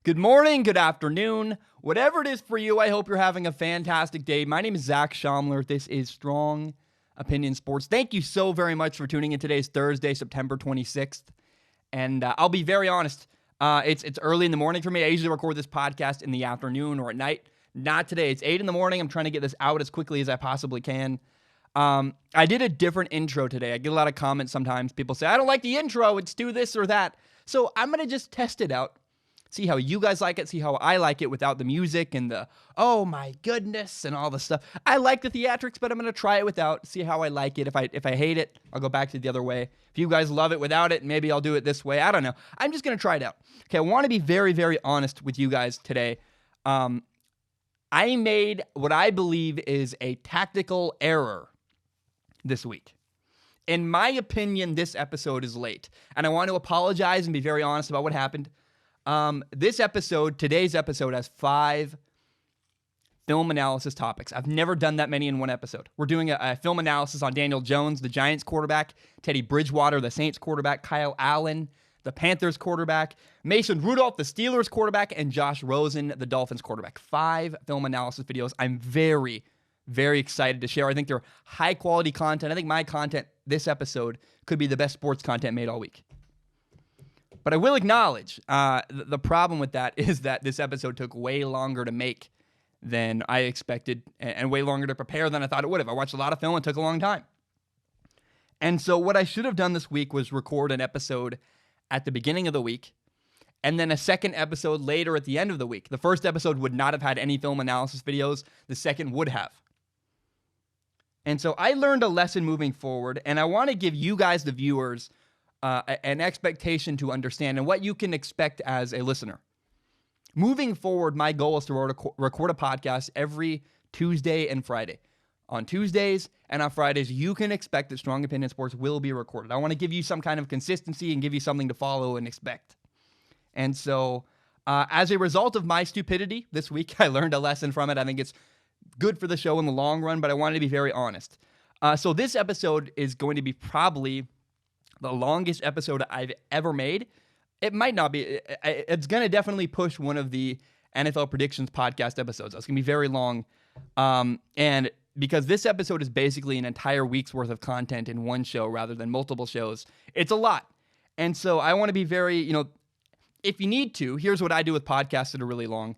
Good morning, good afternoon, whatever it is for you, I hope you're having a fantastic day. My name is Zach Schaumler. This is Strong Opinion Sports. Thank you so very much for tuning in. Today's Thursday, September 26th, and I'll be very honest, it's early in the morning for me. I usually record this podcast in the afternoon or at night. Not today. It's 8 in the morning. I'm trying to get this out as quickly as I possibly can. I did a different intro today. I get a lot of comments sometimes. People say, I don't like the intro. It's do this or that. So I'm going to just test it out. See how you guys like it, see how I like it without the music and the, oh my goodness, and all the stuff. I like the theatrics, but I'm going to try it without, see how I like it. If I hate it, I'll go back to the other way. If you guys love it without it, maybe I'll do it this way. I don't know. I'm just going to try it out. Okay, I want to be very, very honest with you guys today. I made what I believe is a tactical error this week. In my opinion, this episode is late, and I want to apologize and be very honest about what happened. Today's episode has 5 film analysis topics. I've never done that many in one episode. We're doing a film analysis on Daniel Jones, the Giants quarterback, Teddy Bridgewater, the Saints quarterback, Kyle Allen, the Panthers quarterback, Mason Rudolph, the Steelers quarterback, and Josh Rosen, the Dolphins quarterback. 5 film analysis videos. I'm very, very excited to share. I think they're high quality content. I think my content this episode could be the best sports content made all week. But I will acknowledge the problem with that is that this episode took way longer to make than I expected and way longer to prepare than I thought it would have. I watched a lot of film. It took a long time. And so what I should have done this week was record an episode at the beginning of the week and then a second episode later at the end of the week. The first episode would not have had any film analysis videos. The second would have. And so I learned a lesson moving forward, and I want to give you guys, the viewers, an expectation to understand and what you can expect as a listener. Moving forward, my goal is to record a podcast every Tuesday and Friday. On Tuesdays and on Fridays, you can expect that Strong Opinion Sports will be recorded. I want to give you some kind of consistency and give you something to follow and expect. And so, as a result of my stupidity this week, I learned a lesson from it. I think it's good for the show in the long run, but I wanted to be very honest. So this episode is going to be probably the longest episode I've ever made. It might not be. It's going to definitely push one of the NFL Predictions podcast episodes. It's going to be very long. And because this episode is basically an entire week's worth of content in one show rather than multiple shows, it's a lot. And so I want to be very, if you need to, here's what I do with podcasts that are really long.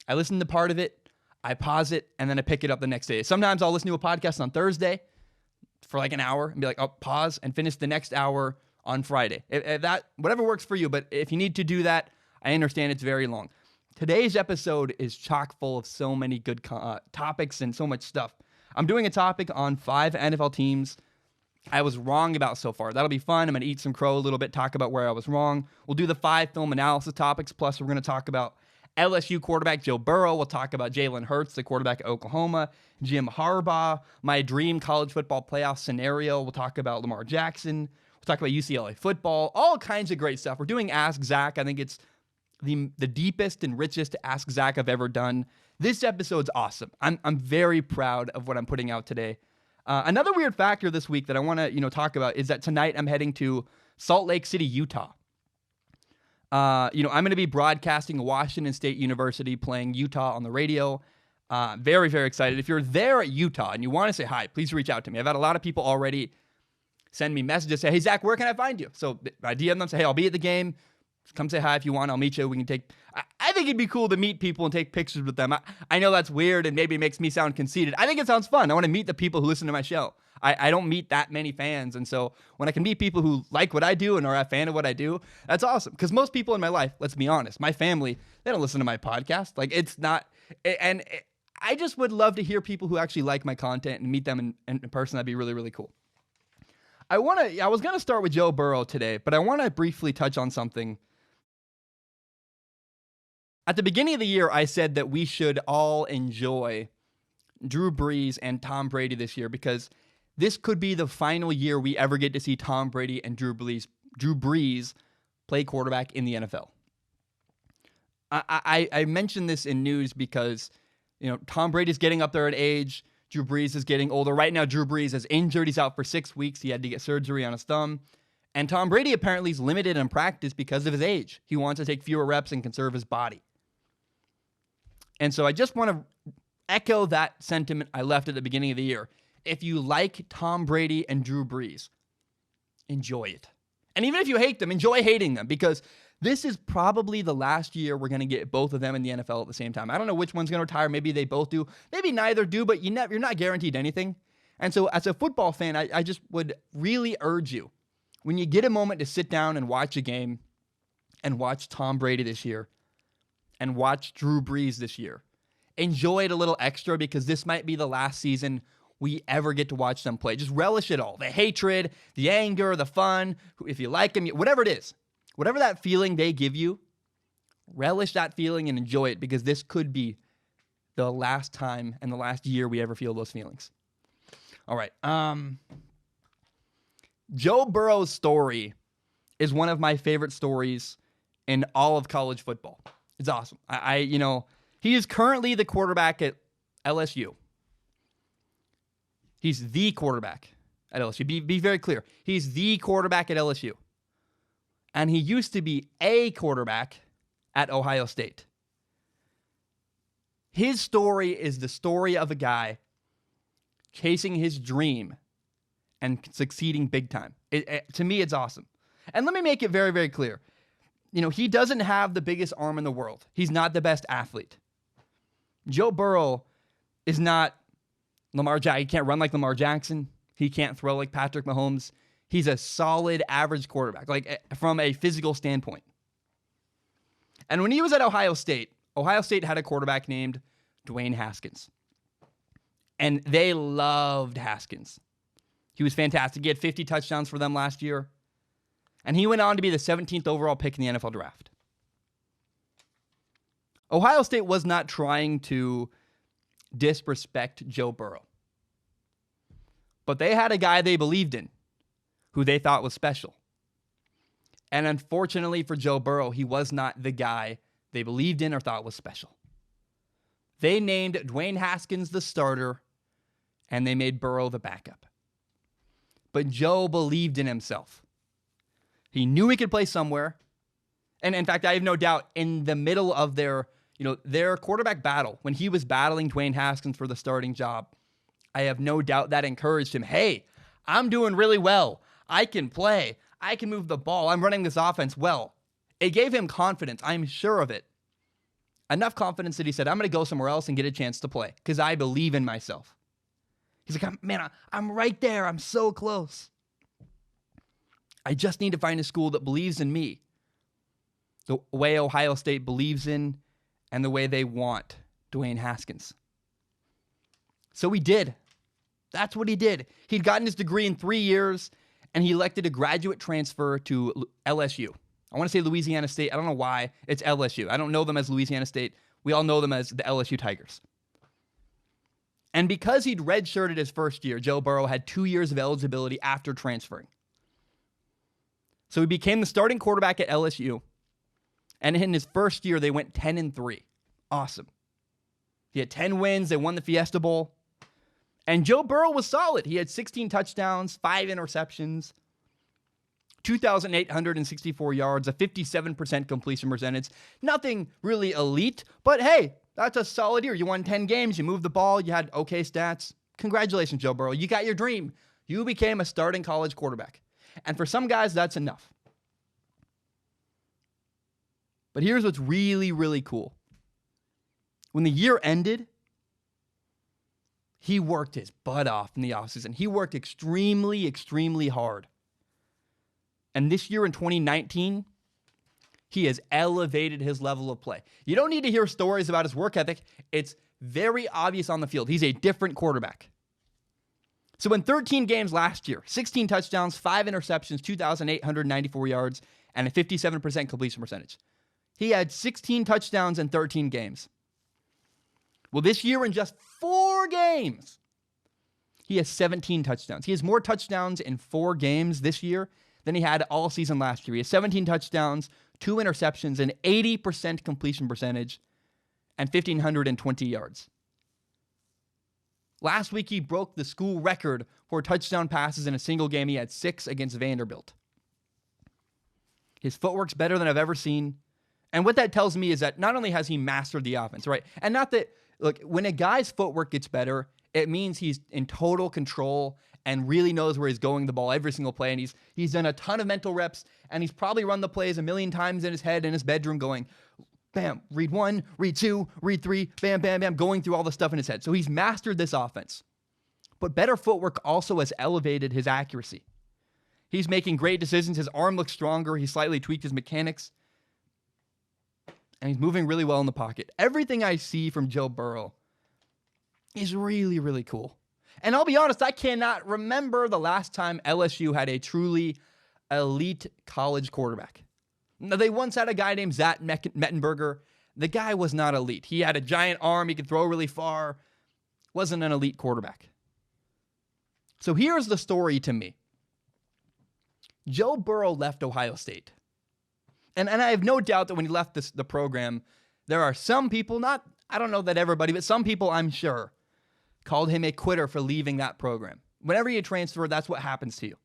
I listen to part of it, I pause it, and then I pick it up the next day. Sometimes I'll listen to a podcast on Thursday for like an hour and be like, oh, pause and finish the next hour on Friday. If that, whatever works for you, but if you need to do that, I understand it's very long. Today's episode is chock full of so many good topics and so much stuff. I'm doing a topic on 5 NFL teams I was wrong about so far. That'll be fun. I'm going to eat some crow a little bit, talk about where I was wrong. We'll do the 5 film analysis topics, plus we're going to talk about LSU quarterback Joe Burrow. We'll talk about Jalen Hurts, the quarterback at Oklahoma, Jim Harbaugh, my dream college football playoff scenario. We'll talk about Lamar Jackson. We'll talk about UCLA football, all kinds of great stuff. We're doing Ask Zach. I think it's the deepest and richest Ask Zach I've ever done. This episode's awesome. I'm very proud of what I'm putting out today. Another weird factor this week that I want to talk about is that tonight I'm heading to Salt Lake City, Utah. I'm going to be broadcasting Washington State University playing Utah on the radio. Very, very excited. If you're there at Utah and you want to say hi, please reach out to me. I've had a lot of people already send me messages, say, hey, Zach, where can I find you? So I DM them, say, hey, I'll be at the game. Come say hi if you want. I'll meet you. We can take... I think it'd be cool to meet people and take pictures with them. I know that's weird and maybe makes me sound conceited. I think it sounds fun. I want to meet the people who listen to my show. I don't meet that many fans. And so when I can meet people who like what I do and are a fan of what I do, that's awesome. Because most people in my life, let's be honest, my family, they don't listen to my podcast. Like, it's not... And I just would love to hear people who actually like my content and meet them in person. That'd be really, really cool. I was going to start with Joe Burrow today, but I want to briefly touch on something. At the beginning of the year, I said that we should all enjoy Drew Brees and Tom Brady this year because this could be the final year we ever get to see Tom Brady and Drew Brees play quarterback in the NFL. I mentioned this in news because, Tom Brady's getting up there in age. Drew Brees is getting older. Right now, Drew Brees is injured. He's out for 6 weeks. He had to get surgery on his thumb. And Tom Brady apparently is limited in practice because of his age. He wants to take fewer reps and conserve his body. And so I just want to echo that sentiment I left at the beginning of the year. If you like Tom Brady and Drew Brees, enjoy it. And even if you hate them, enjoy hating them, because this is probably the last year we're going to get both of them in the NFL at the same time. I don't know which one's going to retire. Maybe they both do. Maybe neither do, but you're not guaranteed anything. And so as a football fan, I just would really urge you, when you get a moment to sit down and watch a game and watch Tom Brady this year and watch Drew Brees this year, enjoy it a little extra, because this might be the last season we ever get to watch them play. Just relish it all. The hatred, the anger, the fun, if you like them, whatever it is. Whatever that feeling they give you, relish that feeling and enjoy it, because this could be the last time and the last year we ever feel those feelings. All right. Joe Burrow's story is one of my favorite stories in all of college football. It's awesome. He is currently the quarterback at LSU. He's the quarterback at LSU. Be very clear. He's the quarterback at LSU. And he used to be a quarterback at Ohio State. His story is the story of a guy chasing his dream and succeeding big time. To me, it's awesome. And let me make it very, very clear. He doesn't have the biggest arm in the world. He's not the best athlete. Joe Burrow is not Lamar Jackson. He can't run like Lamar Jackson. He can't throw like Patrick Mahomes. He's a solid average quarterback, like from a physical standpoint. And when he was at Ohio State had a quarterback named Dwayne Haskins. And they loved Haskins. He was fantastic. He had 50 touchdowns for them last year. And he went on to be the 17th overall pick in the NFL draft. Ohio State was not trying to disrespect Joe Burrow. But they had a guy they believed in, who they thought was special. And unfortunately for Joe Burrow, he was not the guy they believed in or thought was special. They named Dwayne Haskins the starter, and they made Burrow the backup. But Joe believed in himself. He knew he could play somewhere. And in fact, I have no doubt in the middle of their quarterback battle, when he was battling Dwayne Haskins for the starting job, I have no doubt that encouraged him. Hey, I'm doing really well. I can play. I can move the ball. I'm running this offense well. It gave him confidence. I'm sure of it. Enough confidence that he said, I'm going to go somewhere else and get a chance to play because I believe in myself. He's like, man, I'm right there. I'm so close. I just need to find a school that believes in me the way Ohio State believes in and the way they want Dwayne Haskins. So he did. That's what he did. He'd gotten his degree in 3 years, and he elected a graduate transfer to LSU. I want to say Louisiana State. I don't know why. It's LSU. I don't know them as Louisiana State. We all know them as the LSU Tigers. And because he'd redshirted his first year, Joe Burrow had 2 years of eligibility after transferring. So he became the starting quarterback at LSU. And in his first year, they went 10-3. Awesome. He had 10 wins. They won the Fiesta Bowl. And Joe Burrow was solid. He had 16 touchdowns, 5 interceptions, 2,864 yards, a 57% completion percentage. Nothing really elite, but hey, that's a solid year. You won 10 games. You moved the ball. You had okay stats. Congratulations, Joe Burrow. You got your dream. You became a starting college quarterback. And for some guys, that's enough. But here's what's really, really cool. When the year ended, he worked his butt off in the offseason. He worked extremely, extremely hard. And this year in 2019, he has elevated his level of play. You don't need to hear stories about his work ethic. It's very obvious on the field. He's a different quarterback. So in 13 games last year, 16 touchdowns, 5 interceptions, 2,894 yards, and a 57% completion percentage. He had 16 touchdowns in 13 games. Well, this year in just 4 games, he has 17 touchdowns. He has more touchdowns in 4 games this year than he had all season last year. He has 17 touchdowns, 2 interceptions, an 80% completion percentage, and 1,520 yards. Last week, he broke the school record for touchdown passes in a single game. He had 6 against Vanderbilt. His footwork's better than I've ever seen, And what that tells me is that not only has he mastered the offense, right? And not that, look, when a guy's footwork gets better, it means he's in total control and really knows where he's going the ball every single play. And he's done a ton of mental reps, and he's probably run the plays a million times in his head in his bedroom going, bam, read 1, read 2, read 3, bam, bam, bam, going through all the stuff in his head. So he's mastered this offense. But better footwork also has elevated his accuracy. He's making great decisions. His arm looks stronger. He slightly tweaked his mechanics. And he's moving really well in the pocket. Everything I see from Joe Burrow is really, really cool. And I'll be honest, I cannot remember the last time LSU had a truly elite college quarterback. Now, they once had a guy named Zach Mettenberger. The guy was not elite. He had a giant arm. He could throw really far. Wasn't an elite quarterback. So here's the story to me. Joe Burrow left Ohio State. And I have no doubt that when he left the program, there are some people, I don't know that everybody, but some people I'm sure called him a quitter for leaving that program. Whenever you transfer, that's what happens to you.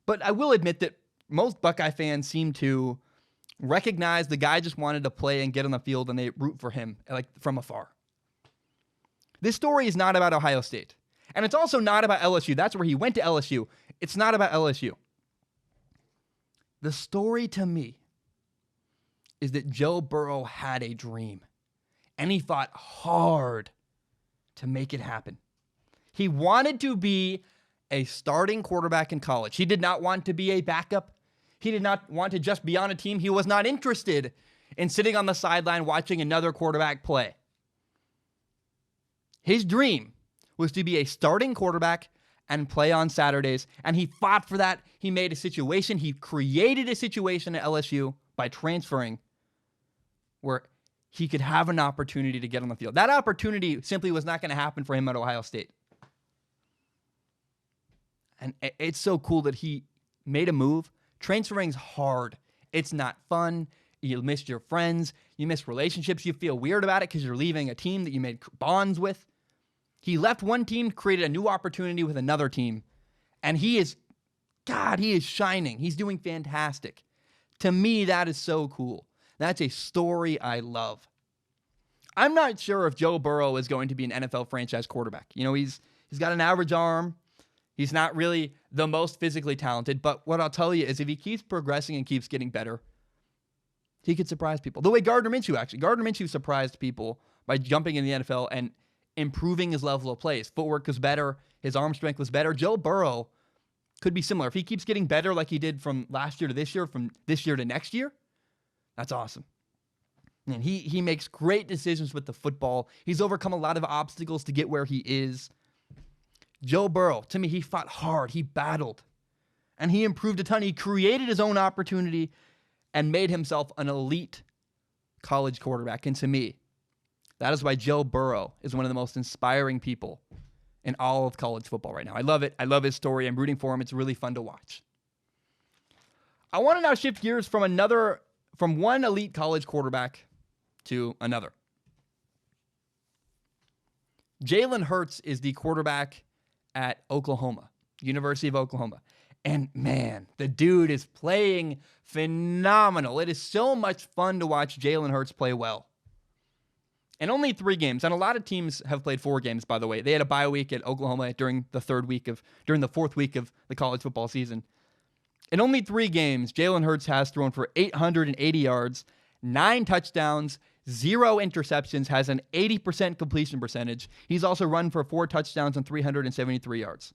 But I will admit that most Buckeye fans seem to recognize the guy just wanted to play and get on the field, and they root for him like from afar. This story is not about Ohio State. And it's also not about LSU. That's where he went to LSU. It's not about LSU. The story to me is that Joe Burrow had a dream, and he fought hard to make it happen. He wanted to be a starting quarterback in college. He did not want to be a backup. He did not want to just be on a team. He was not interested in sitting on the sideline watching another quarterback play. His dream was to be a starting quarterback and play on Saturdays, and he fought for that. He made a situation. He created a situation at LSU by transferring where he could have an opportunity to get on the field. That opportunity simply was not going to happen for him at Ohio State. And it's so cool that he made a move. Transferring's hard. It's not fun. You miss your friends. You miss relationships. You feel weird about it because you're leaving a team that you made bonds with. He left one team, created a new opportunity with another team, and he is shining. He's doing fantastic. To me, that is so cool. That's a story I love. I'm not sure if Joe Burrow is going to be an NFL franchise quarterback. You know, he's got an average arm. He's not really the most physically talented, but what I'll tell you is if he keeps progressing and keeps getting better, he could surprise people. The way Gardner Minshew surprised people by jumping in the NFL and improving his level of play. His footwork was better. His arm strength was better. Joe Burrow could be similar. If he keeps getting better like he did from last year to this year, from this year to next year, that's awesome. And he makes great decisions with the football. He's overcome a lot of obstacles to get where he is. Joe Burrow, to me, he fought hard. He battled. And he improved a ton. He created his own opportunity and made himself an elite college quarterback. And to me, that is why Joe Burrow is one of the most inspiring people in all of college football right now. I love it. I love his story. I'm rooting for him. It's really fun to watch. I want to now shift gears from one elite college quarterback to another. Jalen Hurts is the quarterback at Oklahoma, University of Oklahoma. And man, the dude is playing phenomenal. It is so much fun to watch Jalen Hurts play well. And only 3 games, and a lot of teams have played 4 games, by the way. They had a bye week at Oklahoma during the 4th week of the college football season. In only 3 games, Jalen Hurts has thrown for 880 yards, 9 touchdowns, 0 interceptions, has an 80% completion percentage. He's also run for 4 touchdowns and 373 yards.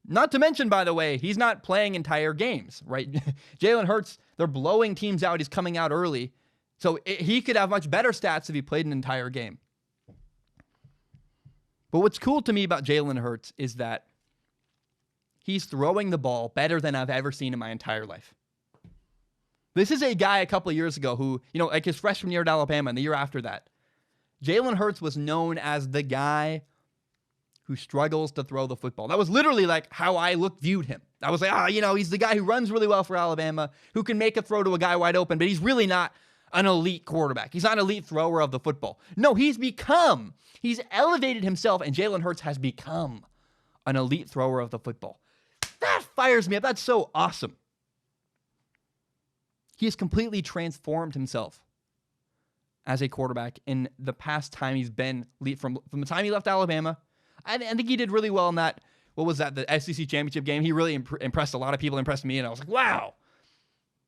Not to mention, by the way, he's not playing entire games, right? Jalen Hurts, they're blowing teams out. He's coming out early. So he could have much better stats if he played an entire game. But what's cool to me about Jalen Hurts is that he's throwing the ball better than I've ever seen in my entire life. This is a guy a couple of years ago who, like his freshman year at Alabama and the year after that, Jalen Hurts was known as the guy who struggles to throw the football. That was literally like how I viewed him. I was like, he's the guy who runs really well for Alabama, who can make a throw to a guy wide open, but he's really not an elite quarterback. He's not an elite thrower of the football. No, he's elevated himself, and Jalen Hurts has become an elite thrower of the football. That fires me up. That's so awesome. He has completely transformed himself as a quarterback in the past time he's been from the time he left Alabama. I think he did really well in that. What was that? The SEC championship game. He really impressed a lot of people. Impressed me, and I was like, wow,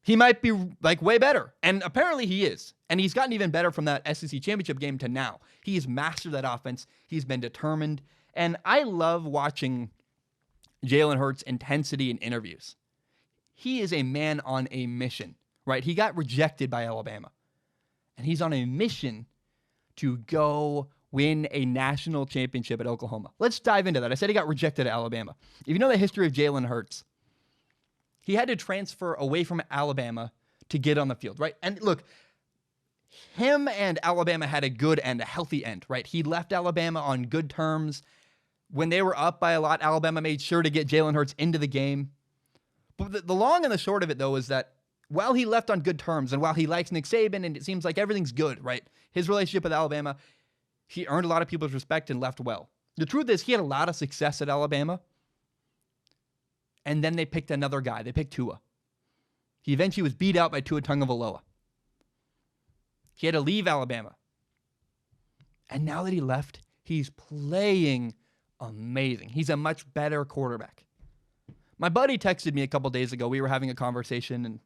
he might be like way better. And apparently he is. And he's gotten even better from that SEC championship game to now. He has mastered that offense. He's been determined. And I love watching Jalen Hurts' intensity in interviews. He is a man on a mission, right? He got rejected by Alabama. And he's on a mission to go win a national championship at Oklahoma. Let's dive into that. I said he got rejected at Alabama. If you know the history of Jalen Hurts, he had to transfer away from Alabama to get on the field, right? And look, him and Alabama had a good end, a healthy end, right? He left Alabama on good terms. When they were up by a lot, Alabama made sure to get Jalen Hurts into the game. But the long and the short of it, though, is that while he left on good terms and while he likes Nick Saban and it seems like everything's good, right? His relationship with Alabama, he earned a lot of people's respect and left well. The truth is he had a lot of success at Alabama. And then they picked another guy. They picked Tua. He eventually was beat out by Tua Tagovailoa. He had to leave Alabama. And now that he left, he's playing amazing. He's a much better quarterback. My buddy texted me a couple days ago. We were having a conversation, and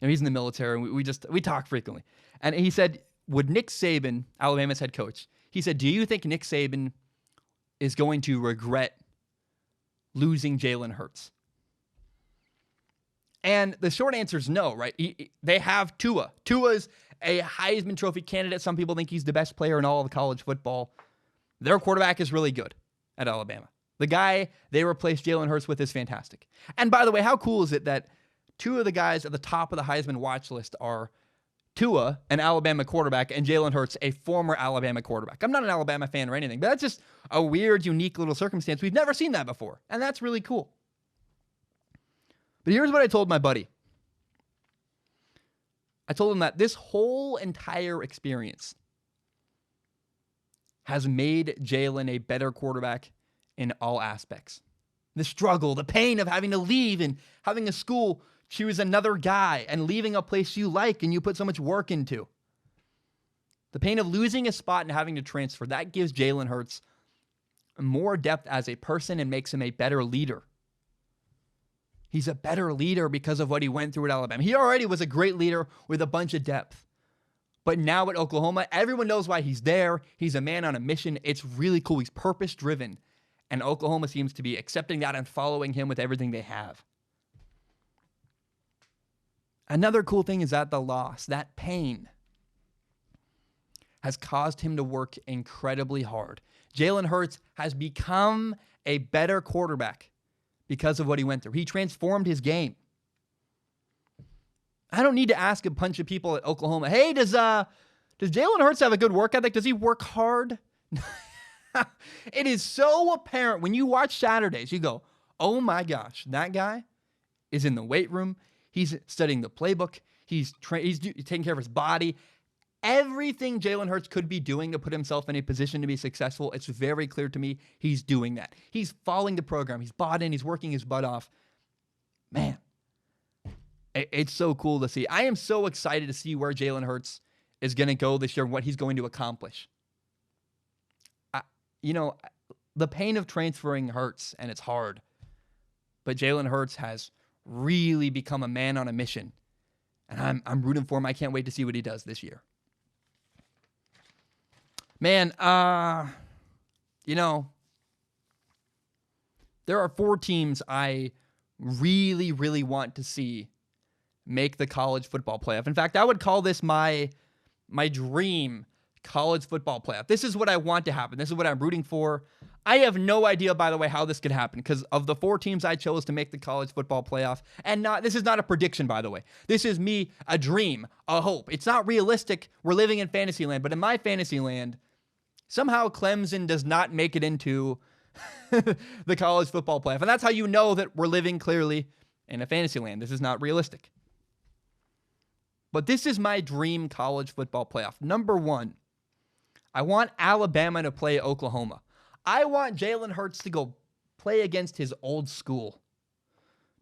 he's in the military, and we talk frequently. And he said, would Nick Saban, Alabama's head coach, he said, do you think Nick Saban is going to regret losing Jalen Hurts? And the short answer is no, right? They have Tua. Tua's a Heisman Trophy candidate. Some people think he's the best player in all of college football. Their quarterback is really good at Alabama. The guy they replaced Jalen Hurts with is fantastic. And by the way, how cool is it that two of the guys at the top of the Heisman watch list are Tua, an Alabama quarterback, and Jalen Hurts, a former Alabama quarterback. I'm not an Alabama fan or anything, but that's just a weird, unique little circumstance. We've never seen that before, and that's really cool. But here's what I told my buddy. I told him that this whole entire experience has made Jalen a better quarterback in all aspects. The struggle, the pain of having to leave and having a school choose another guy and leaving a place you like and you put so much work into. The pain of losing a spot and having to transfer, that gives Jalen Hurts more depth as a person and makes him a better leader. He's a better leader because of what he went through at Alabama. He already was a great leader with a bunch of depth. But now at Oklahoma, everyone knows why he's there. He's a man on a mission. It's really cool. He's purpose-driven. And Oklahoma seems to be accepting that and following him with everything they have. Another cool thing is that the loss, that pain, has caused him to work incredibly hard. Jalen Hurts has become a better quarterback because of what he went through. He transformed his game. I don't need to ask a bunch of people at Oklahoma, hey, does Jalen Hurts have a good work ethic? Does he work hard? It is so apparent when you watch Saturdays. You go, oh my gosh, that guy is in the weight room. He's studying the playbook. He's taking care of his body. Everything Jalen Hurts could be doing to put himself in a position to be successful, it's very clear to me he's doing that. He's following the program. He's bought in. He's working his butt off. Man, it's so cool to see. I am so excited to see where Jalen Hurts is going to go this year and what he's going to accomplish. The pain of transferring hurts, and it's hard. But Jalen Hurts has really become a man on a mission. And I'm rooting for him. I can't wait to see what he does this year. Man, there are 4 teams I really, really want to see make the college football playoff. In fact, I would call this my dream college football playoff. This is what I want to happen. This is what I'm rooting for. I have no idea, by the way, how this could happen because of the 4 teams I chose to make the college football playoff. And this is not a prediction, by the way. This is me, a dream, a hope. It's not realistic. We're living in fantasy land. But in my fantasy land, somehow Clemson does not make it into the college football playoff. And that's how you know that we're living clearly in a fantasy land. This is not realistic. But this is my dream college football playoff. Number 1, I want Alabama to play Oklahoma. I want Jalen Hurts to go play against his old school.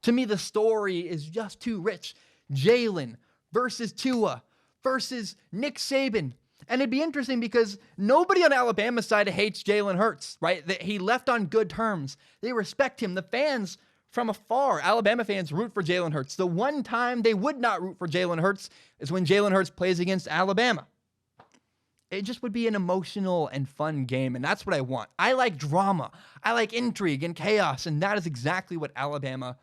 To me, the story is just too rich. Jalen versus Tua versus Nick Saban. And it'd be interesting because nobody on Alabama's side hates Jalen Hurts, right? He left on good terms. They respect him. The fans from afar, Alabama fans, root for Jalen Hurts. The one time they would not root for Jalen Hurts is when Jalen Hurts plays against Alabama. It just would be an emotional and fun game, and that's what I want. I like drama. I like intrigue and chaos, and that is exactly what Alabama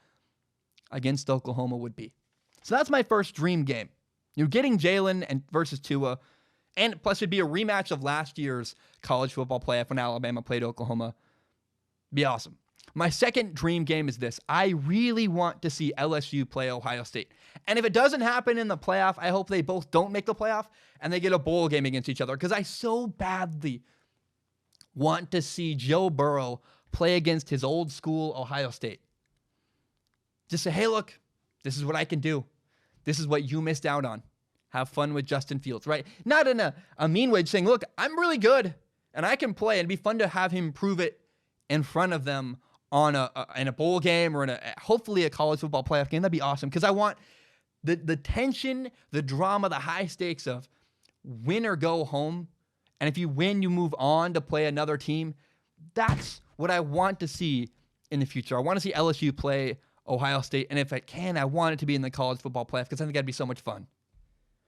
against Oklahoma would be. So that's my first dream game. You're getting Jalen and versus Tua, and plus it'd be a rematch of last year's college football playoff when Alabama played Oklahoma. Be awesome. My second dream game is this. I really want to see LSU play Ohio State. And if it doesn't happen in the playoff, I hope they both don't make the playoff and they get a bowl game against each other, because I so badly want to see Joe Burrow play against his old school Ohio State. Just say, hey, look, this is what I can do. This is what you missed out on. Have fun with Justin Fields, right? Not in a mean way, saying, look, I'm really good and I can play. It'd be fun to have him prove it in front of them on in a bowl game or in hopefully a college football playoff game. That'd be awesome, because I want the tension, the drama, the high stakes of win or go home. And if you win, you move on to play another team. That's what I want to see in the future. I want to see LSU play Ohio State. And if I can, I want it to be in the college football playoff, because I think that'd be so much fun.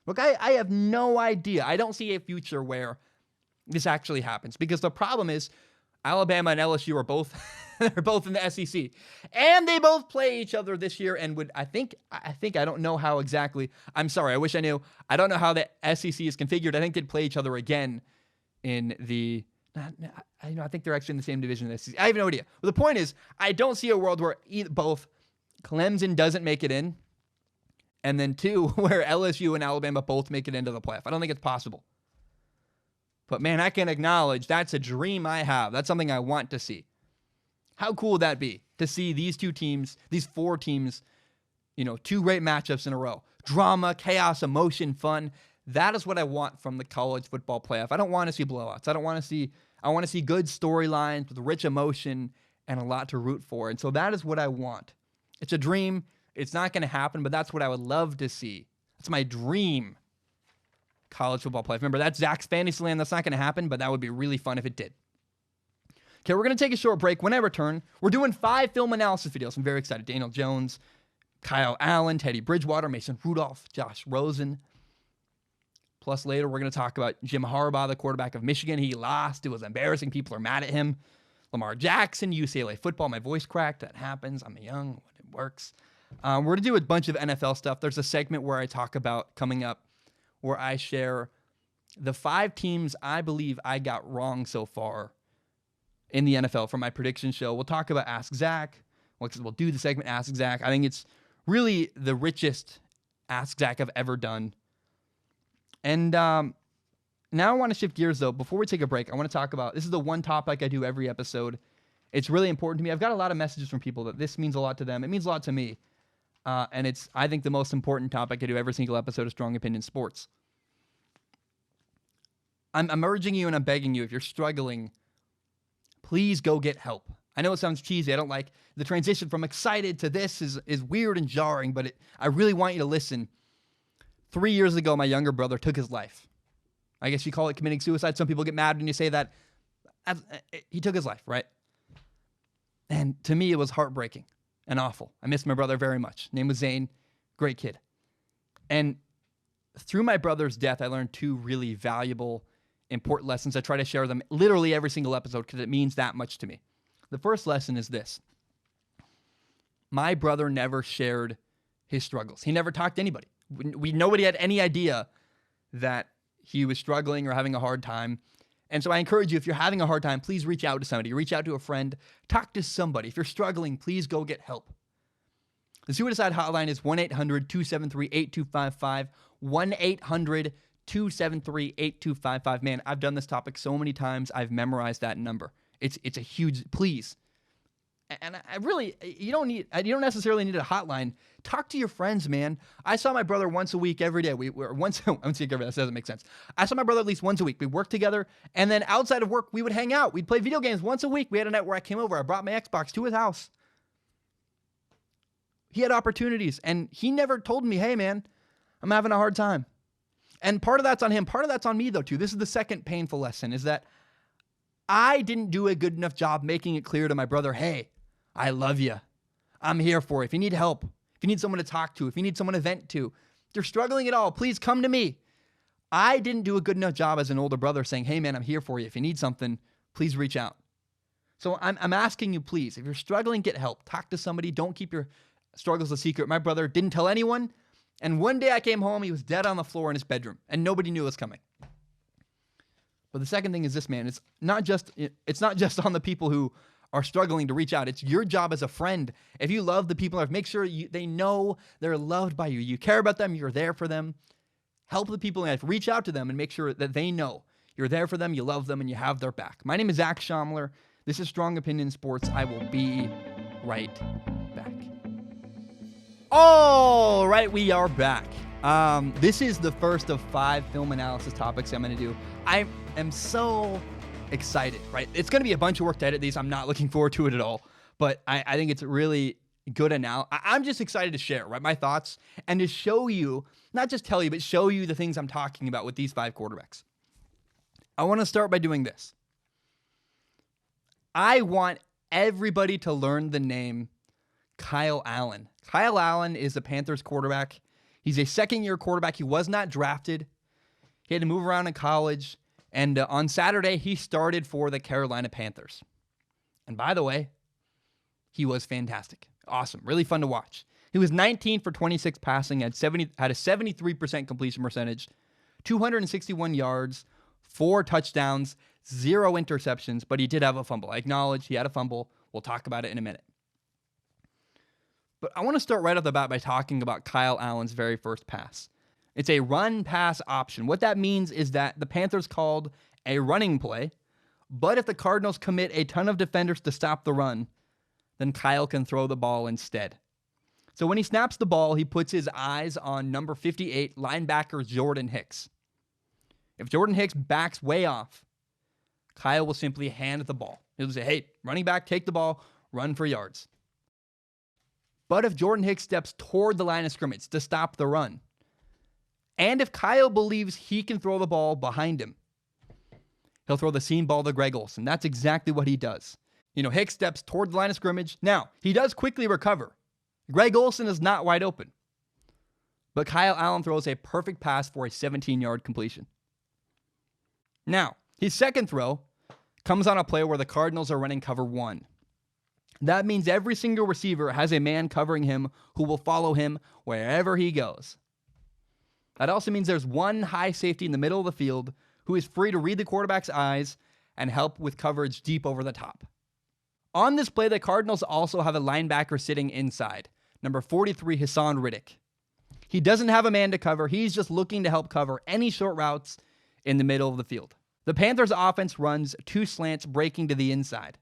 Look, I have no idea. I don't see a future where this actually happens, because the problem is Alabama and LSU are both they're both in the SEC, and they both play each other this year. And I don't know how exactly. I'm sorry, I wish I knew. I don't know how the SEC is configured. I think they'd play each other again in the. I think they're actually in the same division in the SEC. I have no idea. But the point is, I don't see a world where both Clemson doesn't make it in, and then two, where LSU and Alabama both make it into the playoff. I don't think it's possible. But man, I can acknowledge that's a dream I have. That's something I want to see. How cool would that be to see these two teams, these four teams, two great matchups in a row? Drama, chaos, emotion, fun. That is what I want from the college football playoff. I don't want to see blowouts. I want to see good storylines with rich emotion and a lot to root for. And so that is what I want. It's a dream. It's not going to happen, but that's what I would love to see. That's my dream college football playoff. Remember, that's Zach's Fantasyland. That's not going to happen, but that would be really fun if it did. Okay, we're going to take a short break. When I return, we're doing 5 film analysis videos. I'm very excited. Daniel Jones, Kyle Allen, Teddy Bridgewater, Mason Rudolph, Josh Rosen. Plus, later, we're going to talk about Jim Harbaugh, the quarterback of Michigan. He lost. It was embarrassing. People are mad at him. Lamar Jackson, UCLA football. My voice cracked. That happens. I'm young. It works. We're going to do a bunch of NFL stuff. There's a segment where I talk about coming up where I share the 5 teams I believe I got wrong so far in the NFL from my prediction show. We'll talk about Ask Zach. We'll do the segment Ask Zach. I think it's really the richest Ask Zach I've ever done. And now I want to shift gears, though. Before we take a break, I want to talk about, this is the one topic I do every episode. It's really important to me. I've got a lot of messages from people that this means a lot to them. It means a lot to me. And it's, I think, the most important topic I do every single episode of Strong Opinion Sports. I'm urging you and I'm begging you, if you're struggling, please go get help. I know it sounds cheesy. I don't like the transition from excited to this is weird and jarring, but I really want you to listen. 3 years ago, my younger brother took his life. I guess you call it committing suicide. Some people get mad when you say that. He took his life, right? And to me, it was heartbreaking and awful. I miss my brother very much. Name was Zane. Great kid. And through my brother's death, I learned 2 really valuable, important lessons. I try to share them literally every single episode because it means that much to me. The first lesson is this. My brother never shared his struggles. He never talked to anybody. Nobody had any idea that he was struggling or having a hard time. And so I encourage you, if you're having a hard time, please reach out to somebody. Reach out to a friend. Talk to somebody. If you're struggling, please go get help. The suicide hotline is 1-800-273-8255. 1-800-273-8255. Man, I've done this topic so many times. I've memorized that number. It's a huge, please. And I really, you don't necessarily need a hotline. Talk to your friends, man. I saw my brother once a week, every day. We were once a week, that doesn't make sense. I saw my brother at least once a week. We worked together, and then outside of work, we would hang out. We'd play video games once a week. We had a night where I came over. I brought my Xbox to his house. He had opportunities, and he never told me, hey, man, I'm having a hard time. And part of that's on him. Part of that's on me, though, too. This is the second painful lesson, is that I didn't do a good enough job making it clear to my brother, hey, I love you. I'm here for you. If you need help, if you need someone to talk to, if you need someone to vent to, if you're struggling at all, please come to me. I didn't do a good enough job as an older brother saying, hey, man, I'm here for you. If you need something, please reach out. So I'm asking you, please, if you're struggling, get help. Talk to somebody. Don't keep your struggles a secret. My brother didn't tell anyone. And one day I came home, he was dead on the floor in his bedroom, and nobody knew it was coming. But the second thing is this, man. It's not just on the people who are struggling to reach out. It's your job as a friend. If you love the people, make sure they know they're loved by you. You care about them. You're there for them. Help the people in life. Reach out to them and make sure that they know you're there for them, you love them, and you have their back. My name is Zach Schomler. This is Strong Opinion Sports. I will be right back. All right, we are back. This is the first of 5 film analysis topics I'm going to do. I am so excited, right? It's going to be a bunch of work to edit these. I'm not looking forward to it at all, but I think it's really good I'm just excited to share, right, my thoughts and to show you, not just tell you, but show you the things I'm talking about with these 5 quarterbacks. I want to start by doing this. I want everybody to learn the name Kyle Allen. Kyle Allen is a Panthers quarterback. He's a second-year quarterback. He was not drafted. He had to move around in college. And on Saturday, he started for the Carolina Panthers. And by the way, he was fantastic. Awesome. Really fun to watch. He was 19 for 26 passing, had a 73% completion percentage, 261 yards, 4 touchdowns, 0 interceptions, but he did have a fumble. I acknowledge he had a fumble. We'll talk about it in a minute. But I want to start right off the bat by talking about Kyle Allen's very first pass. It's a run-pass option. What that means is that the Panthers called a running play, but if the Cardinals commit a ton of defenders to stop the run, then Kyle can throw the ball instead. So when he snaps the ball, he puts his eyes on number 58, linebacker Jordan Hicks. If Jordan Hicks backs way off, Kyle will simply hand the ball. He'll say, hey, running back, take the ball, run for yards. But if Jordan Hicks steps toward the line of scrimmage to stop the run, and if Kyle believes he can throw the ball behind him, he'll throw the seam ball to Greg Olsen. That's exactly what he does. Hicks steps toward the line of scrimmage. Now, he does quickly recover. Greg Olsen is not wide open. But Kyle Allen throws a perfect pass for a 17-yard completion. Now, his second throw comes on a play where the Cardinals are running cover 1. That means every single receiver has a man covering him who will follow him wherever he goes. That also means there's one high safety in the middle of the field who is free to read the quarterback's eyes and help with coverage deep over the top. On this play, the Cardinals also have a linebacker sitting inside, number 43, Hassan Riddick. He doesn't have a man to cover. He's just looking to help cover any short routes in the middle of the field. The Panthers' offense runs 2 slants breaking to the inside,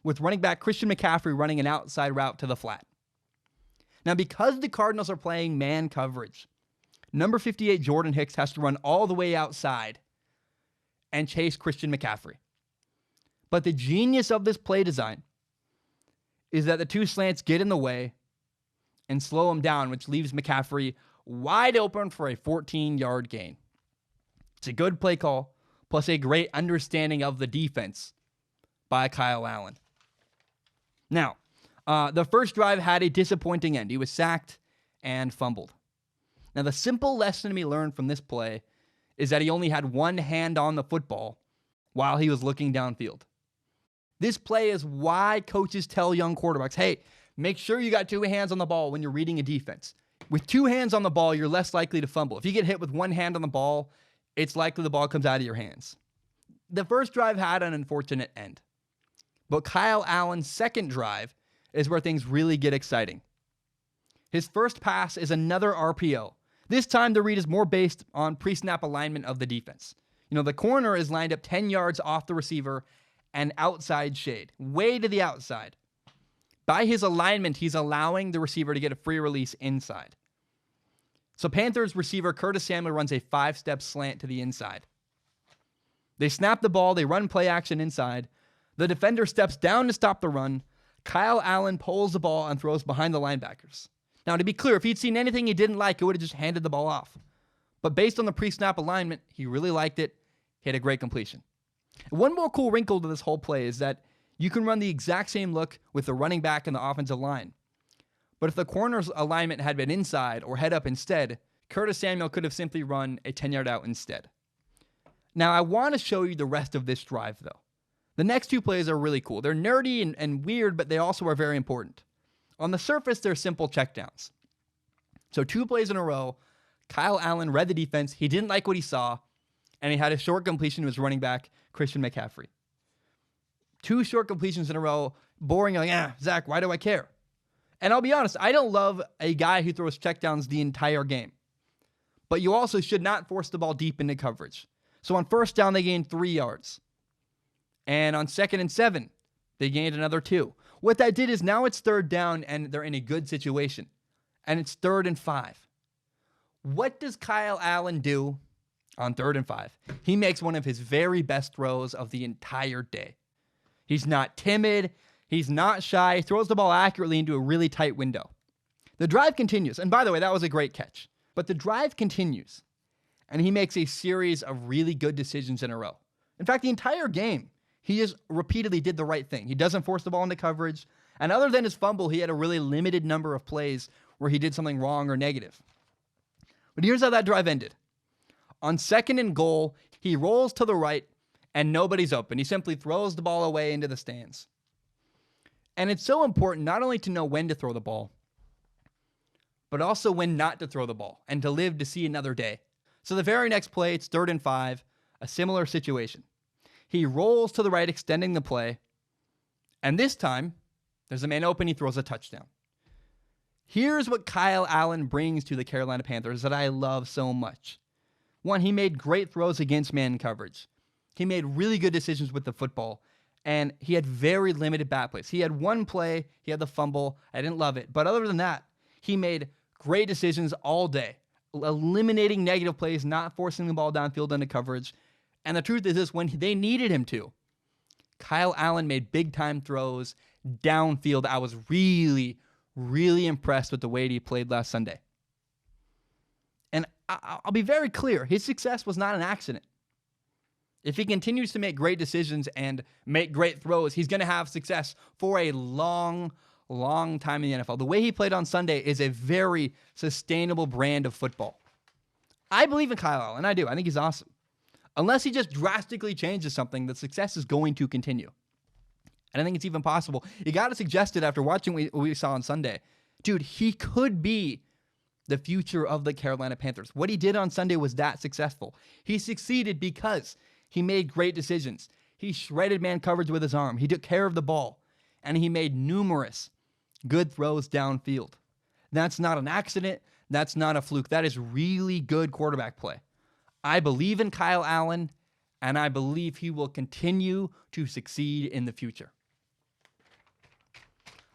with running back Christian McCaffrey running an outside route to the flat. Now, because the Cardinals are playing man coverage, number 58 Jordan Hicks has to run all the way outside and chase Christian McCaffrey. But the genius of this play design is that the 2 slants get in the way and slow him down, which leaves McCaffrey wide open for a 14-yard gain. It's a good play call, plus a great understanding of the defense by Kyle Allen. Now, the first drive had a disappointing end. He was sacked and fumbled. Now, the simple lesson to be learned from this play is that he only had one hand on the football while he was looking downfield. This play is why coaches tell young quarterbacks, hey, make sure you got 2 hands on the ball when you're reading a defense. With 2 hands on the ball, you're less likely to fumble. If you get hit with 1 hand on the ball, it's likely the ball comes out of your hands. The first drive had an unfortunate end. But Kyle Allen's second drive is where things really get exciting. His first pass is another RPO. This time the read is more based on pre-snap alignment of the defense. The corner is lined up 10 yards off the receiver and outside shade, way to the outside. By his alignment, he's allowing the receiver to get a free release inside. So Panthers receiver Curtis Samuel runs a 5-step slant to the inside. They snap the ball, they run play action inside. The defender steps down to stop the run. Kyle Allen pulls the ball and throws behind the linebackers. Now, to be clear, if he'd seen anything he didn't like, he would have just handed the ball off. But based on the pre-snap alignment, he really liked it. He had a great completion. One more cool wrinkle to this whole play is that you can run the exact same look with the running back and the offensive line. But if the corner's alignment had been inside or head up instead, Curtis Samuel could have simply run a 10-yard out instead. Now, I want to show you the rest of this drive, though. The next two plays are really cool. They're nerdy and weird, but they also are very important. On the surface, they're simple checkdowns. So 2 plays in a row, Kyle Allen read the defense. He didn't like what he saw, and he had a short completion to his running back, Christian McCaffrey. 2 short completions in a row, boring, like, Zach, why do I care? And I'll be honest, I don't love a guy who throws checkdowns the entire game. But you also should not force the ball deep into coverage. So on first down, they gained 3 yards. And on 2nd and 7, they gained another 2. What that did is now it's 3rd down and they're in a good situation. And it's 3rd and 5. What does Kyle Allen do on 3rd and 5? He makes one of his very best throws of the entire day. He's not timid. He's not shy. He throws the ball accurately into a really tight window. The drive continues. And by the way, that was a great catch. But the drive continues. And he makes a series of really good decisions in a row. In fact, the entire game, he just repeatedly did the right thing. He doesn't force the ball into coverage. And other than his fumble, he had a really limited number of plays where he did something wrong or negative. But here's how that drive ended. On 2nd and goal, he rolls to the right and nobody's open. He simply throws the ball away into the stands. And it's so important not only to know when to throw the ball, but also when not to throw the ball and to live to see another day. So the very next play, it's 3rd and 5, a similar situation. He rolls to the right, extending the play. And this time, there's a man open. He throws a touchdown. Here's what Kyle Allen brings to the Carolina Panthers that I love so much. 1, he made great throws against man coverage. He made really good decisions with the football. And he had very limited bad plays. He had 1 play. He had the fumble. I didn't love it. But other than that, he made great decisions all day, eliminating negative plays, not forcing the ball downfield into coverage. And the truth is this, when they needed him to, Kyle Allen made big-time throws downfield. I was really, really impressed with the way he played last Sunday. And I'll be very clear, his success was not an accident. If he continues to make great decisions and make great throws, he's going to have success for a long time in the NFL. The way he played on Sunday is a very sustainable brand of football. I believe in Kyle Allen. I do. I think he's awesome. Unless he just drastically changes something, the success is going to continue. And I think it's even possible. You got to suggest it after watching what we saw on Sunday. Dude, he could be the future of the Carolina Panthers. What he did on Sunday was that successful. He succeeded because he made great decisions. He shredded man coverage with his arm. He took care of the ball. And he made numerous good throws downfield. That's not an accident. That's not a fluke. That is really good quarterback play. I believe in Kyle Allen, and I believe he will continue to succeed in the future.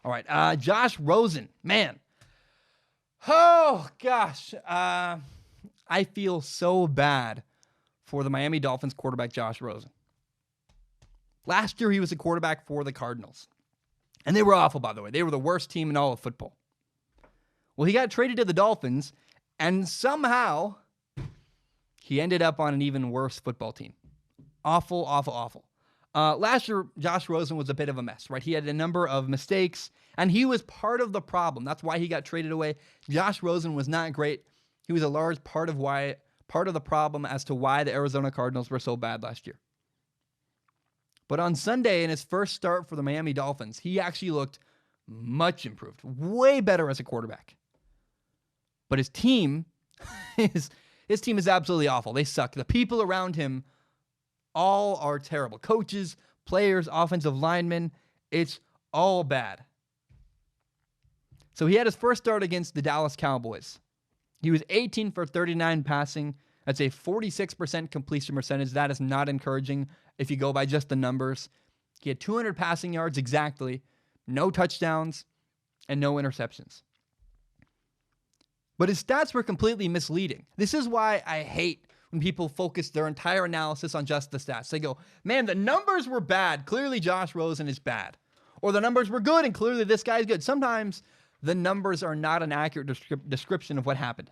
All right, Josh Rosen. Man. Oh, gosh. I feel so bad for the Miami Dolphins quarterback, Josh Rosen. Last year, he was a quarterback for the Cardinals. And they were awful, by the way. They were the worst team in all of football. Well, he got traded to the Dolphins, and somehow he ended up on an even worse football team. Awful. Last year, Josh Rosen was a bit of a mess, right? He had a number of mistakes, and he was part of the problem. That's why he got traded away. Josh Rosen was not great. He was a large part of the problem as to why the Arizona Cardinals were so bad last year. But on Sunday, in his first start for the Miami Dolphins, he actually looked much improved, way better as a quarterback. But his team is absolutely awful. They suck. The people around him all are terrible. Coaches, players, offensive linemen, it's all bad. So he had his first start against the Dallas Cowboys. He was 18 for 39 passing. That's a 46% completion percentage. That is not encouraging if you go by just the numbers. He had 200 passing yards exactly, no touchdowns, and no interceptions. But his stats were completely misleading. This is why I hate when people focus their entire analysis on just the stats. They go, man, the numbers were bad. Clearly Josh Rosen is bad. Or the numbers were good and clearly this guy's good. Sometimes the numbers are not an accurate description of what happened.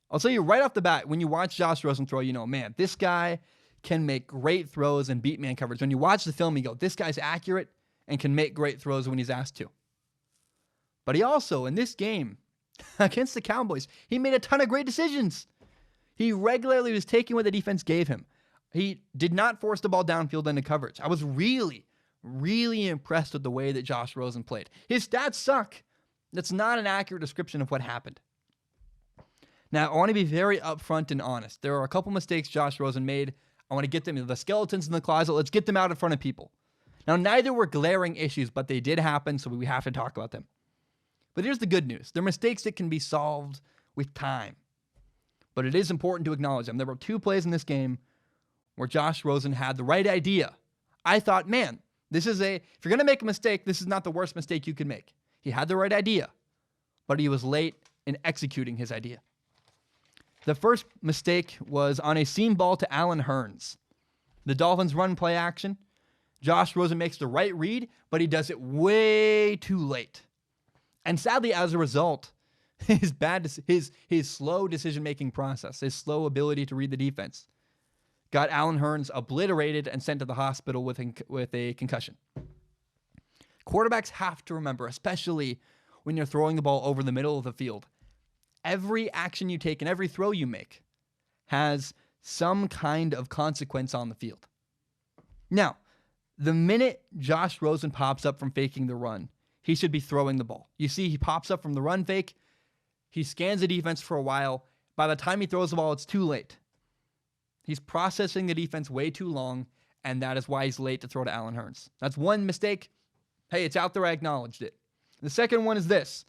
I'll tell you right off the bat, when you watch Josh Rosen throw, you know, man, this guy can make great throws and beat man coverage. When you watch the film, you go, this guy's accurate and can make great throws when he's asked to. But he also, in this game, against the Cowboys, he made a ton of great decisions. He regularly was taking what the defense gave him. He did not force the ball downfield into coverage. I was really, really impressed with the way that Josh Rosen played. His stats suck. That's not an accurate description of what happened. Now, I want to be very upfront and honest. There are a couple mistakes Josh Rosen made. I want to get them, the skeletons in the closet. Let's get them out in front of people. Now, neither were glaring issues, but they did happen, so we have to talk about them. But here's the good news. They're mistakes that can be solved with time. But it is important to acknowledge them. There were 2 plays in this game where Josh Rosen had the right idea. I thought, man, if you're going to make a mistake, this is not the worst mistake you can make. He had the right idea, but he was late in executing his idea. The first mistake was on a seam ball to Jalen Hurts. The Dolphins run play action. Josh Rosen makes the right read, but he does it way too late. And sadly, as a result, his slow decision-making process, his slow ability to read the defense, got Jalen Hurts obliterated and sent to the hospital with a concussion. Quarterbacks have to remember, especially when you're throwing the ball over the middle of the field, every action you take and every throw you make has some kind of consequence on the field. Now, the minute Josh Rosen pops up from faking the run, he should be throwing the ball. You see, he pops up from the run fake. He scans the defense for a while. By the time he throws the ball, it's too late. He's processing the defense way too long, and that is why he's late to throw to Jalen Hurts. That's one mistake. Hey, it's out there. I acknowledged it. The second one is this.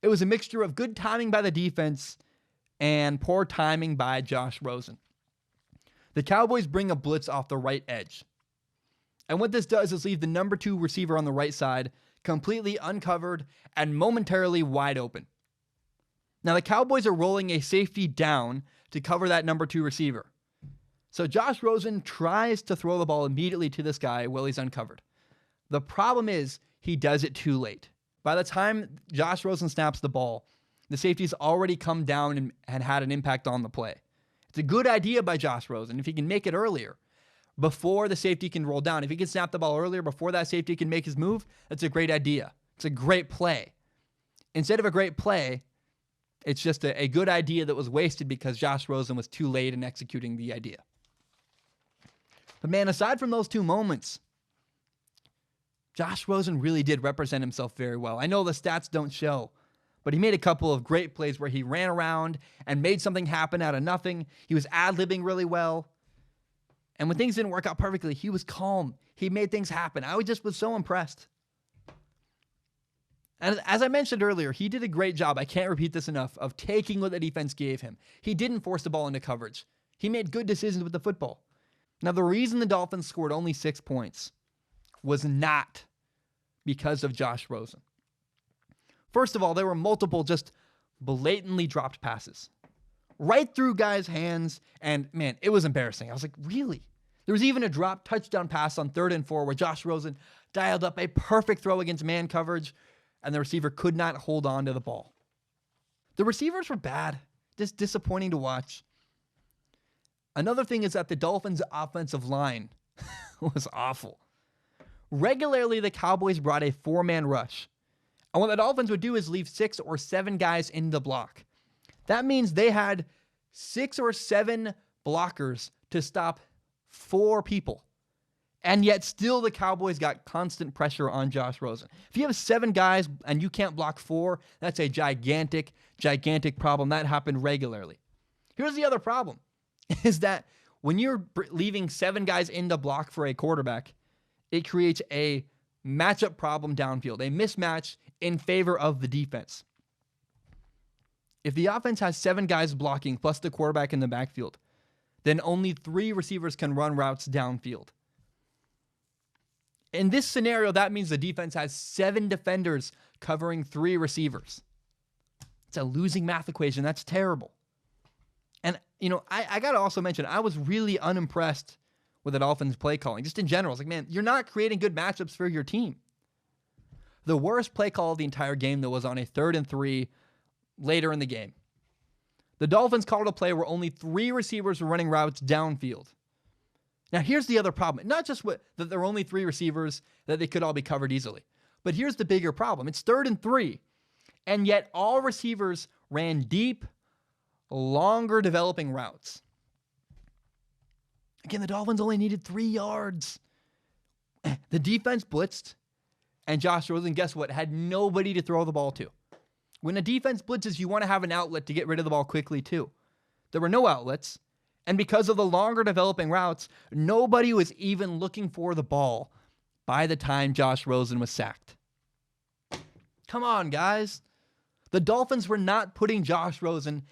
It was a mixture of good timing by the defense and poor timing by Josh Rosen. The Cowboys bring a blitz off the right edge. And what this does is leave the number 2 receiver on the right side completely uncovered and momentarily wide open. Now, the Cowboys are rolling a safety down to cover that number 2 receiver. So Josh Rosen tries to throw the ball immediately to this guy while he's uncovered. The problem is he does it too late. By the time Josh Rosen snaps the ball, the safety's already come down and had an impact on the play. It's a good idea by Josh Rosen if he can make it earlier, before the safety can roll down. If he can snap the ball earlier before that safety can make his move, that's a great idea. It's a great play. Instead of a great play, it's just a good idea that was wasted because Josh Rosen was too late in executing the idea. But man, aside from those 2 moments, Josh Rosen really did represent himself very well. I know the stats don't show, but he made a couple of great plays where he ran around and made something happen out of nothing. He was ad-libbing really well. And when things didn't work out perfectly, he was calm. He made things happen. I just was so impressed. And as I mentioned earlier, he did a great job, I can't repeat this enough, of taking what the defense gave him. He didn't force the ball into coverage. He made good decisions with the football. Now, the reason the Dolphins scored only 6 points was not because of Josh Rosen. First of all, there were multiple just blatantly dropped passes right through guys' hands, and man, it was embarrassing. I was like, really? There was even a drop touchdown pass on 3rd and 4 where Josh Rosen dialed up a perfect throw against man coverage, and the receiver could not hold on to the ball. The receivers were bad, just disappointing to watch. Another thing is that the Dolphins' offensive line was awful. Regularly, the Cowboys brought a 4-man rush. And what the Dolphins would do is leave 6 or 7 guys in the block. That means they had 6 or 7 blockers to stop 4 people. And yet still the Cowboys got constant pressure on Josh Rosen. If you have 7 guys and you can't block 4, that's a gigantic, gigantic problem. That happened regularly. Here's the other problem, is that when you're leaving 7 guys in the block for a quarterback, it creates a matchup problem downfield, a mismatch in favor of the defense. If the offense has 7 guys blocking plus the quarterback in the backfield, then only 3 receivers can run routes downfield. In this scenario, that means the defense has 7 defenders covering 3 receivers. It's a losing math equation. That's terrible. And, I got to also mention, I was really unimpressed with the Dolphins' play calling, just in general. It's like, man, you're not creating good matchups for your team. The worst play call of the entire game that was on a 3rd and 3 later in the game. The Dolphins called a play where only 3 receivers were running routes downfield. Now, here's the other problem. Not just that there were only 3 receivers, that they could all be covered easily. But here's the bigger problem. It's 3rd and 3. And yet all receivers ran deep, longer developing routes. Again, the Dolphins only needed 3 yards. The defense blitzed, and Josh Rosen, guess what, had nobody to throw the ball to. When a defense blitzes, you want to have an outlet to get rid of the ball quickly too. There were no outlets, and because of the longer developing routes, nobody was even looking for the ball by the time Josh Rosen was sacked. Come on, guys. The Dolphins were not putting Josh Rosen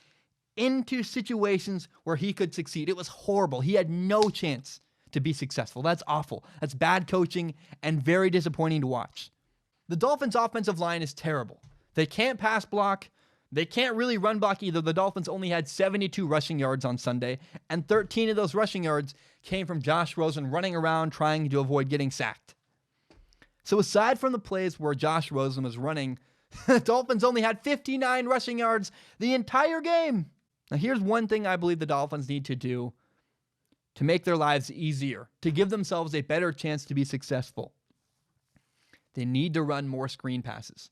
into situations where he could succeed. It was horrible. He had no chance to be successful. That's awful. That's bad coaching and very disappointing to watch. The Dolphins' offensive line is terrible. They can't pass block. They can't really run block either. The Dolphins only had 72 rushing yards on Sunday, and 13 of those rushing yards came from Josh Rosen running around trying to avoid getting sacked. So aside from the plays where Josh Rosen was running, the Dolphins only had 59 rushing yards the entire game. Now here's one thing I believe the Dolphins need to do to make their lives easier, to give themselves a better chance to be successful. They need to run more screen passes.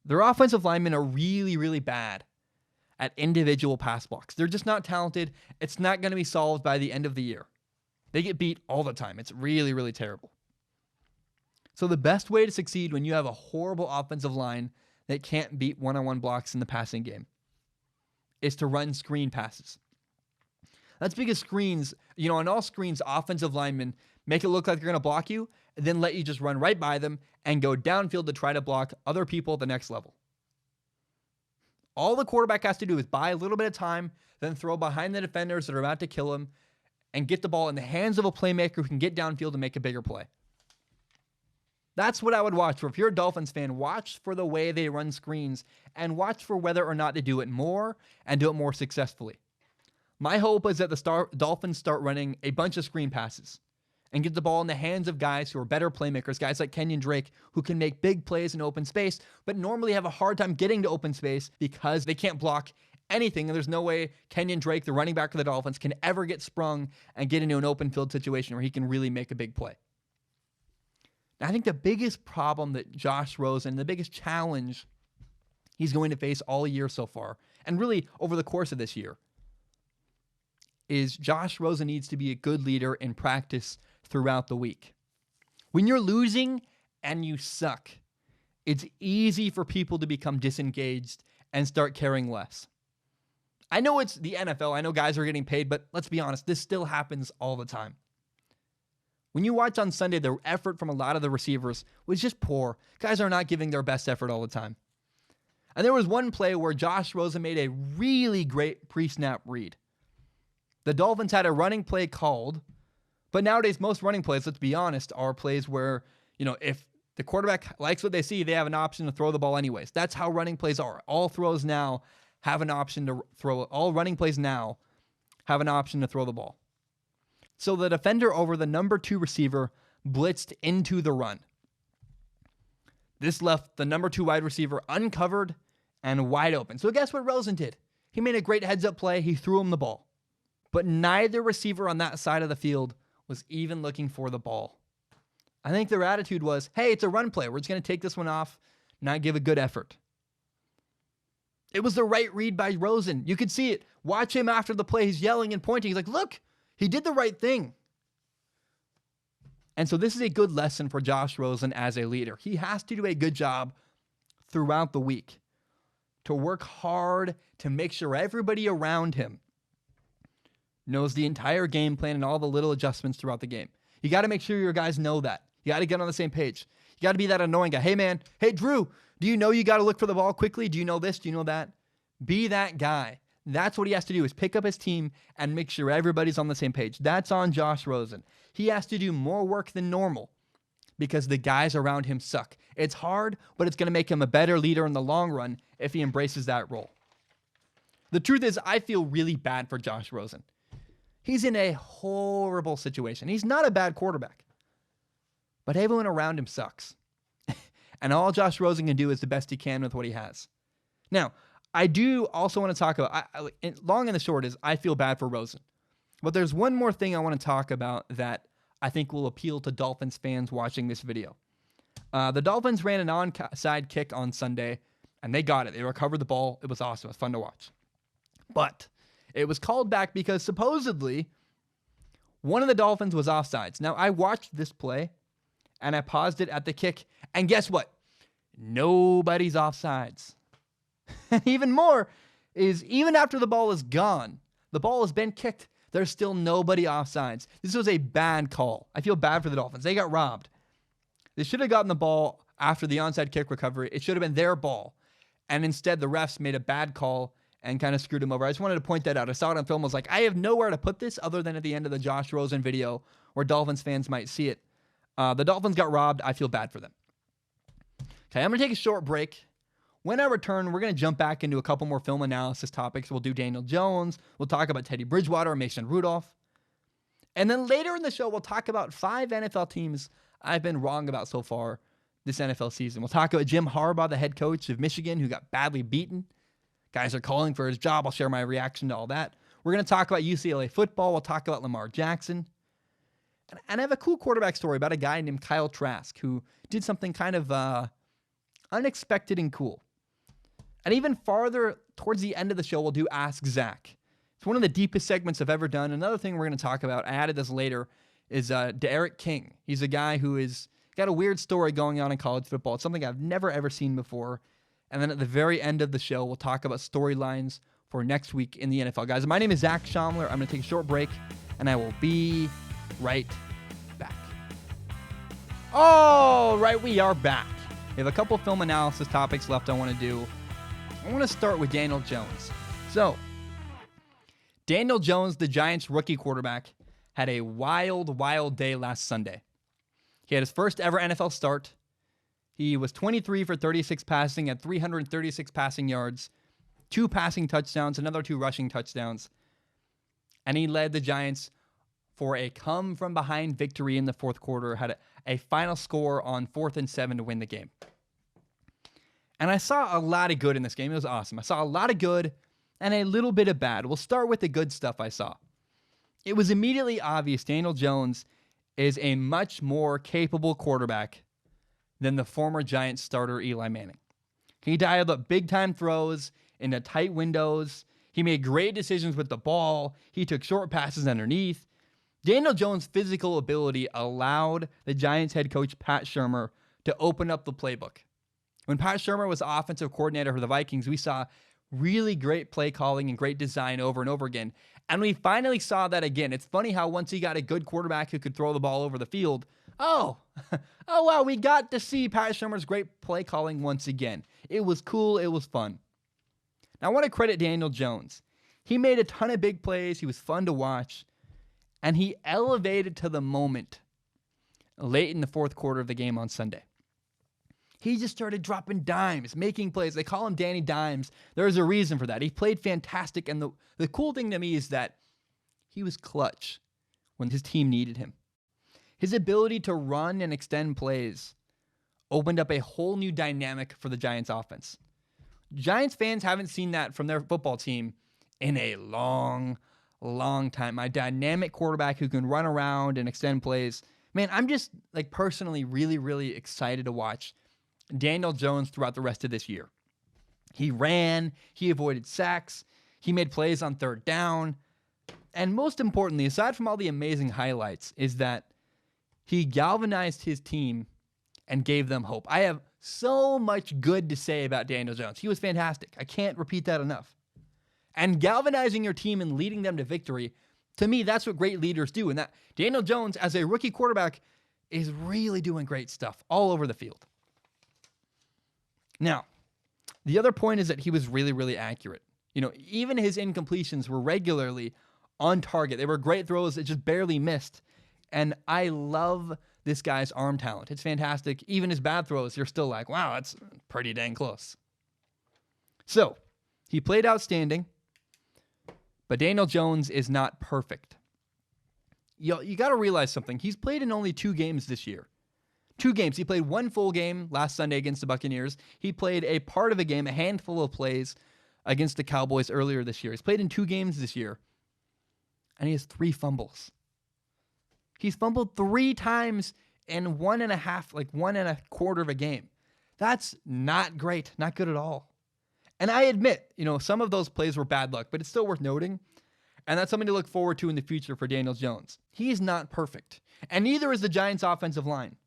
Their offensive linemen are really, really bad at individual pass blocks. They're just not talented. It's not going to be solved by the end of the year. They get beat all the time. It's really, really terrible. So the best way to succeed when you have a horrible offensive line that can't beat one-on-one blocks in the passing game is to run screen passes. That's because screens, on all screens, offensive linemen make it look like they're going to block you and then let you just run right by them and go downfield to try to block other people at the next level. All the quarterback has to do is buy a little bit of time, then throw behind the defenders that are about to kill him and get the ball in the hands of a playmaker who can get downfield and make a bigger play. That's what I would watch for. If you're a Dolphins fan, watch for the way they run screens and watch for whether or not they do it more and do it more successfully. My hope is that the Dolphins start running a bunch of screen passes and get the ball in the hands of guys who are better playmakers, guys like Kenyon Drake, who can make big plays in open space, but normally have a hard time getting to open space because they can't block anything, and there's no way Kenyon Drake, the running back for the Dolphins, can ever get sprung and get into an open field situation where he can really make a big play. Now, I think the biggest problem that Josh Rosen, the biggest challenge he's going to face all year so far, and really over the course of this year, is Josh Rosen needs to be a good leader in practice throughout the week. When you're losing and you suck, it's easy for people to become disengaged and start caring less. I know it's the NFL. I know guys are getting paid, but let's be honest, this still happens all the time. When you watch on Sunday, the effort from a lot of the receivers was just poor. Guys are not giving their best effort all the time. And there was one play where Josh Rosen made a really great pre-snap read. The Dolphins had a running play called, but nowadays most running plays, let's be honest, are plays where, if the quarterback likes what they see, they have an option to throw the ball anyways. That's how running plays are. All throws now have an option to throw. All running plays now have an option to throw the ball. So the defender over the number 2 receiver blitzed into the run. This left the number 2 wide receiver uncovered and wide open. So guess what Rosen did? He made a great heads-up play. He threw him the ball. But neither receiver on that side of the field was even looking for the ball. I think their attitude was, hey, it's a run play. We're just going to take this one off, not give a good effort. It was the right read by Rosen. You could see it. Watch him after the play. He's yelling and pointing. He's like, look, he did the right thing. And so this is a good lesson for Josh Rosen as a leader. He has to do a good job throughout the week to work hard to make sure everybody around him knows the entire game plan and all the little adjustments throughout the game. You got to make sure your guys know that. You got to get on the same page. You got to be that annoying guy. Hey, man. Hey, Drew, do you know you got to look for the ball quickly? Do you know this? Do you know that? Be that guy. That's what he has to do, is pick up his team and make sure everybody's on the same page. That's on Josh Rosen. He has to do more work than normal because the guys around him suck. It's hard, but it's going to make him a better leader in the long run if he embraces that role. The truth is, I feel really bad for Josh Rosen. He's in a horrible situation. He's not a bad quarterback, but everyone around him sucks. And all Josh Rosen can do is the best he can with what he has. Now, I do also want to talk about, long and the short is, I feel bad for Rosen. But there's one more thing I want to talk about that I think will appeal to Dolphins fans watching this video. The Dolphins ran an onside kick on Sunday, and they got it. They recovered the ball. It was awesome. It was fun to watch. But it was called back because supposedly one of the Dolphins was offsides. Now, I watched this play, and I paused it at the kick, and guess what? Nobody's offsides. And even more is, even after the ball is gone, the ball has been kicked, there's still nobody offsides. This was a bad call. I feel bad for the Dolphins. They got robbed. They should have gotten the ball after the onside kick recovery. It should have been their ball. And instead, the refs made a bad call and kind of screwed him over. I just wanted to point that out. I saw it on film. I was like, I have nowhere to put this other than at the end of the Josh Rosen video where Dolphins fans might see it. The Dolphins got robbed. I feel bad for them. Okay, I'm going to take a short break. When I return, we're going to jump back into a couple more film analysis topics. We'll do Daniel Jones. We'll talk about Teddy Bridgewater and Mason Rudolph. And then later in the show, we'll talk about 5 NFL teams I've been wrong about so far this NFL season. We'll talk about Jim Harbaugh, the head coach of Michigan, who got badly beaten. Guys are calling for his job. I'll share my reaction to all that. We're going to talk about UCLA football. We'll talk about Lamar Jackson. And I have a cool quarterback story about a guy named Kyle Trask who did something kind of unexpected and cool. And even farther towards the end of the show, we'll do Ask Zach. It's one of the deepest segments I've ever done. Another thing we're going to talk about, I added this later, is Derek King. He's a guy who is got a weird story going on in college football. It's something I've never, ever seen before. And then at the very end of the show, we'll talk about storylines for next week in the NFL. Guys, my name is Zach Schomler. I'm going to take a short break, and I will be right back. All right, we are back. We have a couple film analysis topics left I want to do. I want to start with Daniel Jones. So, Daniel Jones, the Giants' rookie quarterback, had a wild, wild day last Sunday. He had his first ever NFL start. He was 23 for 36 passing at 336 passing yards, 2 passing touchdowns, another 2 rushing touchdowns. And he led the Giants for a come-from-behind victory in the fourth quarter, had a final score on 4th and 7 to win the game. And I saw a lot of good in this game. It was awesome. I saw a lot of good and a little bit of bad. We'll start with the good stuff I saw. It was immediately obvious Daniel Jones is a much more capable quarterback than the former Giants starter Eli Manning. He dialed up big-time throws into tight windows. He made great decisions with the ball. He took short passes underneath. Daniel Jones' physical ability allowed the Giants head coach Pat Shurmur to open up the playbook. When Pat Shurmur was offensive coordinator for the Vikings, we saw really great play calling and great design over and over again. And we finally saw that again. It's funny how once he got a good quarterback who could throw the ball over the field, oh wow, we got to see Pat Shurmur's great play calling once again. It was cool. It was fun. Now, I want to credit Daniel Jones. He made a ton of big plays. He was fun to watch. And he elevated to the moment late in the fourth quarter of the game on Sunday. He just started dropping dimes, making plays. They call him Danny Dimes. There's a reason for that. He played fantastic. And the cool thing to me is that he was clutch when his team needed him. His ability to run and extend plays opened up a whole new dynamic for the Giants offense. Giants fans haven't seen that from their football team in a long time. A dynamic quarterback who can run around and extend plays. Man, I'm just personally really, really excited to watch Daniel Jones throughout the rest of this year. He ran, he avoided sacks, he made plays on third down, and most importantly, aside from all the amazing highlights, is that he galvanized his team and gave them hope. I have so much good to say about Daniel Jones. He was fantastic. I can't repeat that enough. And galvanizing your team and leading them to victory, to me, that's what great leaders do. And that Daniel Jones, as a rookie quarterback, is really doing great stuff all over the field. Now, the other point is that he was really, really accurate. Even his incompletions were regularly on target. They were great throws that just barely missed. And I love this guy's arm talent. It's fantastic. Even his bad throws, you're still like, wow, that's pretty dang close. So, he played outstanding, but Daniel Jones is not perfect. You got to realize something. He's played in only 2 games this year. 2 games. He played 1 full game last Sunday against the Buccaneers. He played a part of a game, a handful of plays against the Cowboys earlier this year. He's played in 2 games this year, and he has 3 fumbles. He's fumbled 3 times in 1.5, like 1.25 of a game. That's not great, not good at all. And I admit, some of those plays were bad luck, but it's still worth noting. And that's something to look forward to in the future for Daniel Jones. He's not perfect, and neither is the Giants' offensive line.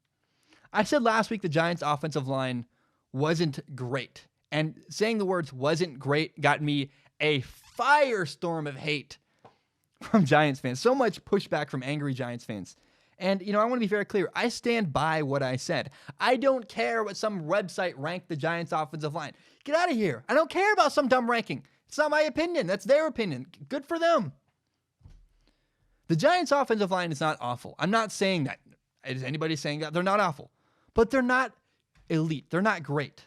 I said last week the Giants' offensive line wasn't great. And saying the words wasn't great got me a firestorm of hate from Giants fans. So much pushback from angry Giants fans. And, I want to be very clear. I stand by what I said. I don't care what some website ranked the Giants' offensive line. Get out of here. I don't care about some dumb ranking. It's not my opinion. That's their opinion. Good for them. The Giants' offensive line is not awful. I'm not saying that. Is anybody saying that? They're not awful. But they're not elite. They're not great.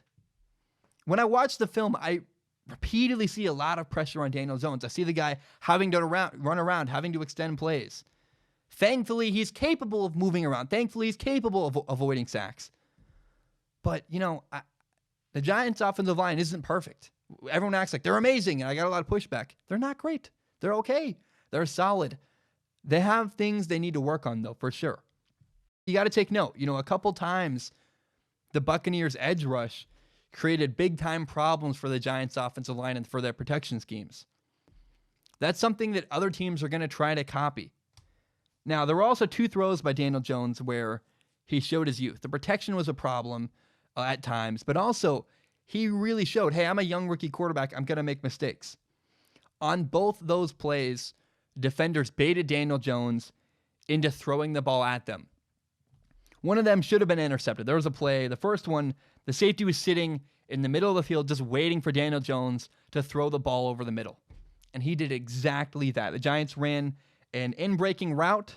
When I watch the film, I repeatedly see a lot of pressure on Daniel Jones. I see the guy having to run around, having to extend plays. Thankfully, he's capable of moving around. Thankfully, he's capable of avoiding sacks. But, the Giants' offensive line isn't perfect. Everyone acts like they're amazing, and I got a lot of pushback. They're not great. They're okay. They're solid. They have things they need to work on, though, for sure. You got to take note. A couple times the Buccaneers' edge rush created big-time problems for the Giants' offensive line and for their protection schemes. That's something that other teams are going to try to copy. Now, there were also 2 throws by Daniel Jones where he showed his youth. The protection was a problem at times, but also he really showed, hey, I'm a young rookie quarterback. I'm going to make mistakes. On both those plays, defenders baited Daniel Jones into throwing the ball at them. One of them should have been intercepted. There was a play. The first one, the safety was sitting in the middle of the field just waiting for Daniel Jones to throw the ball over the middle. And he did exactly that. The Giants ran an in-breaking route,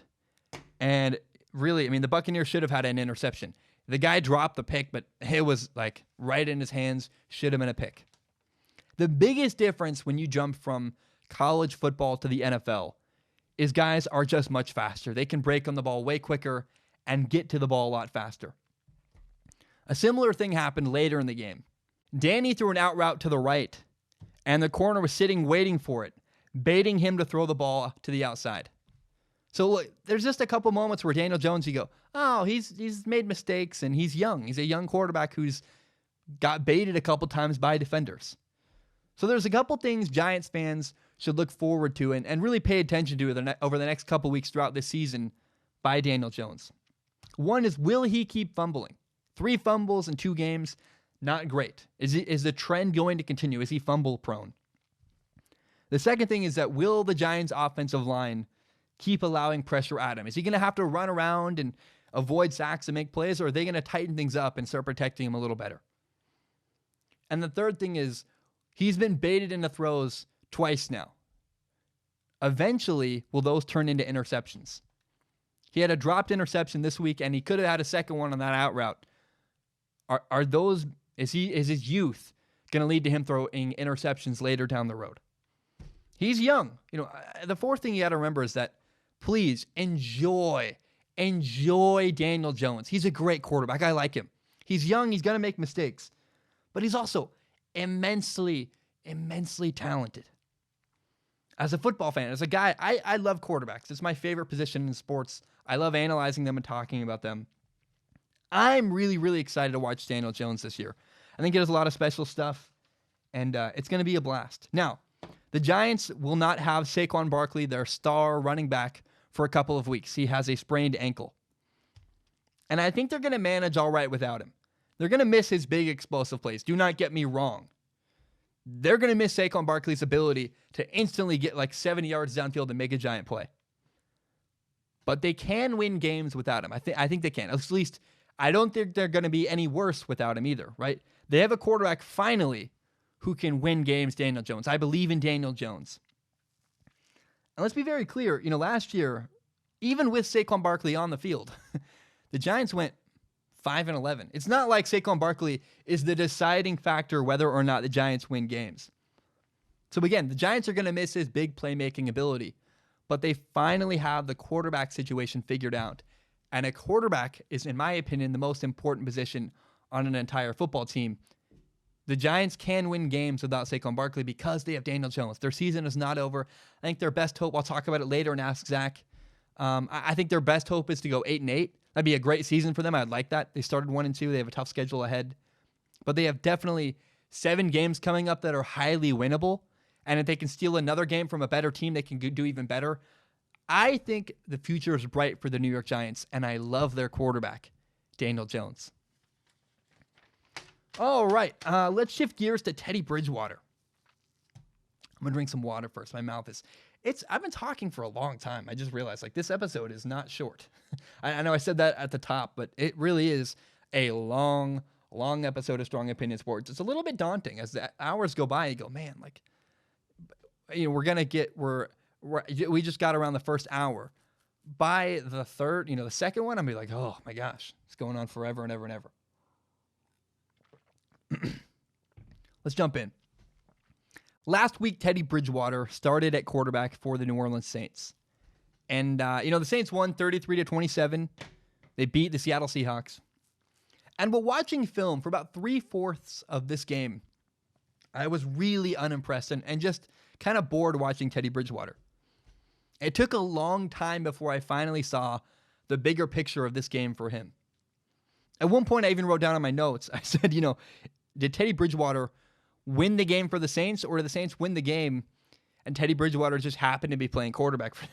and really, the Buccaneers should have had an interception. The guy dropped the pick, but it was like right in his hands. Should have been a pick. The biggest difference when you jump from college football to the NFL is guys are just much faster. They can break on the ball way quicker and get to the ball a lot faster. A similar thing happened later in the game. Danny threw an out route to the right, and the corner was sitting waiting for it, baiting him to throw the ball to the outside. So look, there's just a couple moments where Daniel Jones, you go, oh, he's made mistakes, and he's young. He's a young quarterback who's got baited a couple times by defenders. So there's a couple things Giants fans should look forward to and really pay attention to over the next couple weeks throughout this season by Daniel Jones. One is, will he keep fumbling? 3 fumbles in 2 games, not great. Is the trend going to continue? Is he fumble prone? The second thing is that, will the Giants' offensive line keep allowing pressure at him? Is he going to have to run around and avoid sacks and make plays, or are they going to tighten things up and start protecting him a little better? And the third thing is, he's been baited into throws twice now. Eventually, will those turn into interceptions? He had a dropped interception this week, and he could have had a second one on that out route. Is his youth going to lead to him throwing interceptions later down the road? He's young. The fourth thing you got to remember is that, please enjoy Daniel Jones. He's a great quarterback. I like him. He's young. He's going to make mistakes, but he's also immensely talented. As a football fan, as a guy, I love quarterbacks. It's my favorite position in sports. I love analyzing them and talking about them. I'm really, really excited to watch Daniel Jones this year. I think he does a lot of special stuff, and it's going to be a blast. Now, the Giants will not have Saquon Barkley, their star running back, for a couple of weeks. He has a sprained ankle. And I think they're going to manage all right without him. They're going to miss his big explosive plays. Do not get me wrong. They're going to miss Saquon Barkley's ability to instantly get like 70 yards downfield and make a giant play. But they can win games without him. I think they can. At least I don't think they're going to be any worse without him either, right? They have a quarterback finally who can win games, Daniel Jones. I believe in Daniel Jones. And let's be very clear, last year, even with Saquon Barkley on the field, the Giants went 5-11. It's not like Saquon Barkley is the deciding factor whether or not the Giants win games. So again, the Giants are going to miss his big playmaking ability, but they finally have the quarterback situation figured out. And a quarterback is, in my opinion, the most important position on an entire football team. The Giants can win games without Saquon Barkley because they have Daniel Jones. Their season is not over. I think their best hope, I'll talk about it later and ask Zach. I think their best hope is to go 8-8. That'd be a great season for them. I'd like that. They started 1-2. They have a tough schedule ahead. But they have definitely 7 games coming up that are highly winnable. And if they can steal another game from a better team, they can do even better. I think the future is bright for the New York Giants, and I love their quarterback, Daniel Jones. All right, let's shift gears to Teddy Bridgewater. I'm going to drink some water first. My mouth is... I've been talking for a long time. I just realized, this episode is not short. I know I said that at the top, but it really is a long episode of Strong Opinion Sports. It's a little bit daunting. As the hours go by, you go, man, we just got around the first hour. By the third, the second one, I'm going to be like, oh my gosh, it's going on forever and ever and ever. Let's jump in. Last week, Teddy Bridgewater started at quarterback for the New Orleans Saints. And, the Saints won 33-27. They beat the Seattle Seahawks. And while watching film for about 3/4 of this game, I was really unimpressed and just kind of bored watching Teddy Bridgewater. It took a long time before I finally saw the bigger picture of this game for him. At one point, I even wrote down on my notes, I said, did Teddy Bridgewater win the game for the Saints, or did the Saints win the game and Teddy Bridgewater just happened to be playing quarterback for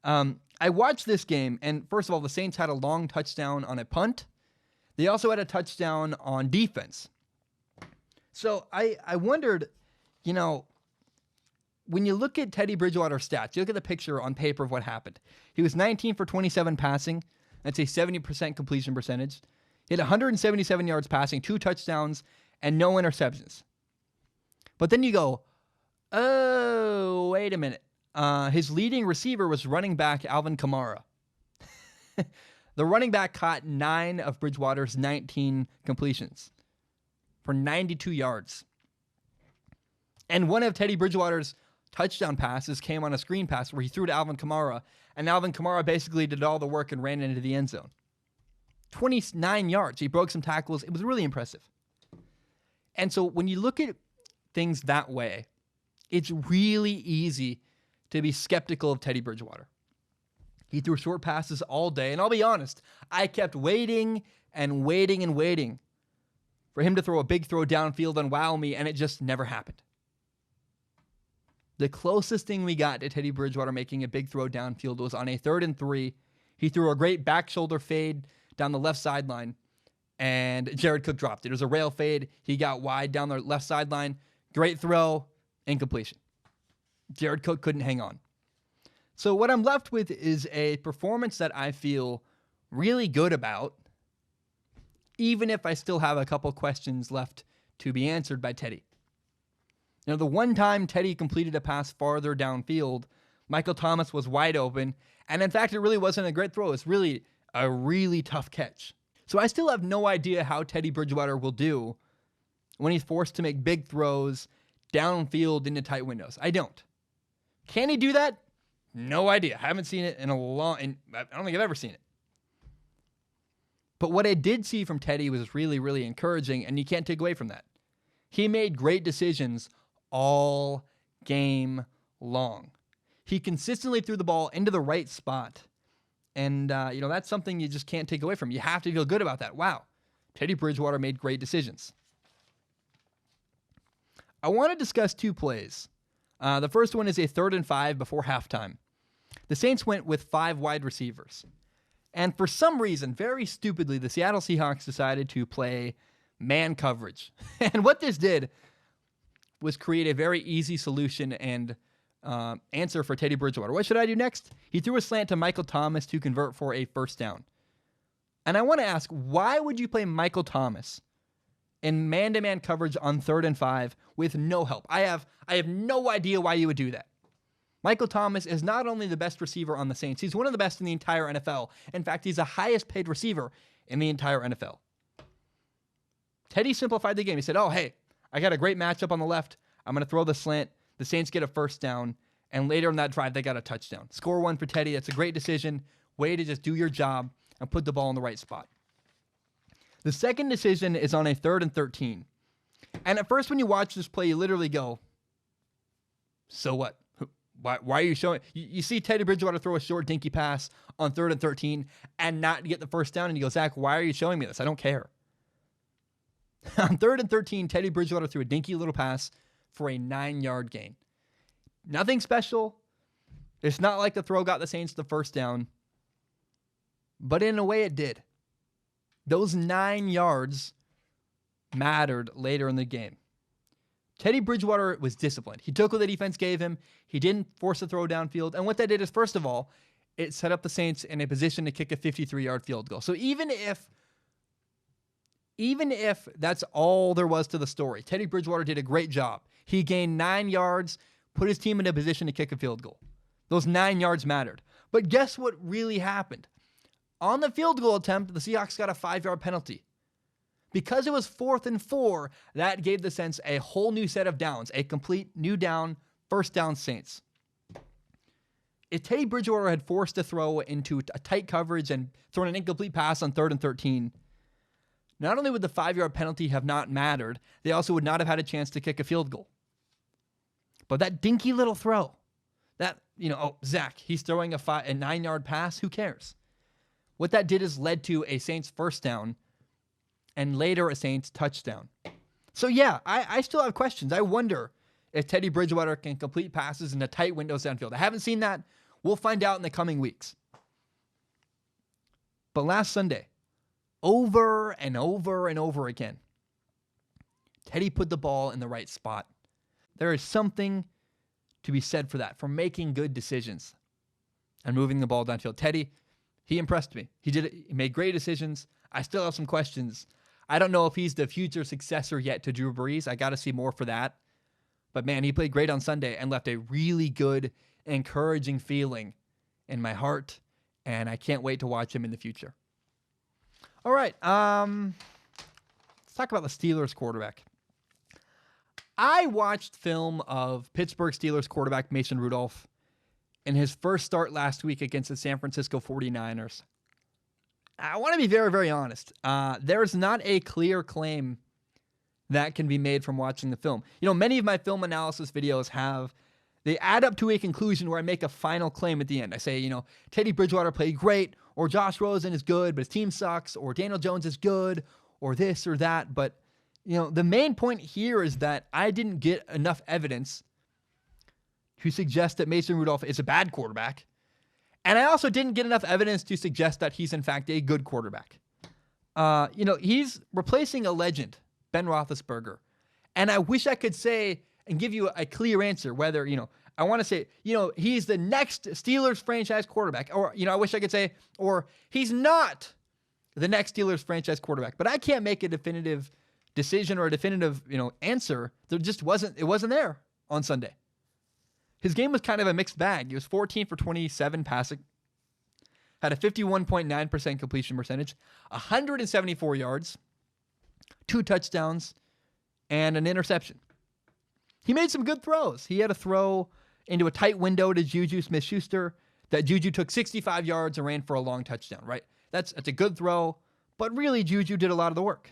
them? I watched this game, and first of all, the Saints had a long touchdown on a punt. They also had a touchdown on defense. So I wondered, when you look at Teddy Bridgewater's stats, you look at the picture on paper of what happened. He was 19 for 27 passing. That's a 70% completion percentage. He had 177 yards passing, 2 touchdowns, and no interceptions. But then you go, oh, wait a minute. His leading receiver was running back Alvin Kamara. The running back caught 9 of Bridgewater's 19 completions for 92 yards. And one of Teddy Bridgewater's touchdown passes came on a screen pass where he threw to Alvin Kamara, and Alvin Kamara basically did all the work and ran into the end zone. 29 yards. He broke some tackles. It was really impressive. And so when you look at things that way, it's really easy to be skeptical of Teddy Bridgewater. He threw short passes all day, and I'll be honest, I kept waiting and waiting and waiting for him to throw a big throw downfield and wow me, and it just never happened. The closest thing we got to Teddy Bridgewater making a big throw downfield was on a 3rd and 3. He threw a great back shoulder fade down the left sideline, and Jared Cook dropped it. It was a rail fade. He got wide down the left sideline. Great throw, incompletion. Jared Cook couldn't hang on. So what I'm left with is a performance that I feel really good about, even if I still have a couple questions left to be answered by Teddy. The one time Teddy completed a pass farther downfield, Michael Thomas was wide open, and in fact, it really wasn't a great throw. It's really a really tough catch. So I still have no idea how Teddy Bridgewater will do when he's forced to make big throws downfield into tight windows. I don't. Can he do that? No idea. I haven't seen it in I don't think I've ever seen it. But what I did see from Teddy was really, really encouraging, and you can't take away from that. He made great decisions all game long. He consistently threw the ball into the right spot. And, that's something you just can't take away from. You have to feel good about that. Wow, Teddy Bridgewater made great decisions. I want to discuss 2 plays. The first one is a 3rd and 5 before halftime. The Saints went with 5 wide receivers. And for some reason, very stupidly, the Seattle Seahawks decided to play man coverage. And what this did was create a very easy solution and answer for Teddy Bridgewater. What should I do next? He threw a slant to Michael Thomas to convert for a first down. And I want to ask, why would you play Michael Thomas in man-to-man coverage on 3rd and 5 with no help? I have no idea why you would do that. Michael Thomas is not only the best receiver on the Saints, he's one of the best in the entire NFL. In fact, he's the highest paid receiver in the entire NFL. Teddy simplified the game. He said, oh, hey, I got a great matchup on the left. I'm going to throw the slant. The Saints get a first down. And later in that drive, they got a touchdown. Score 1 for Teddy. That's a great decision. Way to just do your job. and put the ball in the right spot. The second decision is on a 3rd and 13. And at first when you watch this play, you literally go, so what? Why are you showing? You see Teddy Bridgewater throw a short dinky pass on 3rd and 13 and not get the first down, and you go, Zach, why are you showing me this? I don't care. On 3rd and 13, Teddy Bridgewater threw a dinky little pass for a 9-yard gain. Nothing special. It's not like the throw got the Saints the first down, but in a way it did. Those 9 yards mattered later in the game. Teddy Bridgewater was disciplined. He took what the defense gave him. He didn't force a throw downfield. And what that did is, first of all, it set up the Saints in a position to kick a 53-yard field goal. So even if that's all there was to the story, Teddy Bridgewater did a great job. He gained 9 yards, put his team in a position to kick a field goal. Those 9 yards mattered. But guess what really happened? On the field goal attempt, the Seahawks got a 5-yard penalty. Because it was 4th and 4, that gave the Saints a whole new set of downs, a complete new down, first down Saints. If Teddy Bridgewater had forced a throw into a tight coverage and thrown an incomplete pass on 3rd and 13, not only would the 5-yard penalty have not mattered, they also would not have had a chance to kick a field goal. But that dinky little throw, Zach, he's throwing a 9-yard pass, who cares? What that did is led to a Saints first down and later a Saints touchdown. So yeah, I still have questions. I wonder if Teddy Bridgewater can complete passes into tight windows downfield. I haven't seen that. We'll find out in the coming weeks. But last Sunday, over and over and over again, Teddy put the ball in the right spot. There is something to be said for that, for making good decisions and moving the ball downfield. Teddy, he impressed me. He did it. He made great decisions. I still have some questions. I don't know if he's the future successor yet to Drew Brees. I got to see more for that. But man, he played great on Sunday and left a really good, encouraging feeling in my heart. And I can't wait to watch him in the future. All right. Let's talk about the Steelers quarterback. I watched film of Pittsburgh Steelers quarterback Mason Rudolph in his first start last week against the San Francisco 49ers. I want to be very, very honest. There's not a clear claim that can be made from watching the film. Many of my film analysis videos they add up to a conclusion where I make a final claim at the end. I say, Teddy Bridgewater played great, or Josh Rosen is good, but his team sucks, or Daniel Jones is good, or this or that. But, the main point here is that I didn't get enough evidence to suggest that Mason Rudolph is a bad quarterback. And I also didn't get enough evidence to suggest that he's, in fact, a good quarterback. He's replacing a legend, Ben Roethlisberger. And I wish I could say and give you a clear answer whether, I want to say, he's the next Steelers franchise quarterback. Or, I wish I could say, or he's not the next Steelers franchise quarterback. But I can't make a definitive decision or a definitive, answer. It wasn't there on Sunday. His game was kind of a mixed bag. He was 14 for 27 passing, had a 51.9% completion percentage, 174 yards, 2 touchdowns, and an interception. He made some good throws. He had a throw into a tight window to Juju Smith-Schuster that Juju took 65 yards and ran for a long touchdown, right? That's a good throw, but really Juju did a lot of the work.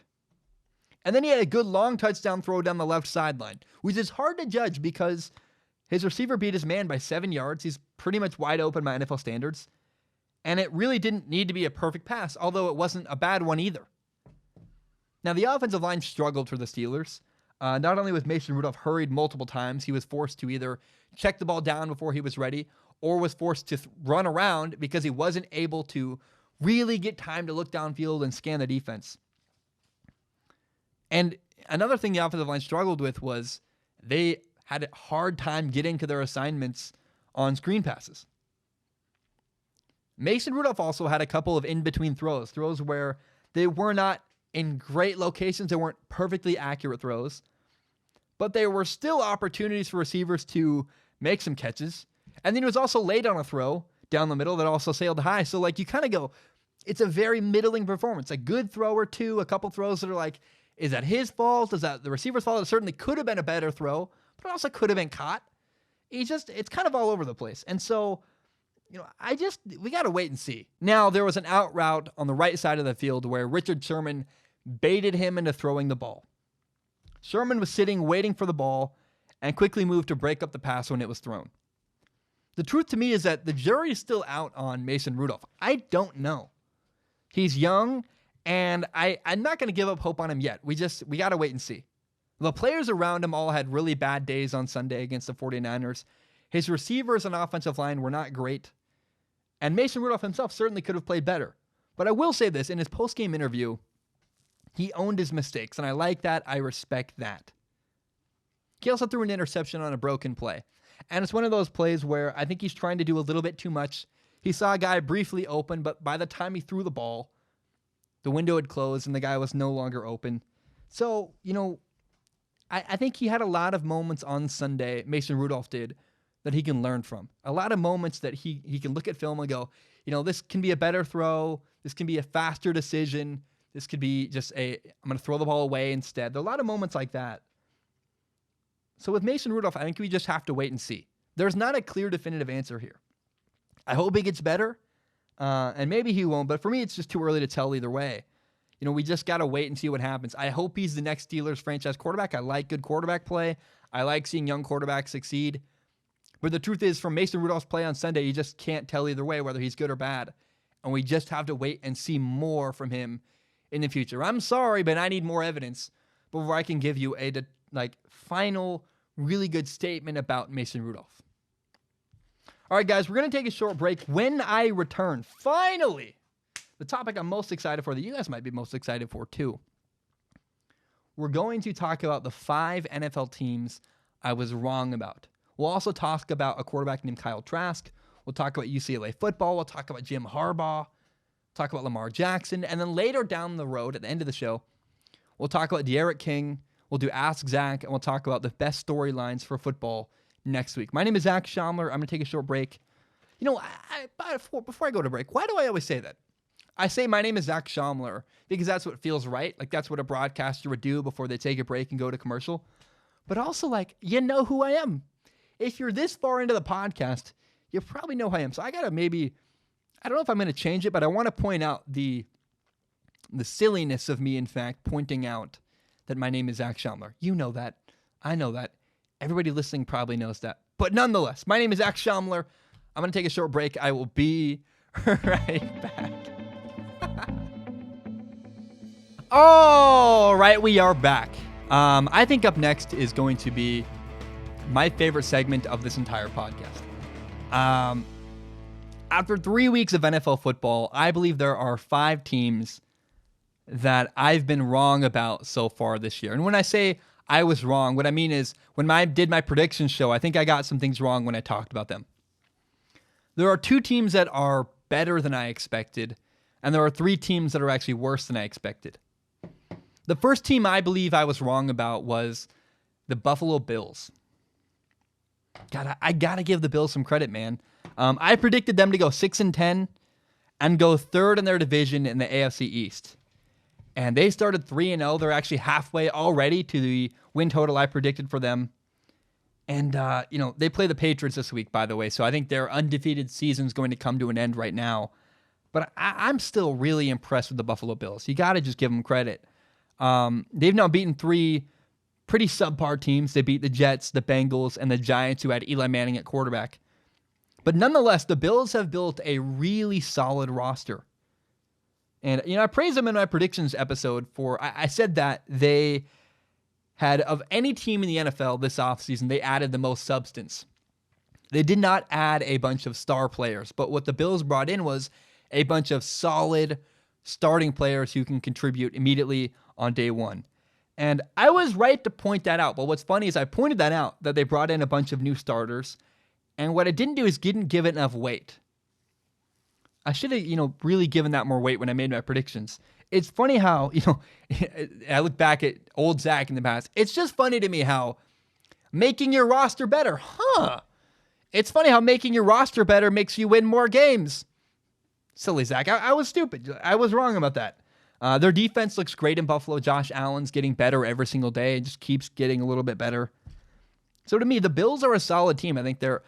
And then he had a good long touchdown throw down the left sideline, which is hard to judge because his receiver beat his man by 7 yards. He's pretty much wide open by NFL standards. And it really didn't need to be a perfect pass, although it wasn't a bad one either. Now, the offensive line struggled for the Steelers. Not only was Mason Rudolph hurried multiple times, he was forced to either check the ball down before he was ready or was forced to run around because he wasn't able to really get time to look downfield and scan the defense. And another thing the offensive line struggled with was they had a hard time getting to their assignments on screen passes. Mason Rudolph also had a couple of in-between throws where they were not in great locations. They weren't perfectly accurate throws, but they were still opportunities for receivers to make some catches. And then he was also late on a throw down the middle that also sailed high. So you kind of go, it's a very middling performance. A good throw or two, a couple throws that are is that his fault? Is that the receiver's fault? It certainly could have been a better throw, but it also could have been caught. It's kind of all over the place. And so, we got to wait and see. Now, there was an out route on the right side of the field where Richard Sherman baited him into throwing the ball. Sherman was sitting, waiting for the ball, and quickly moved to break up the pass when it was thrown. The truth to me is that the jury is still out on Mason Rudolph. I don't know. He's young, and I'm not going to give up hope on him yet. We got to wait and see. The players around him all had really bad days on Sunday against the 49ers. His receivers and offensive line were not great. And Mason Rudolph himself certainly could have played better. But I will say this, in his post-game interview, he owned his mistakes, and I like that. I respect that. He also threw an interception on a broken play. And it's one of those plays where I think he's trying to do a little bit too much. He saw a guy briefly open, but by the time he threw the ball, the window had closed and the guy was no longer open. So, I think he had a lot of moments on Sunday, Mason Rudolph did, that he can learn from. A lot of moments that he can look at film and go, this can be a better throw. This can be a faster decision. This could be just I'm going to throw the ball away instead. There are a lot of moments like that. So with Mason Rudolph, I think we just have to wait and see. There's not a clear definitive answer here. I hope he gets better, and maybe he won't, but for me, it's just too early to tell either way. We just got to wait and see what happens. I hope he's the next Steelers franchise quarterback. I like good quarterback play. I like seeing young quarterbacks succeed. But the truth is, from Mason Rudolph's play on Sunday, you just can't tell either way whether he's good or bad. And we just have to wait and see more from him in the future. I'm sorry, but I need more evidence before I can give you a final, really good statement about Mason Rudolph. All right, guys, we're going to take a short break. When I return, finally, the topic I'm most excited for, that you guys might be most excited for too. We're going to talk about the 5 NFL teams I was wrong about. We'll also talk about a quarterback named Kyle Trask. We'll talk about UCLA football. We'll talk about Jim Harbaugh. Talk about Lamar Jackson. And then later down the road, at the end of the show, we'll talk about De'Aaron King. We'll do Ask Zach, and we'll talk about the best storylines for football next week. My name is Zach Schaumler. I'm going to take a short break. Before I go to break, why do I always say that? I say my name is Zach Schaumler because that's what feels right. That's what a broadcaster would do before they take a break and go to commercial. But also, you know who I am. If you're this far into the podcast, you probably know who I am. So I got to I don't know if I'm going to change it, but I want to point out the silliness of me, in fact, pointing out that my name is Zach Schaumler. You know that. I know that. Everybody listening probably knows that. But nonetheless, my name is Zach Schaumler. I'm going to take a short break. I will be right back. All right, we are back. I think up next is going to be my favorite segment of this entire podcast. After 3 weeks of NFL football, I believe there are 5 teams that I've been wrong about so far this year. And when I say I was wrong, what I mean is when I did my prediction show, I think I got some things wrong when I talked about them. There are 2 teams that are better than I expected, and there are 3 teams that are actually worse than I expected. The first team I believe I was wrong about was the Buffalo Bills. God, I got to give the Bills some credit, man. I predicted them to go 6-10 and go 3rd in their division in the AFC East. And they started 3-0. They're actually halfway already to the win total I predicted for them. And, they play the Patriots this week, by the way. So I think their undefeated season is going to come to an end right now. But I'm still really impressed with the Buffalo Bills. You got to just give them credit. They've now beaten 3 pretty subpar teams. They beat the Jets, the Bengals, and the Giants, who had Eli Manning at quarterback. But nonetheless, the Bills have built a really solid roster. And, I praised them in my predictions episode for, I said that they had, of any team in the NFL this offseason, they added the most substance. They did not add a bunch of star players, but what the Bills brought in was a bunch of solid starting players who can contribute immediately on day one. And I was right to point that out. But what's funny is I pointed that out, that they brought in a bunch of new starters. And what I didn't do is didn't give it enough weight. I should have, really given that more weight when I made my predictions. It's funny how, I look back at old Zach in the past. It's just funny to me how making your roster better, It's funny how making your roster better makes you win more games. Silly Zach. I was stupid. I was wrong about that. Their defense looks great in Buffalo. Josh Allen's getting better every single day. It just keeps getting a little bit better. So to me, the Bills are a solid team. I think they're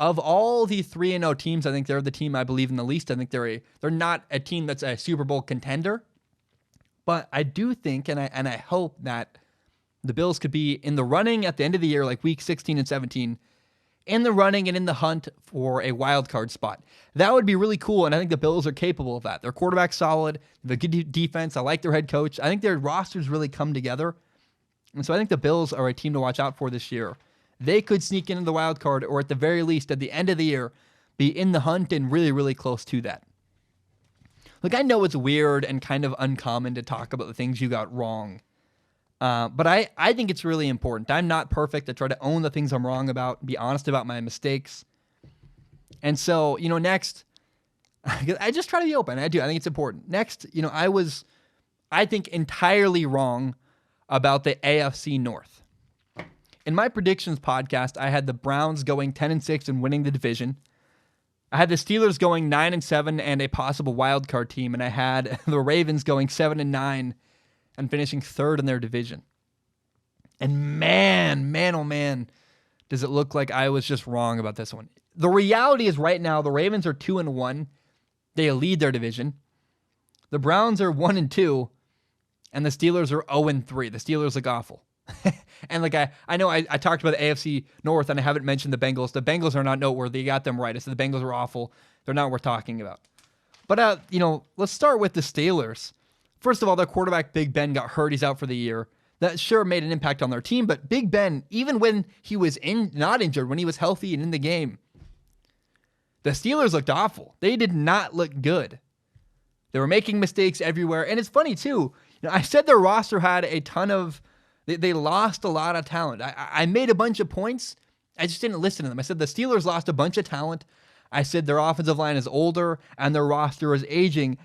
of all the 3-0 teams, I think they're the team I believe in the least. I think they're not a team that's a Super Bowl contender. But I do think, and I hope that the Bills could be in the running at the end of the year, like week 16 and 17, in the running and in the hunt for a wild card spot. That would be really cool, and I think the Bills are capable of that. Their quarterback's solid, they have a good defense. I like their head coach. I think their rosters really come together. And so I think the Bills are a team to watch out for this year. They could sneak into the wild card, or at the very least, at the end of the year, be in the hunt and really, really close to that. Look, I know it's weird and kind of uncommon to talk about the things you got wrong. But I think it's really important. I'm not perfect. I try to own the things I'm wrong about, be honest about my mistakes. And so, next, I just try to be open. I do. I think it's important. Next, I think, entirely wrong about the AFC North. In my predictions podcast, I had the Browns going 10-6 and winning the division. I had the Steelers going 9-7 and a possible wild card team, and I had the Ravens going 7-9 and finishing third in their division. And man, oh man, does it look like I was just wrong about this one. The reality is right now, the Ravens are 2-1. They lead their division. The Browns are 1-2, and the Steelers are 0-3. The Steelers look awful. And I know I talked about the AFC North, and I haven't mentioned the Bengals. The Bengals are not noteworthy. You got them right. I said the Bengals are awful. They're not worth talking about. But, let's start with the Steelers. First of all, their quarterback, Big Ben, got hurt. He's out for the year. That sure made an impact on their team, but Big Ben, even when he was not injured, when he was healthy and in the game, the Steelers looked awful. They did not look good. They were making mistakes everywhere. And it's funny, too. I said their roster had a ton of... They lost a lot of talent. I made a bunch of points. I just didn't listen to them. I said the Steelers lost a bunch of talent. I said their offensive line is older and their roster is aging.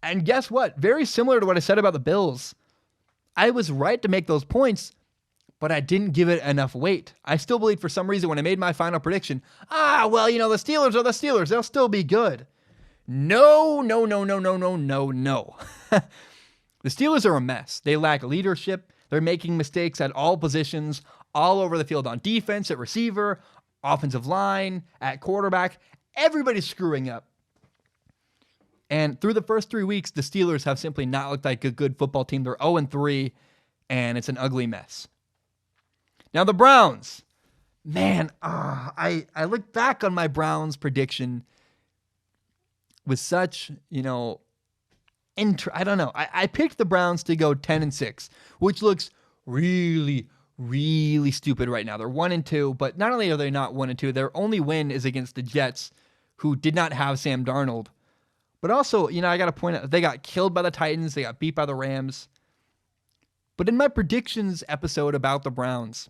And guess what? Very similar to what I said about the Bills. I was right to make those points, but I didn't give it enough weight. I still believe for some reason when I made my final prediction, the Steelers are the Steelers. They'll still be good. No. The Steelers are a mess. They lack leadership. They're making mistakes at all positions, all over the field, on defense, at receiver, offensive line, at quarterback. Everybody's screwing up. And through the first 3 weeks, the Steelers have simply not looked like a good football team. They're 0-3, and it's an ugly mess. Now the Browns. Man, I look back on my Browns prediction with such, I don't know. I picked the Browns to go 10-6, which looks really, really stupid right now. They're 1-2, but not only are they not 1-2, their only win is against the Jets, who did not have Sam Darnold. But also, I got to point out, they got killed by the Titans. They got beat by the Rams. But in my predictions episode about the Browns,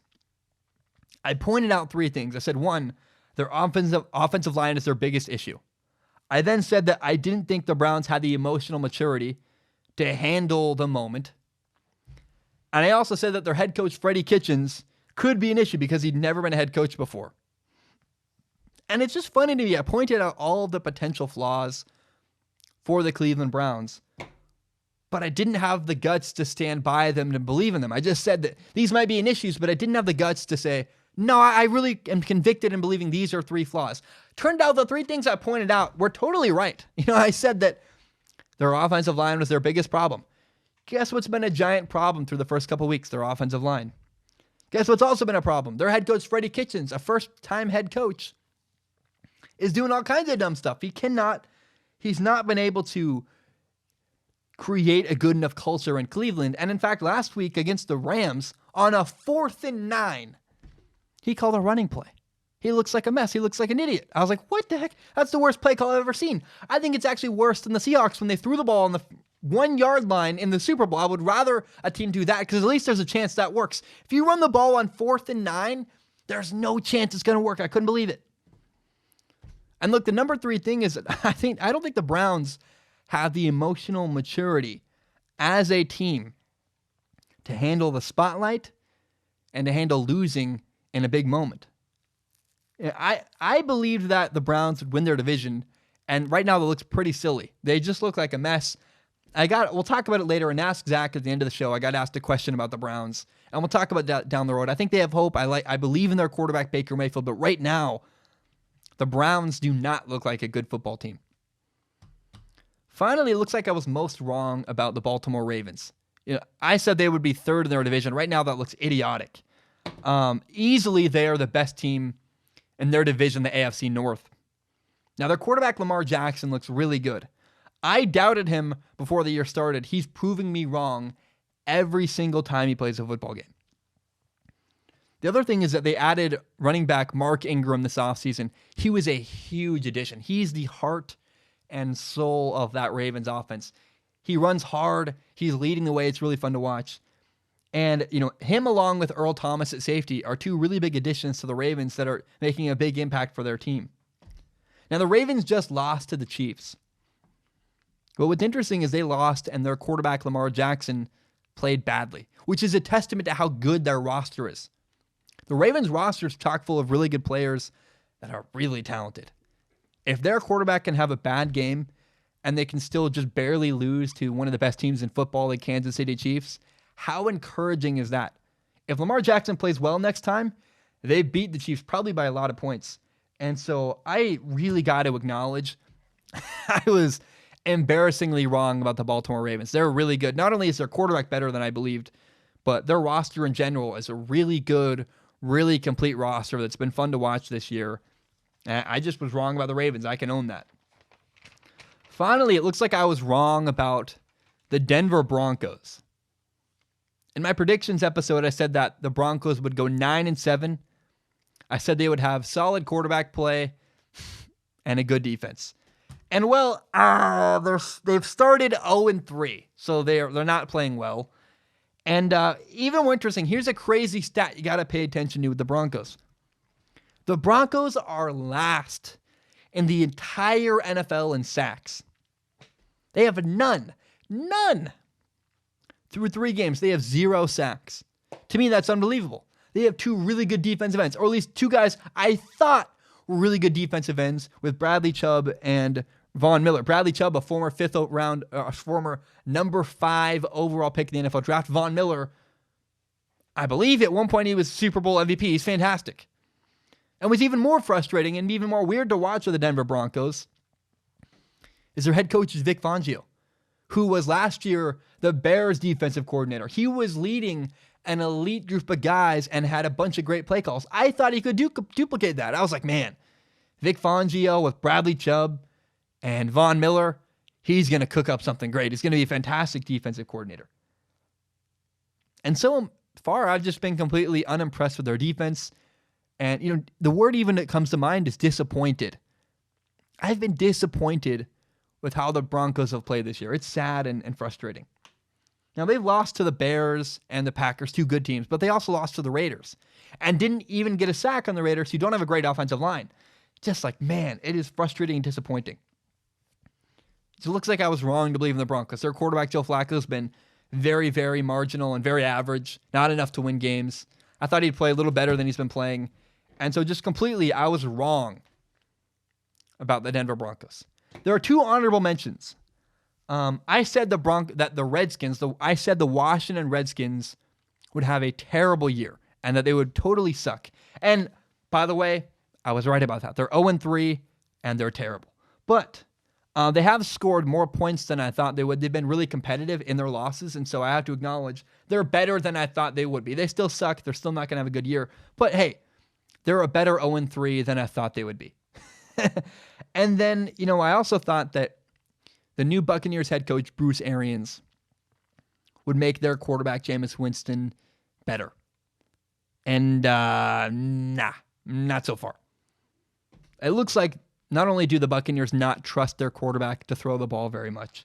I pointed out 3 things. I said, 1, their offensive line is their biggest issue. I then said that I didn't think the Browns had the emotional maturity to handle the moment. And I also said that their head coach, Freddie Kitchens, could be an issue because he'd never been a head coach before. And it's just funny to me. I pointed out all of the potential flaws for the Cleveland Browns, but I didn't have the guts to stand by them to believe in them. I just said that these might be an issue, but I didn't have the guts to say, no, I really am convicted in believing these are 3 flaws. Turned out the 3 things I pointed out were totally right. I said that their offensive line was their biggest problem. Guess what's been a giant problem through the first couple weeks? Their offensive line. Guess what's also been a problem? Their head coach, Freddie Kitchens, a first-time head coach, is doing all kinds of dumb stuff. He's not been able to create a good enough culture in Cleveland. And in fact, last week against the Rams, on a 4th and 9, he called a running play. He looks like a mess. He looks like an idiot. I was like, what the heck? That's the worst play call I've ever seen. I think it's actually worse than the Seahawks when they threw the ball on the 1-yard line in the Super Bowl. I would rather a team do that because at least there's a chance that works. If you run the ball on 4th and 9, there's no chance it's going to work. I couldn't believe it. And look, the number 3 thing is I don't think the Browns have the emotional maturity as a team to handle the spotlight and to handle losing in a big moment. I believed that the Browns would win their division, and right now that looks pretty silly. They just look like a mess. We'll talk about it later and ask Zach at the end of the show. I got asked a question about the Browns, and we'll talk about that down the road. I think they have hope. I believe in their quarterback, Baker Mayfield, but right now, The Browns do not look like a good football team. Finally, it looks like I was most wrong about the Baltimore Ravens. I said they would be third in their division. Right now, that looks idiotic. Easily, they are the best team in their division, the AFC North. Now, their quarterback, Lamar Jackson, looks really good. I doubted him before the year started. He's proving me wrong every single time he plays a football game. The other thing is that they added running back Mark Ingram this offseason. He was a huge addition. He's the heart and soul of that Ravens offense. He runs hard. He's leading the way. It's really fun to watch. And, him along with Earl Thomas at safety are two really big additions to the Ravens that are making a big impact for their team. Now, the Ravens just lost to the Chiefs. But what's interesting is they lost and their quarterback, Lamar Jackson, played badly, which is a testament to how good their roster is. The Ravens roster is chock full of really good players that are really talented. If their quarterback can have a bad game and they can still just barely lose to one of the best teams in football, the Kansas City Chiefs, how encouraging is that? If Lamar Jackson plays well next time, they beat the Chiefs probably by a lot of points. And so I really got to acknowledge I was embarrassingly wrong about the Baltimore Ravens. They're really good. Not only is their quarterback better than I believed, but their roster in general is a really good, really complete roster that's been fun to watch this year. And I just was wrong about the Ravens. I can own that. Finally, it looks like I was wrong about the Denver Broncos. In my predictions episode, I said that the Broncos would go 9-7. I said they would have solid quarterback play and a good defense. And well, they've started 0-3, so they're not playing well. And even more interesting, here's a crazy stat you got to pay attention to with the Broncos. The Broncos are last in the entire NFL in sacks. They have none. Through 3 games, they have 0 sacks. To me, that's unbelievable. They have 2 really good defensive ends, or at least 2 guys I thought were really good defensive ends with Bradley Chubb and Von Miller. Bradley Chubb, a former former number 5 overall pick in the NFL draft. Von Miller, I believe at one point he was Super Bowl MVP. He's fantastic. And what's even more frustrating and even more weird to watch with the Denver Broncos is their head coach is Vic Fangio, who was last year the Bears defensive coordinator. He was leading an elite group of guys and had a bunch of great play calls. I thought he could duplicate that. I was like, man, Vic Fangio with Bradley Chubb and Von Miller, he's going to cook up something great. He's going to be a fantastic defensive coordinator. And so far, I've just been completely unimpressed with their defense. And, the word even that comes to mind is disappointed. I've been disappointed with how the Broncos have played this year. It's sad and frustrating. Now, they've lost to the Bears and the Packers, 2 good teams, but they also lost to the Raiders and didn't even get a sack on the Raiders, who don't have a great offensive line. Just like, man, it is frustrating and disappointing. So it looks like I was wrong to believe in the Broncos. Their quarterback, Joe Flacco, has been very, very marginal and very average, not enough to win games. I thought he'd play a little better than he's been playing. And so just completely, I was wrong about the Denver Broncos. There are 2 honorable mentions. I said the Washington Redskins would have a terrible year and that they would totally suck. And by the way, I was right about that. They're 0-3 and they're terrible. But they have scored more points than I thought they would. They've been really competitive in their losses, and so I have to acknowledge they're better than I thought they would be. They still suck. They're still not going to have a good year. But hey, they're a better 0-3 than I thought they would be. And then, I also thought that the new Buccaneers head coach, Bruce Arians, would make their quarterback, Jameis Winston, better. And not so far. It looks like not only do the Buccaneers not trust their quarterback to throw the ball very much,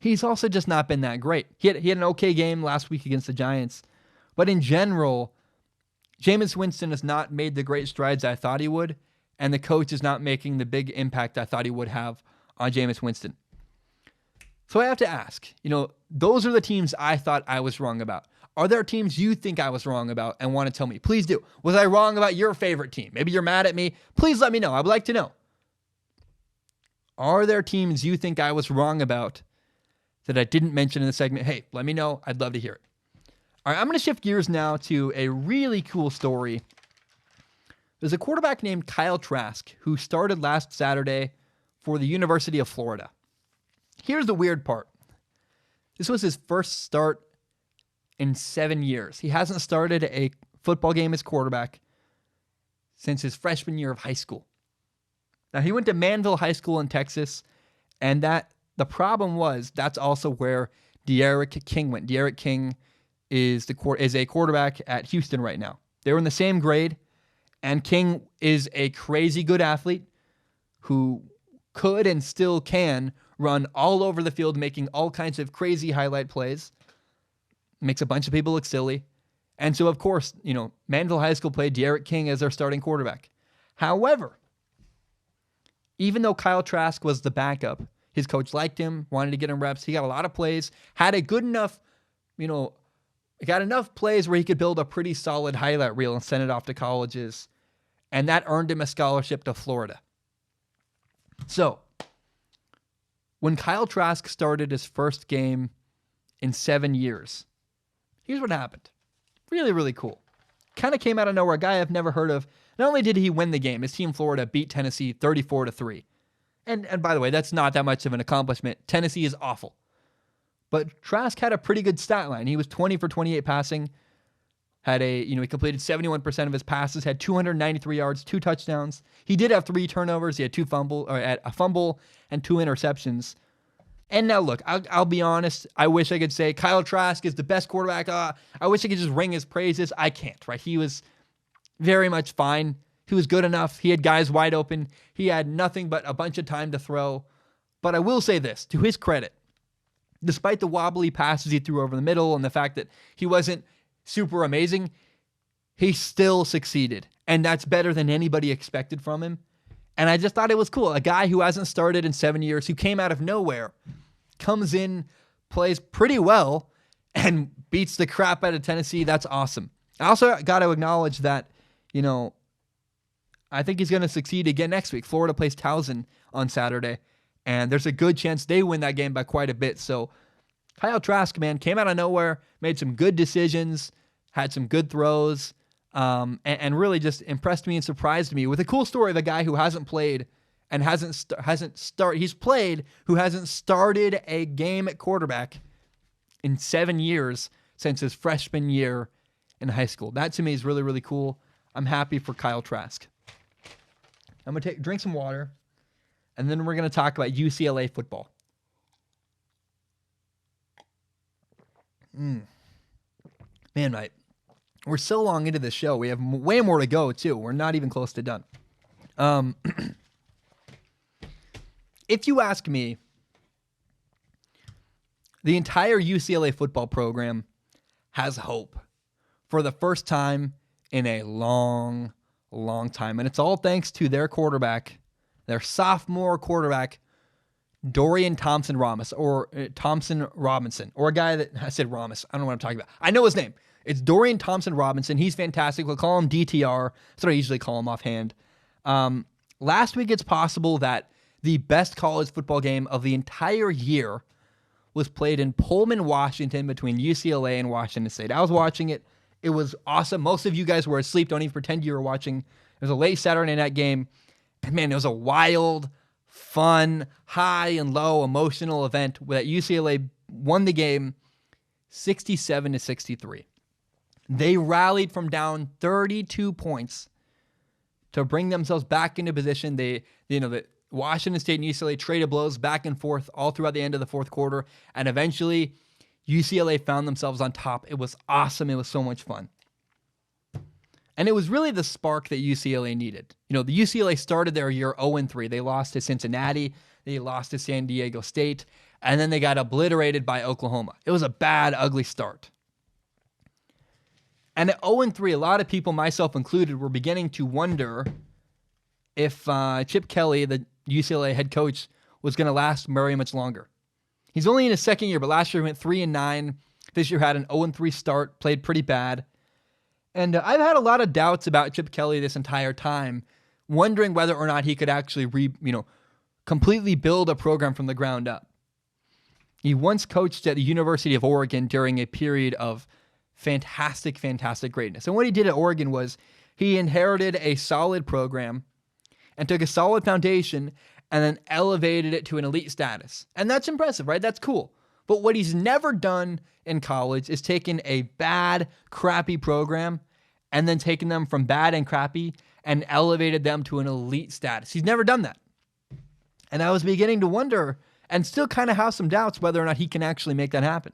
he's also just not been that great. He had an okay game last week against the Giants, but in general, Jameis Winston has not made the great strides I thought he would, and the coach is not making the big impact I thought he would have on Jameis Winston. So I have to ask, those are the teams I thought I was wrong about. Are there teams you think I was wrong about and want to tell me? Please do. Was I wrong about your favorite team? Maybe you're mad at me. Please let me know. I would like to know. Are there teams you think I was wrong about that I didn't mention in the segment? Hey, let me know. I'd love to hear it. All right, I'm going to shift gears now to a really cool story There's a quarterback named Kyle Trask who started last Saturday for the University of Florida. Here's the weird part. This was his first start in 7 years. He hasn't started a football game as quarterback since his freshman year of high school. Now, he went to Manville High School in Texas, and the problem was that's also where D'Eriq King went. D'Eriq King is a quarterback at Houston right now. They were in the same grade, and King is a crazy good athlete who could and still can run all over the field, making all kinds of crazy highlight plays. Makes a bunch of people look silly. And so, of course, Manville High School played D'Eriq King as their starting quarterback. However, even though Kyle Trask was the backup, his coach liked him, wanted to get him reps. He got a lot of plays, had a good enough, got enough plays where he could build a pretty solid highlight reel and send it off to colleges. And that earned him a scholarship to Florida. So, when Kyle Trask started his first game in 7 years, here's what happened. Really, really cool. Kind of came out of nowhere. A guy I've never heard of. Not only did he win the game, his team Florida beat Tennessee 34-3. And by the way, that's not that much of an accomplishment. Tennessee is awful. But Trask had a pretty good stat line. He was 20 for 28 passing. He completed 71% of his passes, had 293 yards, 2 touchdowns. He did have 3 turnovers. He had a fumble and 2 interceptions. And now look, I'll be honest. I wish I could say Kyle Trask is the best quarterback. I wish I could just ring his praises. I can't, right? He was very much fine. He was good enough. He had guys wide open. He had nothing but a bunch of time to throw. But I will say this, to his credit, despite the wobbly passes he threw over the middle and the fact that he wasn't super amazing, he still succeeded. And that's better than anybody expected from him. And I just thought it was cool. A guy who hasn't started in 7 years, who came out of nowhere, comes in, plays pretty well, and beats the crap out of Tennessee. That's awesome. I also got to acknowledge that, I think he's going to succeed again next week. Florida plays Towson on Saturday, and there's a good chance they win that game by quite a bit. So Kyle Trask, man, came out of nowhere, made some good decisions, had some good throws, and really just impressed me and surprised me with a cool story of a guy who hasn't played and he's played who hasn't started a game at quarterback in 7 years since his freshman year in high school. That to me is really, really cool. I'm happy for Kyle Trask. I'm going to drink some water, and then we're going to talk about UCLA football. Man, mate, we're so long into this show. We have way more to go, too. We're not even close to done. If you ask me, the entire UCLA football program has hope for the first time in a long, long time. And it's all thanks to their quarterback, their sophomore quarterback, Dorian Thompson-Robinson, or a guy that I said Ramis. I don't know what I'm talking about. I know his name. It's Dorian Thompson-Robinson. He's fantastic. We'll call him DTR. That's what I usually call him offhand. Last week, it's possible that the best college football game of the entire year was played in Pullman, Washington, between UCLA and Washington State. I was watching it. It was awesome. Most of you guys were asleep. Don't even pretend you were watching. It was a late Saturday night game. And man, it was a wild, fun, high and low emotional event that UCLA won the game 67-63. They rallied from down 32 points to bring themselves back into position. The Washington State and UCLA traded blows back and forth all throughout the end of the fourth quarter, and eventually UCLA found themselves on top. It was awesome. It was so much fun. And it was really the spark that UCLA needed. The UCLA started their year 0-3. They lost to Cincinnati. They lost to San Diego State. And then they got obliterated by Oklahoma. It was a bad, ugly start. And at 0-3, a lot of people, myself included, were beginning to wonder if Chip Kelly, the UCLA head coach, was going to last very much longer. He's only in his second year, but last year he went 3-9. This year had an 0-3 start, played pretty bad. And I've had a lot of doubts about Chip Kelly this entire time, wondering whether or not he could actually completely build a program from the ground up. He once coached at the University of Oregon during a period of fantastic, fantastic greatness. And what he did at Oregon was He inherited a solid program and took a solid foundation and then elevated it to an elite status. And that's impressive, right? That's cool. But what he's never done in college is taken a bad, crappy program and then taken them from bad and crappy and elevated them to an elite status. He's never done that. And I was beginning to wonder, and still kind of have some doubts, whether or not he can actually make that happen.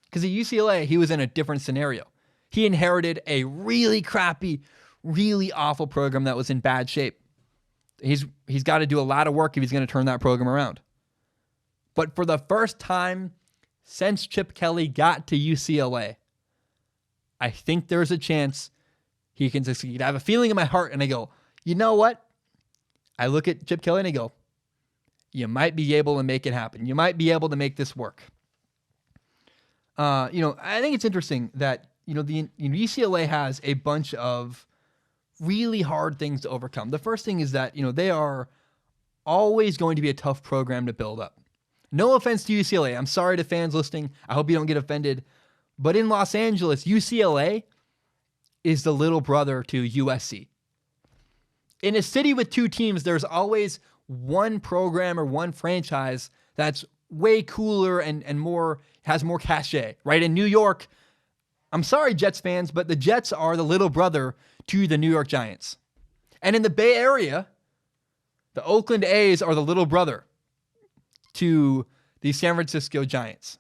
Because at UCLA, he was in a different scenario. He inherited a really crappy, really awful program that was in bad shape. He's got to do a lot of work if he's going to turn that program around. But for the first time since Chip Kelly got to UCLA, I think there's a chance he can succeed. I have a feeling in my heart, and I go, you know what? I look at Chip Kelly and I go, you might be able to make it happen. You might be able to make this work. I think it's interesting that, UCLA has a bunch of really hard things to overcome. The first thing is that, they are always going to be a tough program to build up. No offense to UCLA. I'm sorry to fans listening. I hope you don't get offended. But in Los Angeles, UCLA is the little brother to USC. In a city with two teams, there's always one program or one franchise that's way cooler and more, has more cachet, right? In New York, I'm sorry, Jets fans, but the Jets are the little brother to the New York Giants. And in the Bay Area, the Oakland A's are the little brother to the San Francisco Giants.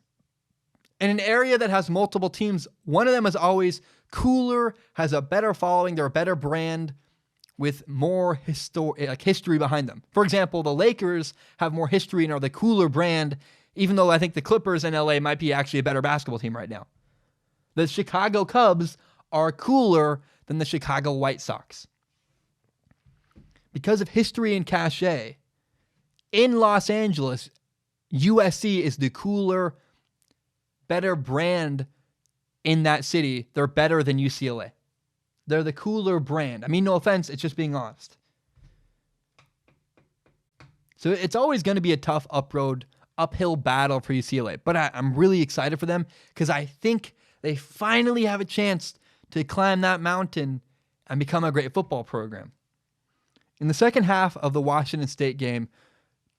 In an area that has multiple teams, one of them is always cooler, has a better following, they're a better brand with more history behind them. For example, the Lakers have more history and are the cooler brand, even though I think the Clippers in LA might be actually a better basketball team right now. The Chicago Cubs are cooler than the Chicago White Sox. Because of history and cachet, in Los Angeles, USC is the cooler, better brand in that city. They're better than UCLA. They're the cooler brand. I mean, no offense, it's just being honest. So it's always going to be a tough uphill battle for UCLA. But I'm really excited for them because I think they finally have a chance to climb that mountain and become a great football program. In the second half of the Washington State game,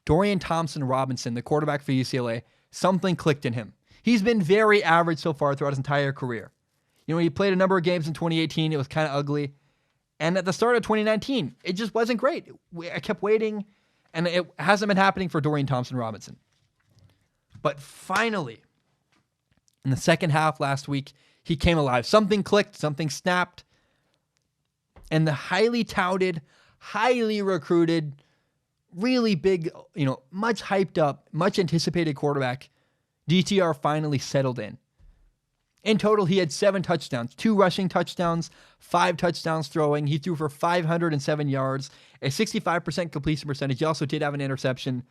Dorian Thompson-Robinson, the quarterback for UCLA, something clicked in him. He's been very average so far throughout his entire career. He played a number of games in 2018. It was kind of ugly. And at the start of 2019, it just wasn't great. I kept waiting, and it hasn't been happening for Dorian Thompson-Robinson. But finally, in the second half last week, he came alive. Something clicked, something snapped. And the highly touted, highly recruited, really big, much hyped up, much anticipated quarterback, DTR finally settled in. In total, he had 7 touchdowns, 2 rushing touchdowns, 5 touchdowns throwing. He threw for 507 yards, a 65% completion percentage. He also did have an interception.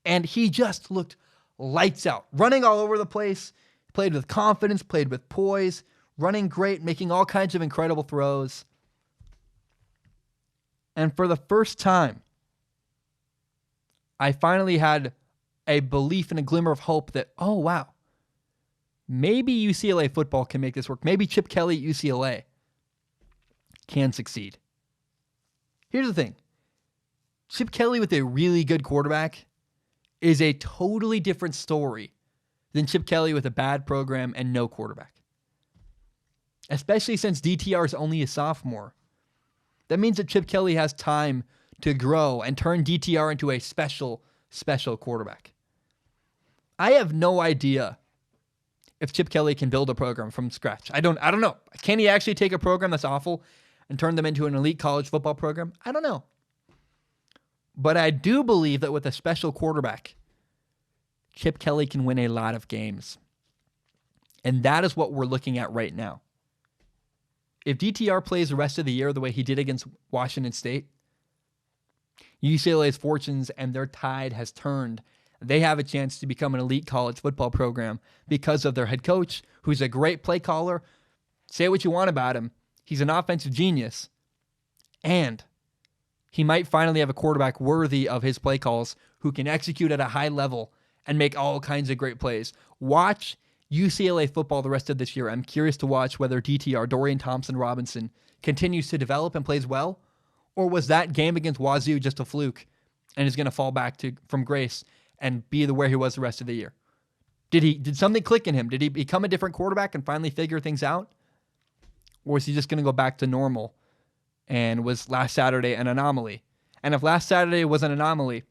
And he just looked lights out, running all over the place, played with confidence, played with poise, running great, making all kinds of incredible throws. And for the first time, I finally had a belief and a glimmer of hope that, oh, wow, maybe UCLA football can make this work. Maybe Chip Kelly at UCLA can succeed. Here's the thing. Chip Kelly with a really good quarterback is a totally different story than Chip Kelly with a bad program and no quarterback. Especially since DTR is only a sophomore. That means that Chip Kelly has time to grow and turn DTR into a special quarterback. I have no idea if Chip Kelly can build a program from scratch. I don't know. Can he actually take a program that's awful and turn them into an elite college football program? I don't know. But I do believe that with a special quarterback, Chip Kelly can win a lot of games. And that is what we're looking at right now. If DTR plays the rest of the year the way he did against Washington State, UCLA's fortunes and their tide has turned. They have a chance to become an elite college football program because of their head coach, who's a great play caller. Say what you want about him. He's an offensive genius. And he might finally have a quarterback worthy of his play calls who can execute at a high level and make all kinds of great plays. Watch UCLA football the rest of this year. I'm curious to watch whether DTR, Dorian Thompson-Robinson, continues to develop and plays well? Or was that game against Wazoo just a fluke and is going to fall back from grace and be where he was the rest of the year? Did something click in him? Did he become a different quarterback and finally figure things out? Or was he just going to go back to normal and was last Saturday an anomaly? And if last Saturday was an anomaly,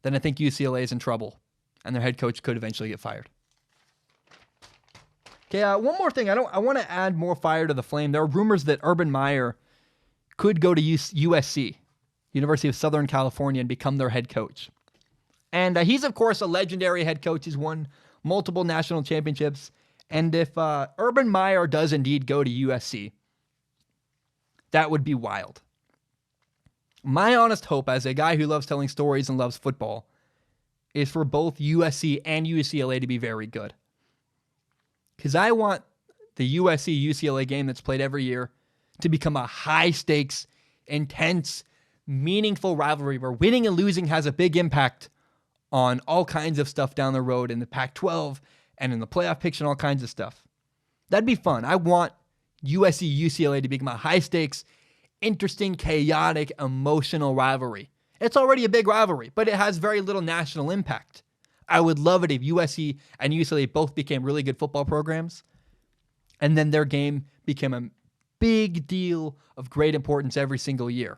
then I think UCLA is in trouble and their head coach could eventually get fired. Okay, one more thing. I want to add more fire to the flame. There are rumors that Urban Meyer could go to USC, University of Southern California, and become their head coach. And he's, of course, a legendary head coach. He's won multiple national championships. And if Urban Meyer does indeed go to USC, that would be wild. My honest hope, as a guy who loves telling stories and loves football, is for both USC and UCLA to be very good. Because I want the USC-UCLA game that's played every year to become a high-stakes, intense, meaningful rivalry where winning and losing has a big impact on all kinds of stuff down the road in the Pac-12 and in the playoff picture and all kinds of stuff. That'd be fun. I want USC-UCLA to become a high-stakes, interesting, chaotic, emotional rivalry. It's already a big rivalry, but it has very little national impact. I would love it if USC and UCLA both became really good football programs, and then their game became a big deal of great importance every single year.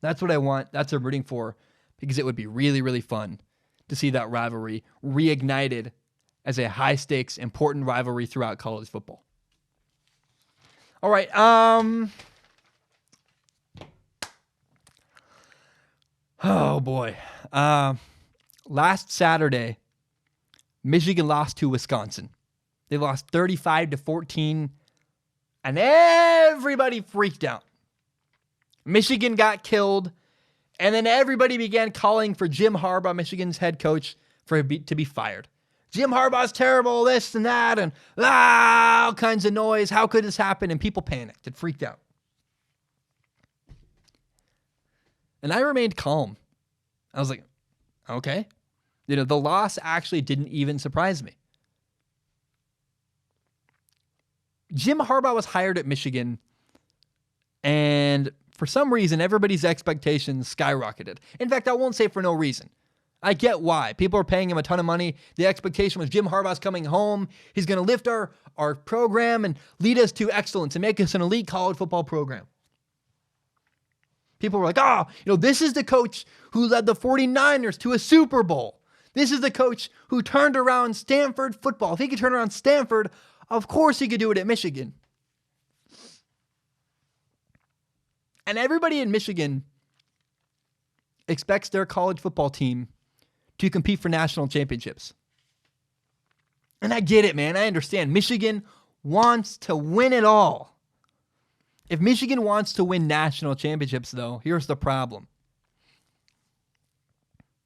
That's what I want. That's what I'm rooting for, because it would be really, really fun to see that rivalry reignited as a high-stakes, important rivalry throughout college football. All right. Oh, boy. Last Saturday, Michigan lost to Wisconsin. They lost 35-14, and everybody freaked out. Michigan got killed, and then everybody began calling for Jim Harbaugh, Michigan's head coach, to be fired. Jim Harbaugh's terrible, this and that, and all kinds of noise. How could this happen? And people panicked and freaked out. And I remained calm. I was like, okay. The loss actually didn't even surprise me. Jim Harbaugh was hired at Michigan, and for some reason, everybody's expectations skyrocketed. In fact, I won't say for no reason. I get why. People are paying him a ton of money. The expectation was Jim Harbaugh's coming home. He's going to lift our program and lead us to excellence and make us an elite college football program. People were like, this is the coach who led the 49ers to a Super Bowl. This is the coach who turned around Stanford football. If he could turn around Stanford, of course he could do it at Michigan. And everybody in Michigan expects their college football team to compete for national championships. And I get it, man. I understand. Michigan wants to win it all. If Michigan wants to win national championships, though, here's the problem.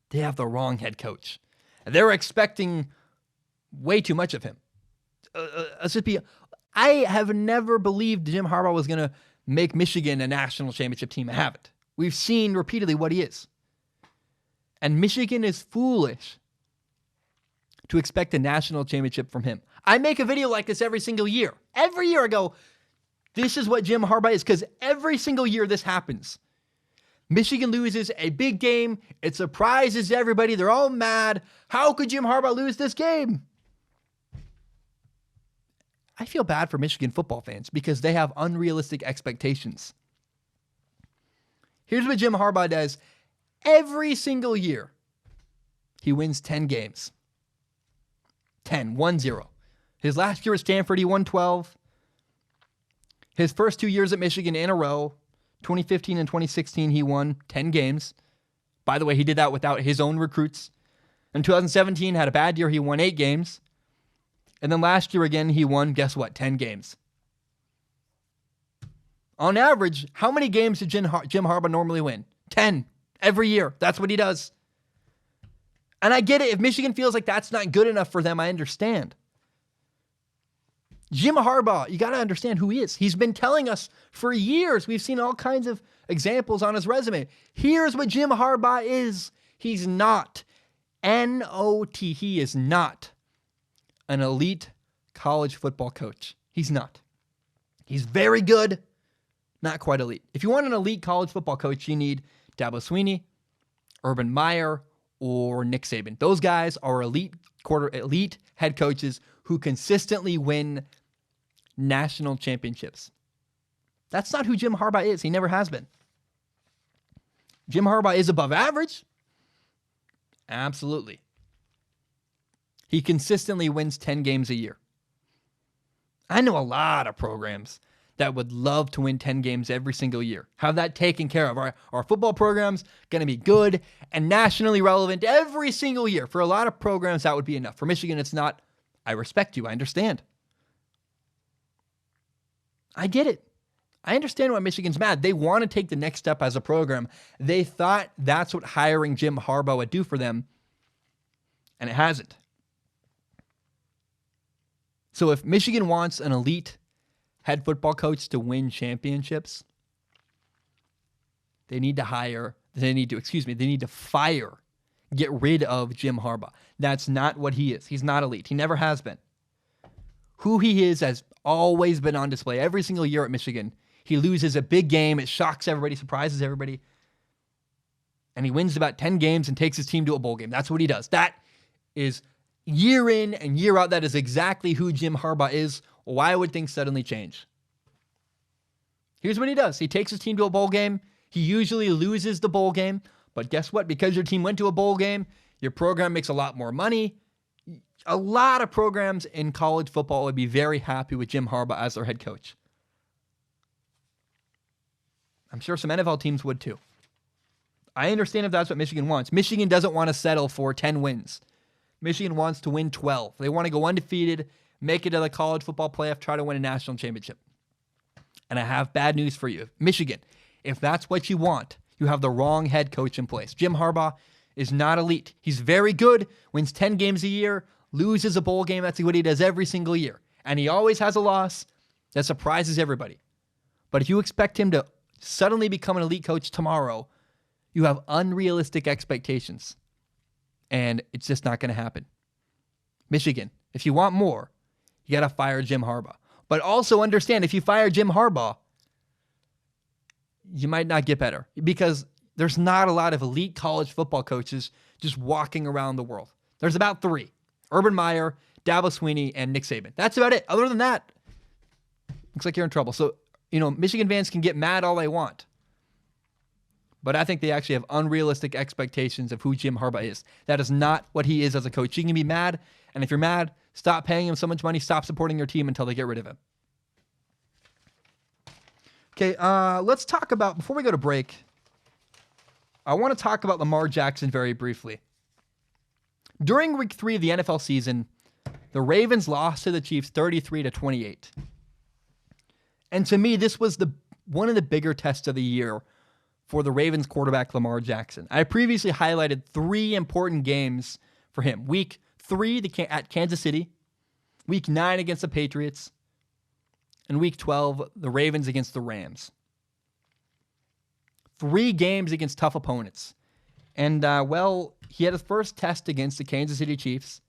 They have the wrong head coach. They're expecting way too much of him. I have never believed Jim Harbaugh was going to make Michigan a national championship team. I haven't. We've seen repeatedly what he is. And Michigan is foolish to expect a national championship from him. I make a video like this every single year. Every year I go, this is what Jim Harbaugh is, because every single year this happens. Michigan loses a big game. It surprises everybody. They're all mad. How could Jim Harbaugh lose this game? I feel bad for Michigan football fans because they have unrealistic expectations. Here's what Jim Harbaugh does every single year. He wins 10 games. 1-0. His last year at Stanford, he won 12. His first 2 years at Michigan in a row, 2015 and 2016, he won 10 games. By the way, he did that without his own recruits. In 2017, had a bad year. He won 8 games. And then last year again, he won, guess what, 10 games. On average, how many games did Jim Harbaugh normally win? 10 every year. That's what he does. And I get it. If Michigan feels like that's not good enough for them, I understand. Jim Harbaugh, you got to understand who he is. He's been telling us for years. We've seen all kinds of examples on his resume. Here's what Jim Harbaugh is. He's not. N-O-T. He is not an elite college football coach. He's not. He's very good. Not quite elite. If you want an elite college football coach, you need Dabo Swinney, Urban Meyer, or Nick Saban. Those guys are elite head coaches who consistently win national championships. That's not who Jim Harbaugh is. He never has been. Jim Harbaugh is above average. Absolutely. He consistently wins 10 games a year. I know a lot of programs that would love to win 10 games every single year. Have that taken care of. Our football program's going to be good and nationally relevant every single year. For a lot of programs, that would be enough. For Michigan, it's not. I respect you. I understand. I get it. I understand why Michigan's mad. They want to take the next step as a program. They thought that's what hiring Jim Harbaugh would do for them, and it hasn't. So if Michigan wants an elite head football coach to win championships, they need to fire, get rid of Jim Harbaugh. That's not what he is. He's not elite. He never has been. Who he is has always been on display every single year at Michigan. He loses a big game. It shocks everybody, surprises everybody. And he wins about 10 games and takes his team to a bowl game. That's what he does. That is year in and year out. That is exactly who Jim Harbaugh is. Why would things suddenly change? Here's what he does. He takes his team to a bowl game. He usually loses the bowl game. But guess what? Because your team went to a bowl game, your program makes a lot more money. A lot of programs in college football would be very happy with Jim Harbaugh as their head coach. I'm sure some NFL teams would too. I understand if that's what Michigan wants. Michigan doesn't want to settle for 10 wins. Michigan wants to win 12. They want to go undefeated, make it to the college football playoff, try to win a national championship. And I have bad news for you. Michigan, if that's what you want, you have the wrong head coach in place. Jim Harbaugh is not elite. He's very good, wins 10 games a year, loses a bowl game. That's what he does every single year. And he always has a loss that surprises everybody. But if you expect him to suddenly become an elite coach tomorrow, you have unrealistic expectations. And it's just not going to happen. Michigan, if you want more, you got to fire Jim Harbaugh. But also understand, if you fire Jim Harbaugh, you might not get better because there's not a lot of elite college football coaches just walking around the world. There's about 3. Urban Meyer, Dabo Swinney, and Nick Saban. That's about it. Other than that, looks like you're in trouble. So, Michigan fans can get mad all they want. But I think they actually have unrealistic expectations of who Jim Harbaugh is. That is not what he is as a coach. You can be mad, and if you're mad, stop paying him so much money, stop supporting your team until they get rid of him. Okay, let's talk about, before we go to break, I want to talk about Lamar Jackson very briefly. During week 3 of the NFL season, the Ravens lost to the Chiefs 33-28. And to me, this was one of the bigger tests of the year for the Ravens quarterback Lamar Jackson. I previously highlighted 3 important games for him. Week 3 at Kansas City, Week 9 against the Patriots, and Week 12, the Ravens against the Rams. 3 games against tough opponents. And, he had his first test against the Kansas City Chiefs,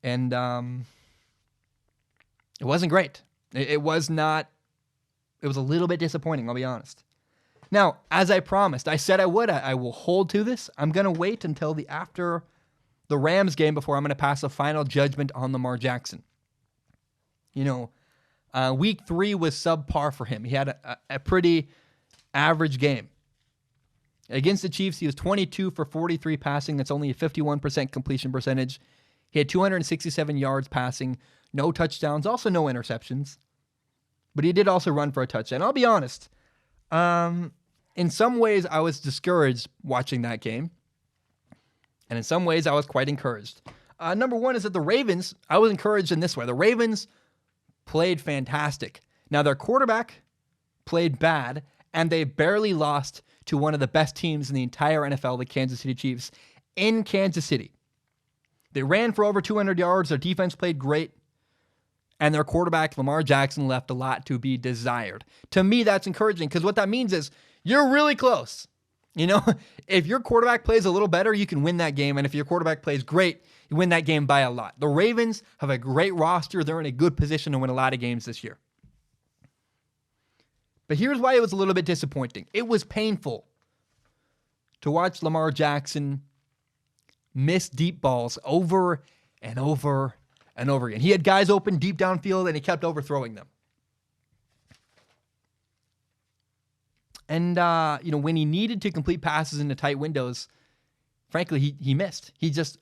and it wasn't great. It was not. It was a little bit disappointing, I'll be honest. Now, as I promised, I said I would. I will hold to this. I'm going to wait until after the Rams game before I'm going to pass a final judgment on Lamar Jackson. Week 3 was subpar for him. He had a pretty average game. Against the Chiefs, he was 22 for 43 passing. That's only a 51% completion percentage. He had 267 yards passing, no touchdowns, also no interceptions. But he did also run for a touchdown. I'll be honest. In some ways, I was discouraged watching that game. And in some ways, I was quite encouraged. Number one is that the Ravens, I was encouraged in this way. The Ravens played fantastic. Now, their quarterback played bad, and they barely lost to one of the best teams in the entire NFL, the Kansas City Chiefs, in Kansas City. They ran for over 200 yards. Their defense played great. And their quarterback, Lamar Jackson, left a lot to be desired. To me, that's encouraging because what that means is you're really close. If your quarterback plays a little better, you can win that game. And if your quarterback plays great, you win that game by a lot. The Ravens have a great roster. They're in a good position to win a lot of games this year. But here's why it was a little bit disappointing. It was painful to watch Lamar Jackson miss deep balls over and over and over again. He had guys open deep downfield, and he kept overthrowing them. And, when he needed to complete passes into tight windows, frankly, he missed.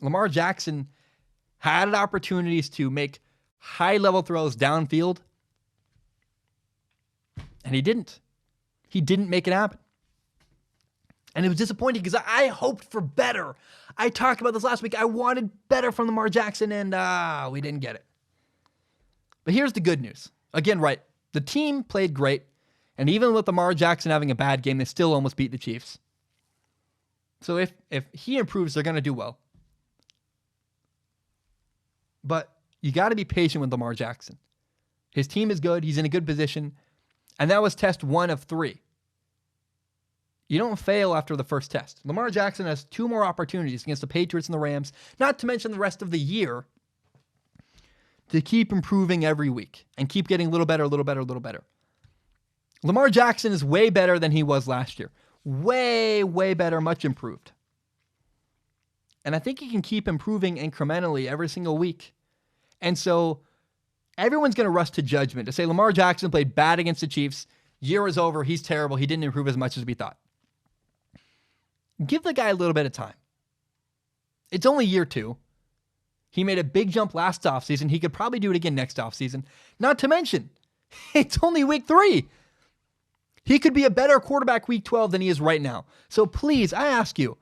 Lamar Jackson had opportunities to make high-level throws downfield, and he didn't. He didn't make it happen. And it was disappointing because I hoped for better. I talked about this last week. I wanted better from Lamar Jackson, and we didn't get it. But here's the good news. Again, right, the team played great, and even with Lamar Jackson having a bad game, they still almost beat the Chiefs. So if he improves, they're going to do well. But you got to be patient with Lamar Jackson. His team is good. He's in a good position. And that was test 1 of 3. You don't fail after the first test. Lamar Jackson has 2 more opportunities against the Patriots and the Rams, not to mention the rest of the year, to keep improving every week and keep getting a little better, a little better, a little better. Lamar Jackson is way better than he was last year. Way, way better, much improved. And I think he can keep improving incrementally every single week. And so everyone's going to rush to judgment to say Lamar Jackson played bad against the Chiefs. Year is over. He's terrible. He didn't improve as much as we thought. Give the guy a little bit of time. It's only year 2. He made a big jump last offseason. He could probably do it again next offseason. Not to mention, it's only week 3. He could be a better quarterback week 12 than he is right now. So please, I ask you,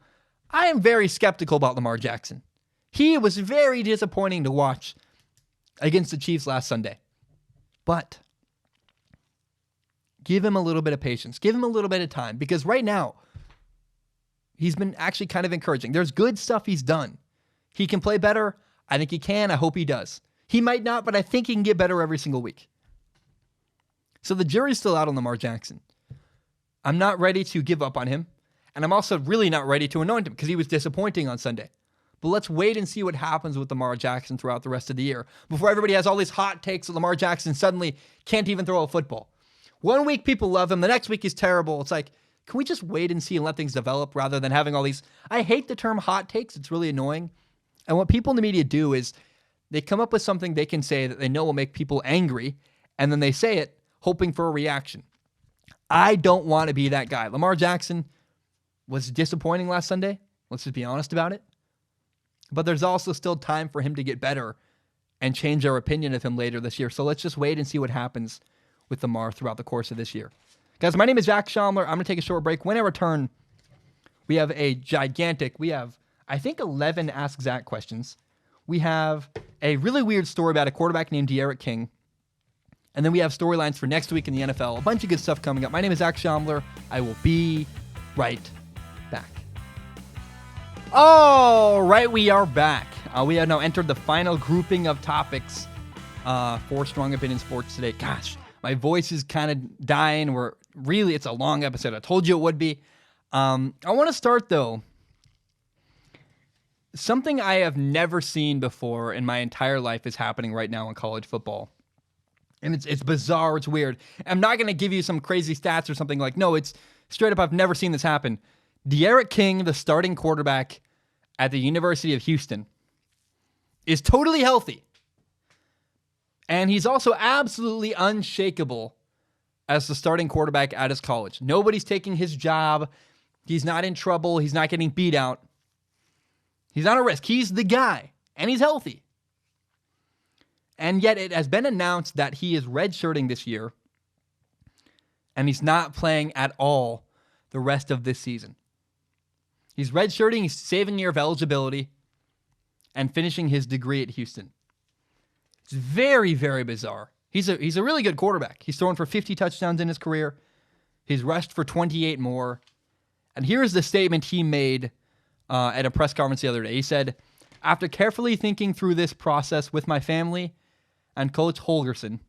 I am very skeptical about Lamar Jackson. He was very disappointing to watch against the Chiefs last Sunday. But give him a little bit of patience. Give him a little bit of time. Because right now, he's been actually kind of encouraging. There's good stuff he's done. He can play better. I think he can. I hope he does. He might not, but I think he can get better every single week. So the jury's still out on Lamar Jackson. I'm not ready to give up on him. And I'm also really not ready to anoint him because he was disappointing on Sunday. But let's wait and see what happens with Lamar Jackson throughout the rest of the year before everybody has all these hot takes that Lamar Jackson suddenly can't even throw a football. One week people love him. The next week he's terrible. It's like, can we just wait and see and let things develop rather than having all these... I hate the term hot takes. It's really annoying. And what people in the media do is they come up with something they can say that they know will make people angry, and then they say it hoping for a reaction. I don't want to be that guy. Lamar Jackson was disappointing last Sunday. Let's just be honest about it. But there's also still time for him to get better and change our opinion of him later this year. So let's just wait and see what happens with Lamar throughout the course of this year. Guys, my name is Zach Schaumler. I'm going to take a short break. When I return, we have I think 11 Ask Zach questions. We have a really weird story about a quarterback named D'Eriq King. And then we have storylines for next week in the NFL. A bunch of good stuff coming up. My name is Zach Schaumler. I will be right back. All right, we are back. We have now entered the final grouping of topics for Strong Opinion Sports today. Gosh, my voice is kind of dying. It's a long episode. I told you it would be. I want to start, though. Something I have never seen before in my entire life is happening right now in college football. And it's bizarre. It's weird. I'm not going to give you some crazy stats or something like, no, it's straight up. I've never seen this happen. D'Eriq King, the starting quarterback at the University of Houston, is totally healthy. And he's also absolutely unshakable as the starting quarterback at his college. Nobody's taking his job. He's not in trouble. He's not getting beat out. He's not a risk. He's the guy. And he's healthy. And yet it has been announced that he is redshirting this year, and he's not playing at all the rest of this season. He's redshirting, he's saving a year of eligibility, and finishing his degree at Houston. It's very, very bizarre. He's a really good quarterback. He's thrown for 50 touchdowns in his career. He's rushed for 28 more. And here's the statement he made at a press conference the other day. He said, "After carefully thinking through this process with my family and Coach Holgerson,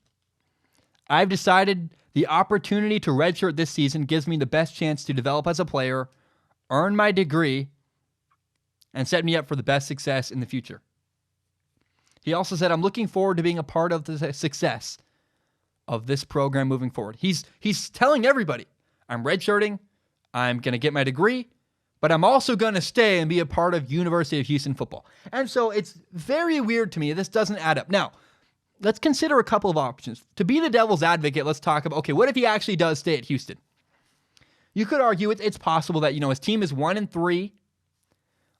I've decided the opportunity to redshirt this season gives me the best chance to develop as a player, earn my degree, and set me up for the best success in the future." He also said, "I'm looking forward to being a part of the success of this program moving forward. He's telling everybody, I'm redshirting, I'm going to get my degree, but I'm also going to stay and be a part of University of Houston football. And so it's very weird to me. This doesn't add up. Now, let's consider a couple of options. To be the devil's advocate, let's talk about, okay, what if he actually does stay at Houston? You could argue it's possible that, his team is 1-3.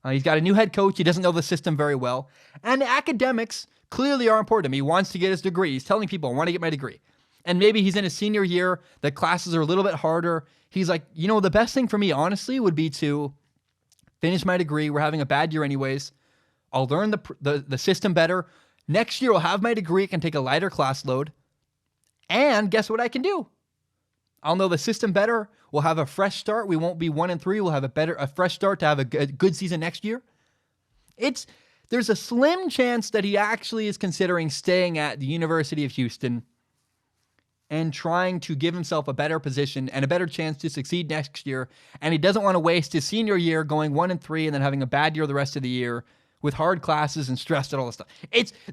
He's got a new head coach. He doesn't know the system very well. And academics clearly are important to him. He wants to get his degree. He's telling people, I want to get my degree. And maybe he's in his senior year. The classes are a little bit harder. He's like, the best thing for me, honestly, would be to finish my degree. We're having a bad year anyways. I'll learn the system better. Next year, I'll have my degree. I can take a lighter class load. And guess what I can do? I'll know the system better. We'll have a fresh start. We won't be 1-3. We'll have a fresh start to have a good season next year. There's a slim chance that he actually is considering staying at the University of Houston and trying to give himself a better position and a better chance to succeed next year. And he doesn't want to waste his senior year going 1-3 and then having a bad year the rest of the year with hard classes and stressed and all this stuff.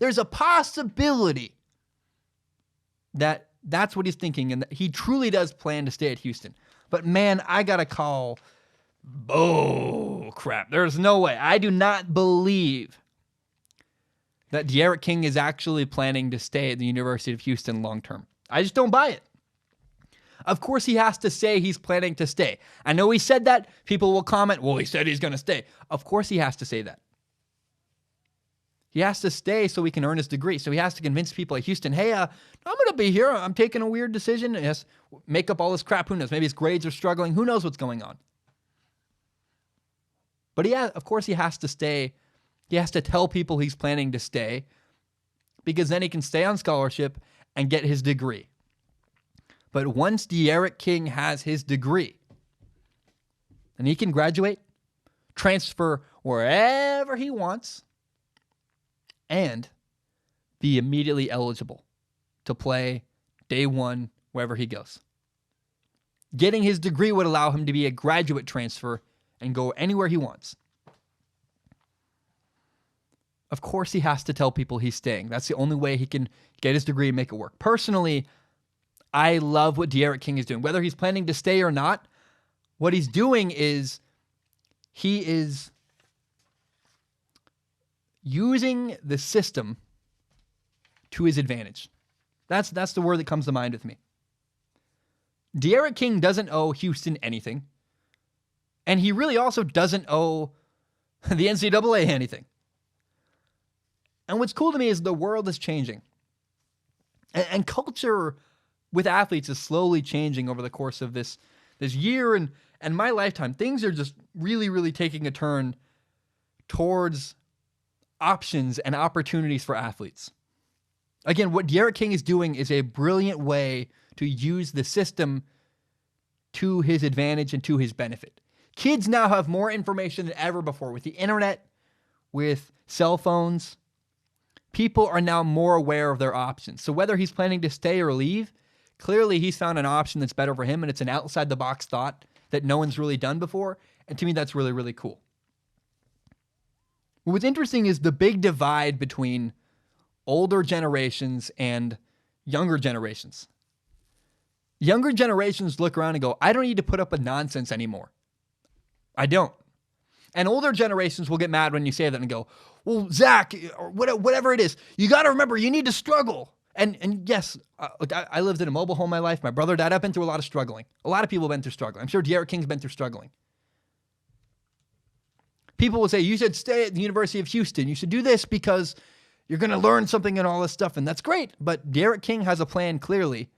There's a possibility that that's what he's thinking and that he truly does plan to stay at Houston. But man, I got to call, oh crap. There's no way. I do not believe that D'Eriq King is actually planning to stay at the University of Houston long term. I just don't buy it. Of course, he has to say he's planning to stay. I know he said that. People will comment, well, he said he's going to stay. Of course, he has to say that. He has to stay so he can earn his degree. So he has to convince people at Houston, hey, I'm going to be here. I'm taking a weird decision. He has to make up all this crap. Who knows? Maybe his grades are struggling. Who knows what's going on? But of course, he has to stay. He has to tell people he's planning to stay because then he can stay on scholarship and get his degree. But once D'Eriq King has his degree, then he can graduate, transfer wherever he wants, and be immediately eligible to play day one wherever he goes. Getting his degree would allow him to be a graduate transfer and go anywhere he wants. Of course, he has to tell people he's staying. That's the only way he can get his degree and make it work. Personally, I love what D'Eriq King is doing. Whether he's planning to stay or not, what he's doing is he is using the system to his advantage. That's the word that comes to mind with me. D'Eriq King doesn't owe Houston anything. And he really also doesn't owe the NCAA anything. And what's cool to me is the world is changing. And culture with athletes is slowly changing over the course of this year and my lifetime. Things are just really, really taking a turn towards options and opportunities for athletes. Again, what D'Eriq King is doing is a brilliant way to use the system to his advantage and to his benefit. Kids now have more information than ever before with the internet, with cell phones. People are now more aware of their options. So whether he's planning to stay or leave, clearly he's found an option that's better for him, and it's an outside-the-box thought that no one's really done before. And to me, that's really, really cool. What's interesting is the big divide between older generations and younger generations. Younger generations look around and go, I don't need to put up with nonsense anymore. I don't. And older generations will get mad when you say that and go, well, Zach, or whatever it is, you got to remember, you need to struggle. And yes, I lived in a mobile home my life. My brother, dad, I've been through a lot of struggling. A lot of people have been through struggling. I'm sure D'Eriq King's been through struggling. People will say, you should stay at the University of Houston. You should do this because you're going to learn something and all this stuff. And that's great. But D'Eriq King has a plan clearly.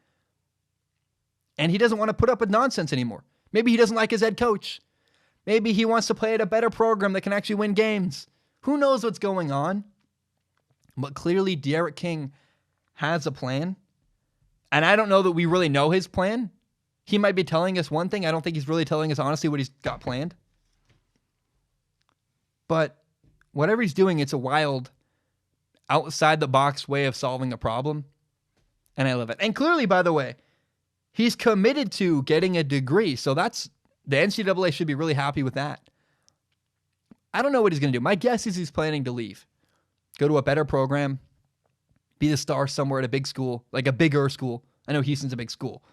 And he doesn't want to put up with nonsense anymore. Maybe he doesn't like his head coach. Maybe he wants to play at a better program that can actually win games. Who knows what's going on? But clearly D'Eriq King has a plan. And I don't know that we really know his plan. He might be telling us one thing. I don't think he's really telling us honestly what he's got planned. But whatever he's doing, it's a wild, outside-the-box way of solving a problem. And I love it. And clearly, by the way, he's committed to getting a degree. So that's the NCAA should be really happy with that. I don't know what he's going to do. My guess is he's planning to leave. Go to a better program. Be the star somewhere at a big school, like a bigger school. I know Houston's a big school,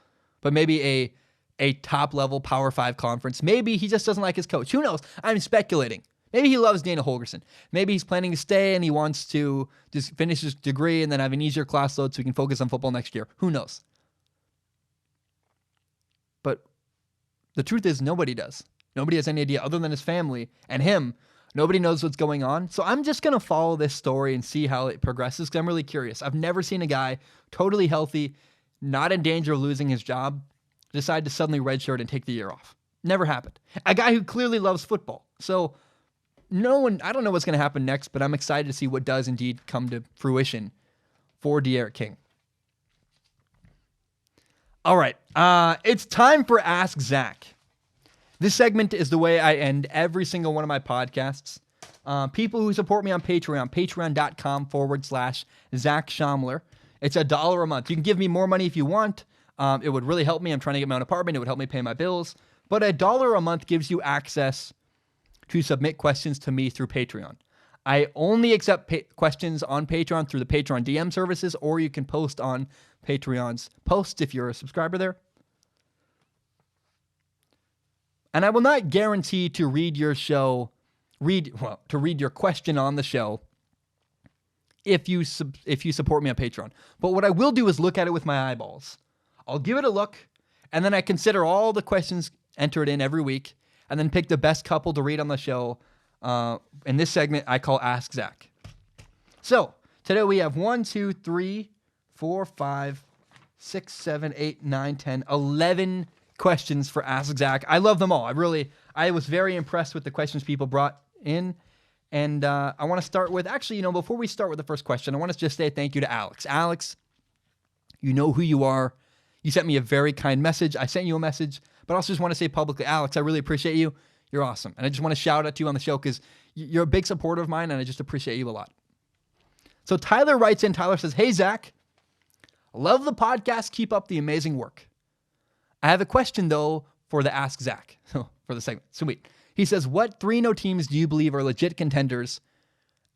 but maybe a top-level Power 5 conference. Maybe he just doesn't like his coach. Who knows? I'm speculating. Maybe he loves Dana Holgorsen. Maybe he's planning to stay and he wants to just finish his degree and then have an easier class load so he can focus on football next year. Who knows? But the truth is nobody does. Nobody has any idea other than his family and him. Nobody knows what's going on. So I'm just going to follow this story and see how it progresses because I'm really curious. I've never seen a guy totally healthy, not in danger of losing his job, decide to suddenly redshirt and take the year off. Never happened. A guy who clearly loves football. So I don't know what's going to happen next, but I'm excited to see what does indeed come to fruition for De'Aaron King. All right. It's time for Ask Zach. This segment is the way I end every single one of my podcasts. People who support me on Patreon, patreon.com/Zach Schaumler. It's $1 a month. You can give me more money if you want. It would really help me. I'm trying to get my own apartment. It would help me pay my bills. But $1 a month gives you access to submit questions to me through Patreon. I only accept questions on Patreon through the Patreon DM services, or you can post on Patreon's posts if you're a subscriber there. And I will not guarantee to read your question on the show if you support me on Patreon. But what I will do is look at it with my eyeballs. I'll give it a look, and then I consider all the questions entered in every week, and then pick the best couple to read on the show. In this segment, I call Ask Zach. So today we have 1, 2, 3, 4, 5, 6, 7, 8, 9, 10, 11 questions for Ask Zach. I love them all. I was very impressed with the questions people brought in. And I want to start with, before we start with the first question, I want to just say thank you to Alex. Alex, you know who you are. You sent me a very kind message. I sent you a message, but I also just want to say publicly, Alex, I really appreciate you. You're awesome. And I just want to shout out to you on the show because you're a big supporter of mine, and I just appreciate you a lot. So Tyler writes in. Tyler says, "Hey, Zach, love the podcast. Keep up the amazing work. I have a question, though, for the Ask Zach, for the segment. Sweet. He says, what 3-0 teams do you believe are legit contenders,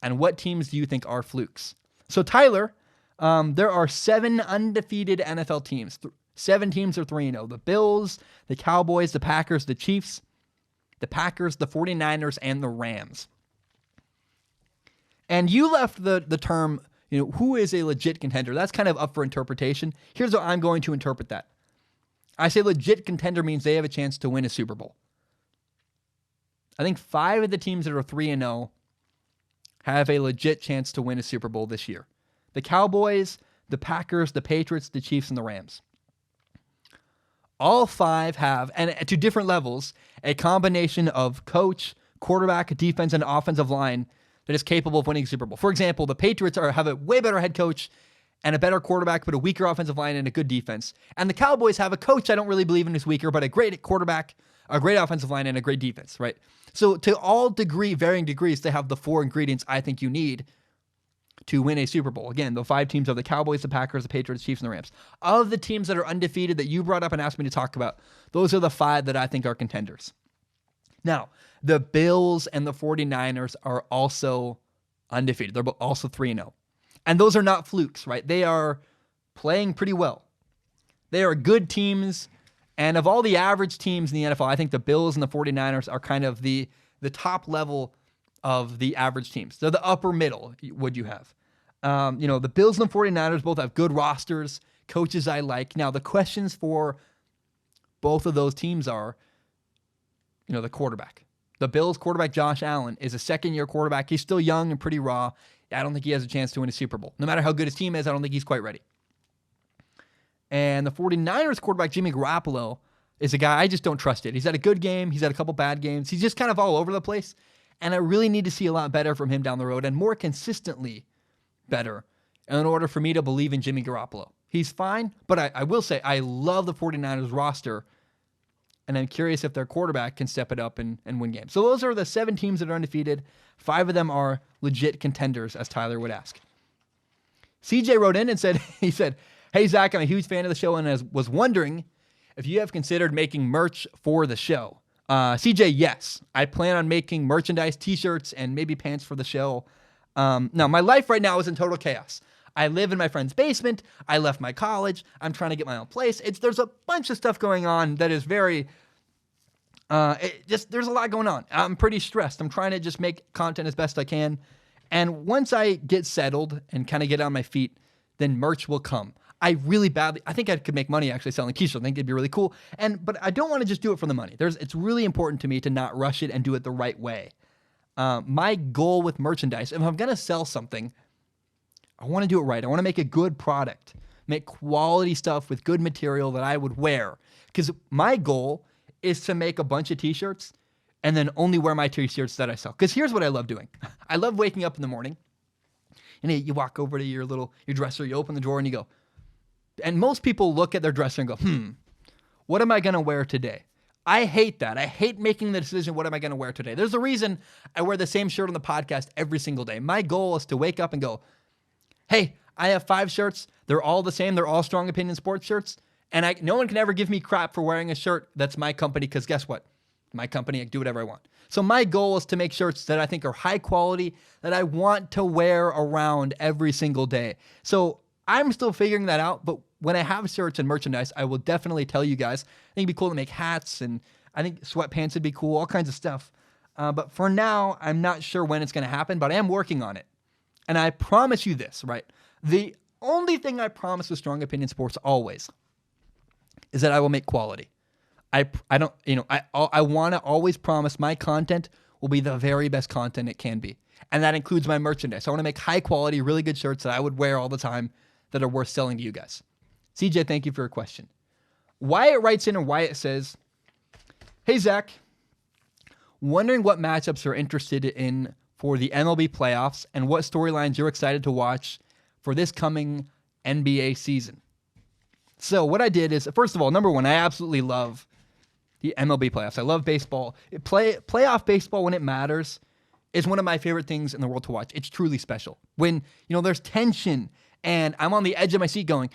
and what teams do you think are flukes?" So, Tyler, there are 7 undefeated NFL teams. 7 teams are 3-0. The Bills, the Cowboys, the Packers, the Chiefs, the Packers, the 49ers, and the Rams. And you left the term, who is a legit contender? That's kind of up for interpretation. Here's how I'm going to interpret that. I say legit contender means they have a chance to win a Super Bowl. I think 5 of the teams that are 3-0 have a legit chance to win a Super Bowl this year. The Cowboys, the Packers, the Patriots, the Chiefs, and the Rams. All 5 have, and to different levels, a combination of coach, quarterback, defense, and offensive line that is capable of winning a Super Bowl. For example, the Patriots have a way better head coach and a better quarterback, but a weaker offensive line and a good defense. And the Cowboys have a coach I don't really believe in is weaker, but a great quarterback, a great offensive line, and a great defense, right? So to varying degrees, they have the 4 ingredients I think you need to win a Super Bowl. Again, the 5 teams are the Cowboys, the Packers, the Patriots, Chiefs, and the Rams. Of the teams that are undefeated that you brought up and asked me to talk about, those are the 5 that I think are contenders. Now, the Bills and the 49ers are also undefeated. They're also 3-0. And those are not flukes, right? They are playing pretty well. They are good teams. And of all the average teams in the NFL, I think the Bills and the 49ers are kind of the top level of the average teams. They're the upper middle, would you have. The Bills and the 49ers both have good rosters, coaches I like. Now, the questions for both of those teams are, the quarterback. The Bills quarterback, Josh Allen, is a second-year quarterback. He's still young and pretty raw. I don't think he has a chance to win a Super Bowl. No matter how good his team is, I don't think he's quite ready. And the 49ers quarterback, Jimmy Garoppolo, is a guy I just don't trust it. He's had a good game. He's had a couple bad games. He's just kind of all over the place. And I really need to see a lot better from him down the road and more consistently better in order for me to believe in Jimmy Garoppolo. He's fine, but I will say I love the 49ers roster, and I'm curious if their quarterback can step it up and win games. So those are the 7 teams that are undefeated. 5 of them are legit contenders, as Tyler would ask. CJ wrote in and said, "Hey, Zach, I'm a huge fan of the show and was wondering if you have considered making merch for the show." CJ, yes. I plan on making merchandise, t-shirts, and maybe pants for the show. Now, my life right now is in total chaos. I live in my friend's basement. I left my college. I'm trying to get my own place. There's a bunch of stuff going on that is very, there's a lot going on. I'm pretty stressed. I'm trying to just make content as best I can. And once I get settled and kind of get on my feet, then merch will come. I think I could make money actually selling t-shirts. I think it'd be really cool. But I don't want to just do it for the money. It's really important to me to not rush it and do it the right way. My goal with merchandise, if I'm going to sell something, I want to do it right. I want to make a good product, make quality stuff with good material that I would wear. Because my goal is to make a bunch of t-shirts and then only wear my t-shirts that I sell. Because here's what I love doing. I love waking up in the morning and you walk over to your dresser, you open the drawer and you go, and most people look at their dresser and go, what am I going to wear today? I hate that. I hate making the decision, what am I going to wear today? There's a reason I wear the same shirt on the podcast every single day. My goal is to wake up and go, hey, I have 5 shirts. They're all the same. They're all Strong Opinion sports shirts. And no one can ever give me crap for wearing a shirt that's my company, because guess what? My company, I can do whatever I want. So my goal is to make shirts that I think are high quality, that I want to wear around every single day. So I'm still figuring that out, but when I have shirts and merchandise, I will definitely tell you guys. I think it'd be cool to make hats, and I think sweatpants would be cool, all kinds of stuff. But for now, I'm not sure when it's going to happen, but I am working on it. And I promise you this, right? The only thing I promise with Strong Opinion Sports always is that I will make quality. I want to always promise my content will be the very best content it can be. And that includes my merchandise. I want to make high quality, really good shirts that I would wear all the time that are worth selling to you guys. CJ, thank you for your question. Wyatt writes in, and Wyatt says, hey, Zach, wondering what matchups you're interested in for the MLB playoffs and what storylines you're excited to watch for this coming NBA season. So what I did is, first of all, number one, I absolutely love the MLB playoffs. I love baseball. Playoff baseball, when it matters, is one of my favorite things in the world to watch. It's truly special. When, there's tension and I'm on the edge of my seat going,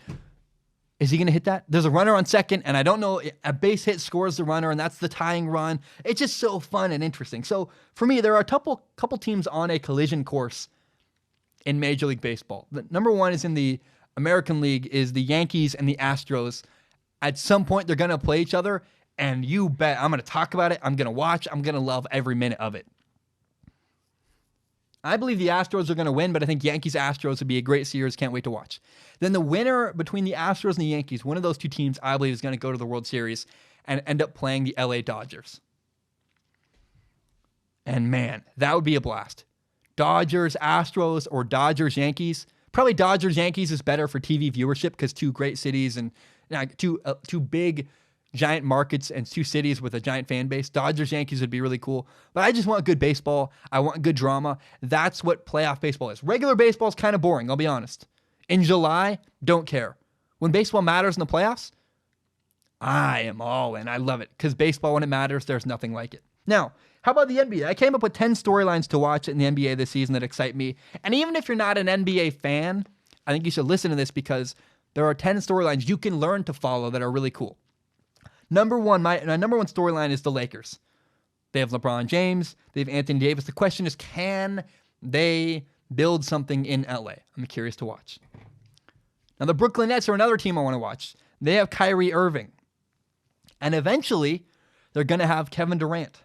is he going to hit that? There's a runner on second, and I don't know, a base hit scores the runner, and that's the tying run. It's just so fun and interesting. So for me, there are a couple teams on a collision course in Major League Baseball. The number one is in the American League, is the Yankees and the Astros. At some point, they're going to play each other, and you bet I'm going to talk about it. I'm going to watch. I'm going to love every minute of it. I believe the Astros are going to win, but I think Yankees-Astros would be a great series. Can't wait to watch. Then the winner between the Astros and the Yankees, one of those two teams, I believe, is going to go to the World Series and end up playing the LA Dodgers. And man, that would be a blast. Dodgers-Astros or Dodgers-Yankees. Probably Dodgers-Yankees is better for TV viewership because two great cities and two big giant markets and two cities with a giant fan base. Dodgers-Yankees would be really cool. But I just want good baseball. I want good drama. That's what playoff baseball is. Regular baseball is kind of boring, I'll be honest. In July, don't care. When baseball matters in the playoffs, I am all in. I love it because baseball, when it matters, there's nothing like it. Now, how about the NBA? I came up with 10 storylines to watch in the NBA this season that excite me. And even if you're not an NBA fan, I think you should listen to this because there are 10 storylines you can learn to follow that are really cool. Number one, my number one storyline is the Lakers. They have LeBron James. They have Anthony Davis. The question is, can they build something in LA? I'm curious to watch. Now, the Brooklyn Nets are another team I want to watch. They have Kyrie Irving. And eventually, they're going to have Kevin Durant.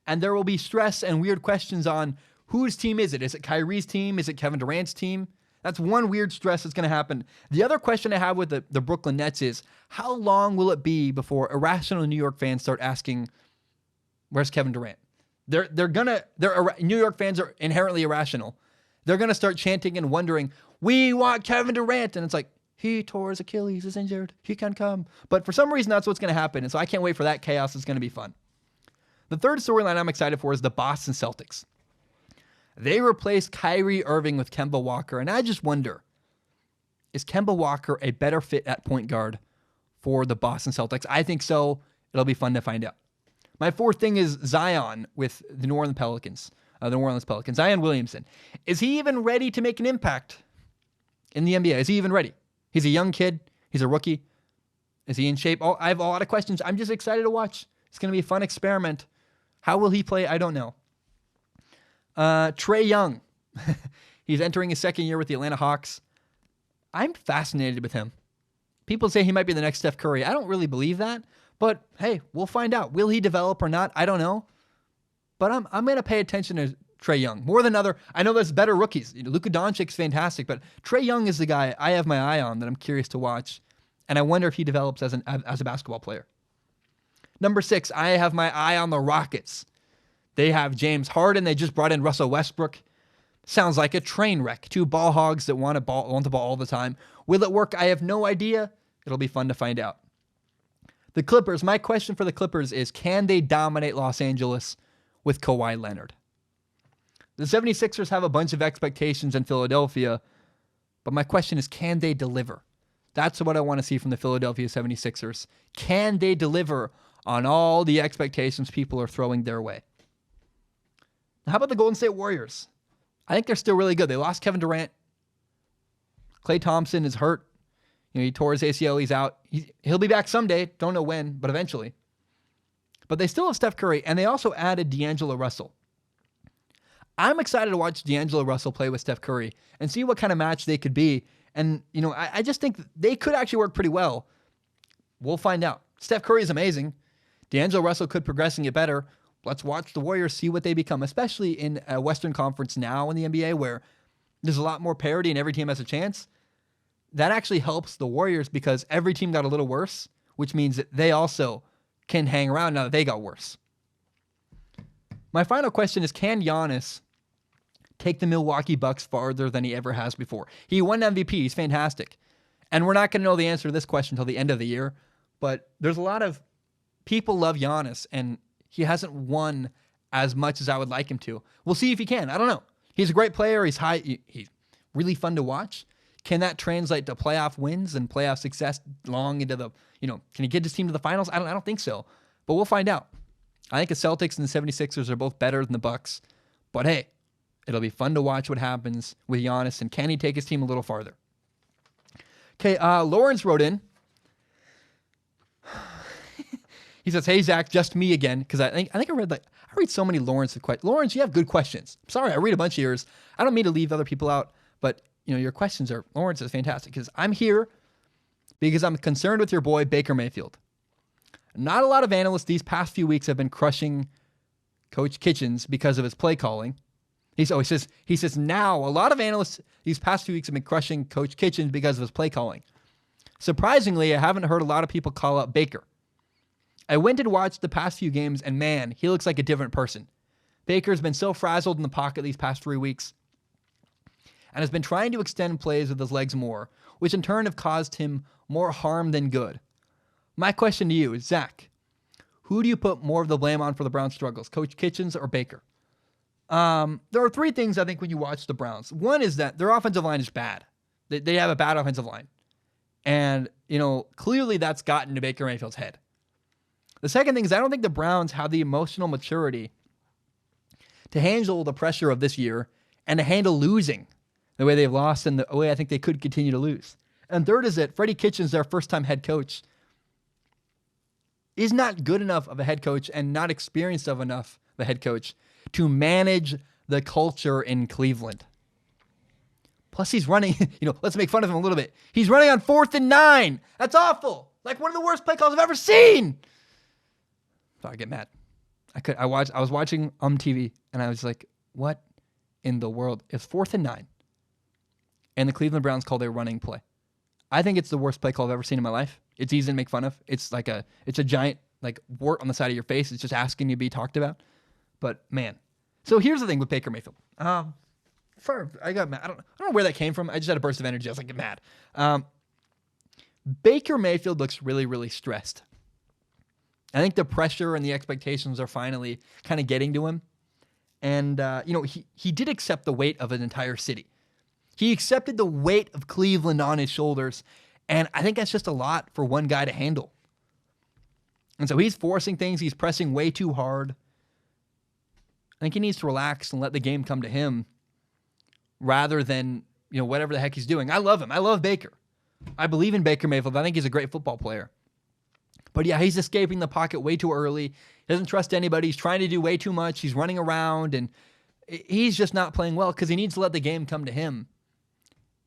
And there will be stress and weird questions on whose team is it? Is it Kyrie's team? Is it Kevin Durant's team? That's one weird stress that's going to happen. The other question I have with the Brooklyn Nets is, how long will it be before irrational New York fans start asking, where's Kevin Durant? New York fans are inherently irrational. They're going to start chanting and wondering, we want Kevin Durant. And it's like, he tore his Achilles, is injured, he can come. But for some reason, that's what's going to happen. And so I can't wait for that chaos. It's going to be fun. The third storyline I'm excited for is the Boston Celtics. They replaced Kyrie Irving with Kemba Walker, and I just wonder, is Kemba Walker a better fit at point guard for the Boston Celtics? I think so. It'll be fun to find out. My fourth thing is Zion with the New Orleans Pelicans. Zion Williamson. Is he even ready to make an impact in the NBA? Is he even ready? He's a young kid. He's a rookie. Is he in shape? I have a lot of questions. I'm just excited to watch. It's going to be a fun experiment. How will he play? I don't know. Trae Young. He's entering his second year with the Atlanta Hawks. I'm fascinated with him. People say he might be the next Steph Curry. I don't really believe that, but hey, we'll find out. Will he develop or not? I don't know. But I'm going to pay attention to Trae Young more than other. I know there's better rookies. Luka Doncic's fantastic, but Trae Young is the guy I have my eye on that I'm curious to watch, and I wonder if he develops as a basketball player. Number 6, I have my eye on the Rockets. They have James Harden. They just brought in Russell Westbrook. Sounds like a train wreck. 2 ball hogs that want the ball all the time. Will it work? I have no idea. It'll be fun to find out. The Clippers, my question for the Clippers is, can they dominate Los Angeles with Kawhi Leonard? The 76ers have a bunch of expectations in Philadelphia, but my question is, can they deliver? That's what I want to see from the Philadelphia 76ers. Can they deliver on all the expectations people are throwing their way? How about the Golden State Warriors? I think they're still really good. They lost Kevin Durant. Klay Thompson is hurt. He tore his ACL. He's out. He'll be back someday. Don't know when, but eventually. But they still have Steph Curry, and they also added D'Angelo Russell. I'm excited to watch D'Angelo Russell play with Steph Curry and see what kind of match they could be. And, I just think they could actually work pretty well. We'll find out. Steph Curry is amazing. D'Angelo Russell could progress and get better. Let's watch the Warriors see what they become, especially in a Western Conference now in the NBA where there's a lot more parity and every team has a chance. That actually helps the Warriors because every team got a little worse, which means that they also can hang around now that they got worse. My final question is, can Giannis take the Milwaukee Bucks farther than he ever has before? He won MVP. He's fantastic. And we're not going to know the answer to this question until the end of the year, but there's a lot of people love Giannis, and he hasn't won as much as I would like him to. We'll see if he can. I don't know. He's a great player. He's really fun to watch. Can that translate to playoff wins and playoff success long into the, can he get his team to the finals? I don't think so, but we'll find out. I think the Celtics and the 76ers are both better than the Bucks, but hey, it'll be fun to watch what happens with Giannis, and can he take his team a little farther? Okay, Lawrence wrote in. He says, "Hey Zach, just me again," because I think I read so many Lawrence questions. Lawrence, you have good questions. I'm sorry, I read a bunch of yours. I don't mean to leave other people out, but your questions are, Lawrence is fantastic, because I'm here because I'm concerned with your boy Baker Mayfield. Not a lot of analysts these past few weeks have been crushing Coach Kitchens because of his play calling. He says now a lot of analysts these past few weeks have been crushing Coach Kitchens because of his play calling. Surprisingly, I haven't heard a lot of people call out Baker. I went and watched the past few games, and man, he looks like a different person. Baker's been so frazzled in the pocket these past 3 weeks and has been trying to extend plays with his legs more, which in turn have caused him more harm than good. My question to you is, Zach, who do you put more of the blame on for the Browns' struggles, Coach Kitchens or Baker? There are 3 things I think when you watch the Browns. One is that their offensive line is bad. They have a bad offensive line. And, clearly that's gotten to Baker Mayfield's head. The second thing is I don't think the Browns have the emotional maturity to handle the pressure of this year and to handle losing the way they've lost and the way I think they could continue to lose. And third is that Freddie Kitchens, their first-time head coach, is not good enough of a head coach and not experienced enough of a head coach to manage the culture in Cleveland. Plus, he's running, let's make fun of him a little bit. He's running on 4th and 9. That's awful. Like one of the worst play calls I've ever seen. So I get mad. I was watching TV and I was like, what in the world? It's 4th and 9. And the Cleveland Browns called a running play. I think it's the worst play call I've ever seen in my life. It's easy to make fun of. It's a giant wart on the side of your face. It's just asking you to be talked about. But man. So here's the thing with Baker Mayfield. I got mad. I don't know where that came from. I just had a burst of energy. I was like, get mad. Baker Mayfield looks really, really stressed. I think the pressure and the expectations are finally kind of getting to him. And, he did accept the weight of an entire city. He accepted the weight of Cleveland on his shoulders. And I think that's just a lot for one guy to handle. And so he's forcing things. He's pressing way too hard. I think he needs to relax and let the game come to him rather than, whatever the heck he's doing. I love him. I love Baker. I believe in Baker Mayfield. I think he's a great football player. But yeah, he's escaping the pocket way too early. He doesn't trust anybody. He's trying to do way too much. He's running around and, he's just not playing well because he needs to let the game come to him.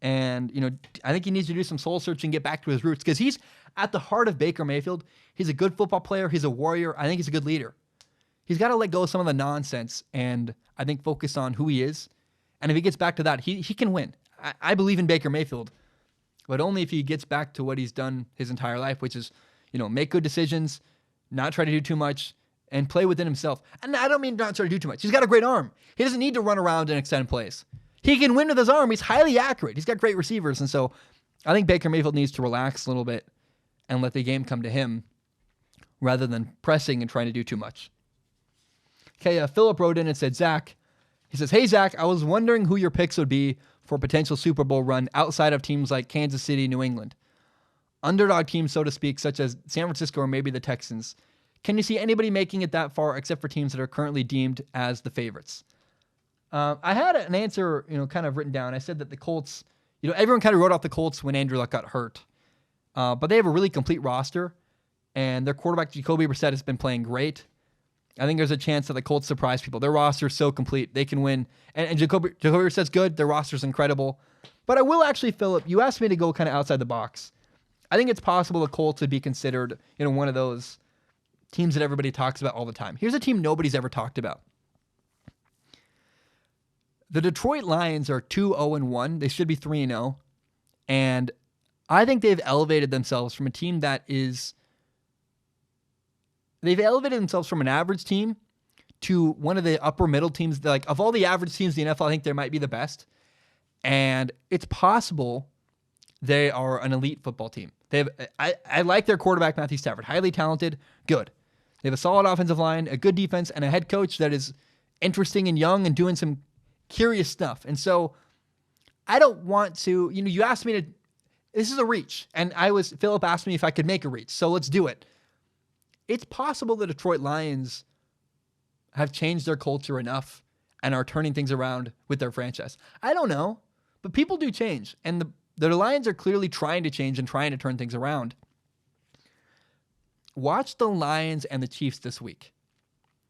And, I think he needs to do some soul searching, get back to his roots because he's at the heart of Baker Mayfield. He's a good football player. He's a warrior. I think he's a good leader. He's got to let go of some of the nonsense and I think focus on who he is. And if he gets back to that, he can win. I believe in Baker Mayfield, but only if he gets back to what he's done his entire life, which is, make good decisions, not try to do too much, and play within himself. And I don't mean not try to do too much. He's got a great arm. He doesn't need to run around and extend plays. He can win with his arm. He's highly accurate. He's got great receivers. And so I think Baker Mayfield needs to relax a little bit and let the game come to him rather than pressing and trying to do too much. Okay, Philip wrote in and said, Zach, he says, hey, Zach, I was wondering who your picks would be for a potential Super Bowl run outside of teams like Kansas City, New England. Underdog teams, so to speak, such as San Francisco or maybe the Texans. Can you see anybody making it that far except for teams that are currently deemed as the favorites? I had an answer, kind of written down. I said that the Colts, everyone kind of wrote off the Colts when Andrew Luck got hurt. But they have a really complete roster, and their quarterback, Jacoby Brissett, has been playing great. I think there's a chance that the Colts surprise people. Their roster is so complete. They can win. And Jacoby Brissett's good. Their roster's incredible. But I will actually, Philip, you asked me to go kind of outside the box. I think it's possible the Colts would be considered, one of those teams that everybody talks about all the time. Here's a team nobody's ever talked about. The Detroit Lions are 2-0-1. They should be 3-0. And I think they've elevated themselves from a team that is... They've elevated themselves from an average team to one of the upper middle teams. Like, of all the average teams in the NFL, I think they might be the best. And it's possible they are an elite football team. I like their quarterback, Matthew Stafford. Highly talented, good. They have a solid offensive line, a good defense, and a head coach that is interesting and young and doing some curious stuff. And so I don't want to, you asked me to, this is a reach. And Philip asked me if I could make a reach. So let's do it. It's possible the Detroit Lions have changed their culture enough and are turning things around with their franchise. I don't know, but people do change. And the Lions are clearly trying to change and trying to turn things around. Watch the Lions and the Chiefs this week.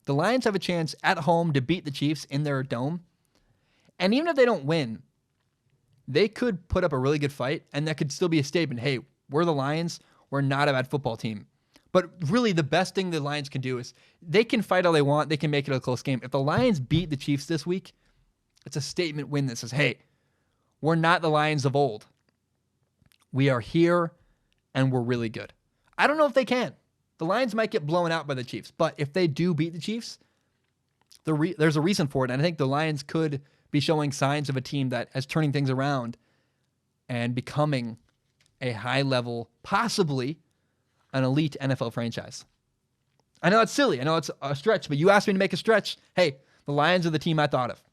The Lions have a chance at home to beat the Chiefs in their dome. And even if they don't win, they could put up a really good fight, and that could still be a statement. Hey, we're the Lions. We're not a bad football team. But really, the best thing the Lions can do is they can fight all they want. They can make it a close game. If the Lions beat the Chiefs this week, it's a statement win that says, hey, we're not the Lions of old. We are here, and we're really good. I don't know if they can. The Lions might get blown out by the Chiefs. But if they do beat the Chiefs, there's a reason for it. And I think the Lions could be showing signs of a team that is turning things around and becoming a high-level, possibly an elite NFL franchise. I know it's silly. I know it's a stretch, but you asked me to make a stretch. Hey, the Lions are the team I thought of.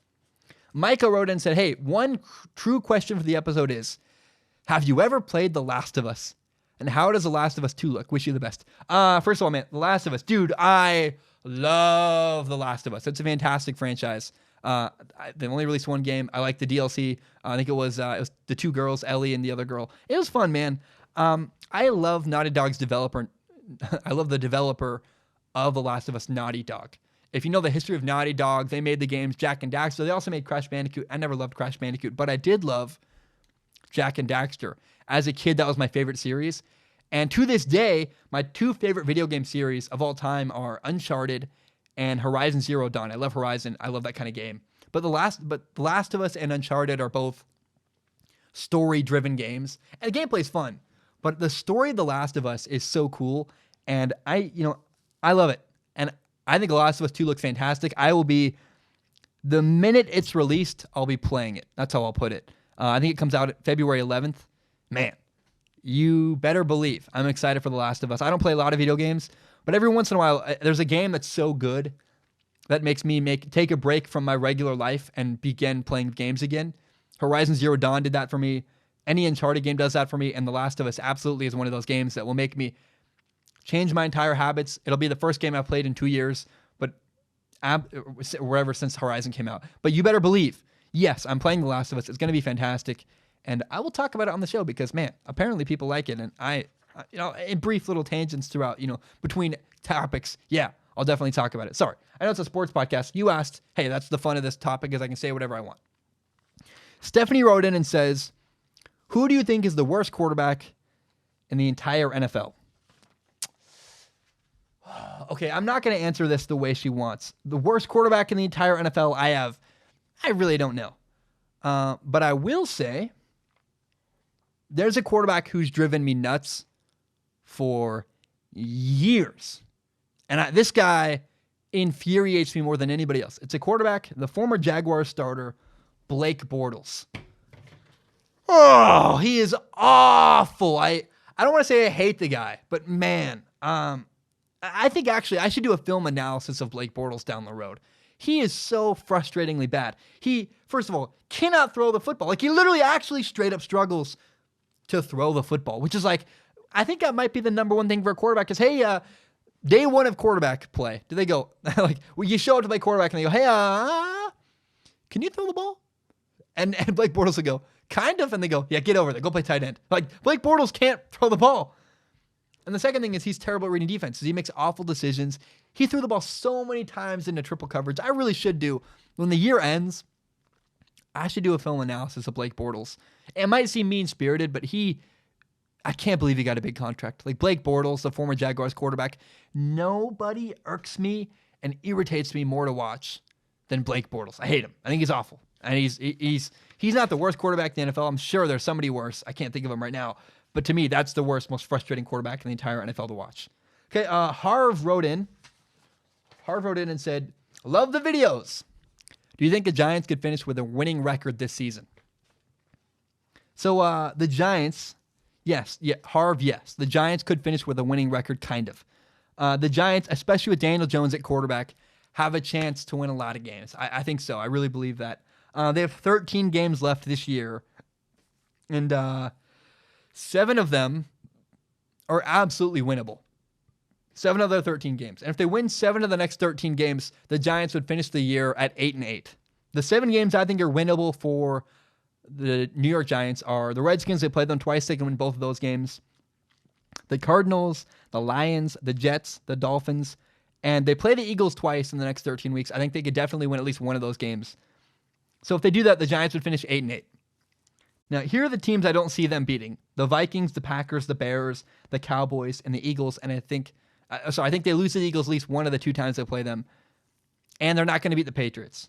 Micah wrote in and said, hey, one true question for the episode is, have you ever played The Last of Us? And how does The Last of Us 2 look? Wish you the best. First of all, man, The Last of Us. Dude, I love The Last of Us. It's a fantastic franchise. They only released one game. I like the DLC. I think it was the two girls, Ellie and the other girl. It was fun, man. I love Naughty Dog's developer. I love the developer of The Last of Us, Naughty Dog. If you know the history of Naughty Dog, they made the games Jak and Daxter. They also made Crash Bandicoot. I never loved Crash Bandicoot, but I did love Jak and Daxter. As a kid, that was my favorite series. And to this day, my two favorite video game series of all time are Uncharted and Horizon Zero Dawn. I love Horizon. I love that kind of game. But The Last of Us and Uncharted are both story-driven games. And the gameplay's fun. But the story of The Last of Us is so cool. And I love it. And I think The Last of Us 2 looks fantastic. The minute it's released, I'll be playing it. That's how I'll put it. I think it comes out February 11th. Man, you better believe I'm excited for The Last of Us. I don't play a lot of video games, but every once in a while, there's a game that's so good that makes me take a break from my regular life and begin playing games again. Horizon Zero Dawn did that for me. Any Uncharted game does that for me, and The Last of Us absolutely is one of those games that will make me change my entire habits. It'll be the first game I've played in 2 years, but wherever since Horizon came out. But you better believe, yes, I'm playing The Last of Us. It's going to be fantastic, and I will talk about it on the show because, man, apparently people like it, and I in brief little tangents throughout, between topics, yeah, I'll definitely talk about it. Sorry, I know it's a sports podcast. You asked, hey, that's the fun of this topic is I can say whatever I want. Stephanie wrote in and says, who do you think is the worst quarterback in the entire NFL? Okay, I'm not going to answer this the way she wants. The worst quarterback in the entire NFL I really don't know. But I will say there's a quarterback who's driven me nuts for years. And this guy infuriates me more than anybody else. It's a quarterback, the former Jaguars starter, Blake Bortles. Oh, he is awful. I don't want to say I hate the guy, but man, I think actually I should do a film analysis of Blake Bortles down the road. He is so frustratingly bad. He, first of all, cannot throw the football. Like, he literally actually straight up struggles to throw the football, which is like, I think that might be the number one thing for a quarterback is, hey, day one of quarterback play, do they go, like, well, you show up to play quarterback and they go, hey, can you throw the ball? And Blake Bortles will go, kind of, and they go, yeah, get over there, go play tight end. Like, Blake Bortles can't throw the ball. And the second thing is he's terrible at reading defenses. He makes awful decisions. He threw the ball so many times into triple coverage. I really should do, when the year ends, I should do a film analysis of Blake Bortles. It might seem mean-spirited, but I can't believe he got a big contract. Like Blake Bortles, the former Jaguars quarterback, nobody irks me and irritates me more to watch than Blake Bortles. I hate him. I think he's awful. And he's not the worst quarterback in the NFL. I'm sure there's somebody worse. I can't think of him right now. But to me, that's the worst, most frustrating quarterback in the entire NFL to watch. Okay, Harv wrote in and said, love the videos. Do you think the Giants could finish with a winning record this season? So the Giants, yes. Harv, yes. The Giants could finish with a winning record, kind of. The Giants, especially with Daniel Jones at quarterback, have a chance to win a lot of games. I think so. I really believe that. They have 13 games left this year, and 7 of them are absolutely winnable. 7 of their 13 games. And if they win 7 of the next 13 games, the Giants would finish the year at 8-8. The 7 games I think are winnable for the New York Giants are the Redskins. They played them twice. They can win both of those games. The Cardinals, the Lions, the Jets, the Dolphins, and they play the Eagles twice in the next 13 weeks. I think they could definitely win at least one of those games. So if they do that, the Giants would finish 8-8. Now, here are the teams I don't see them beating. The Vikings, the Packers, the Bears, the Cowboys, and the Eagles. And I think they lose to the Eagles at least one of the 2 times they play them. And they're not going to beat the Patriots.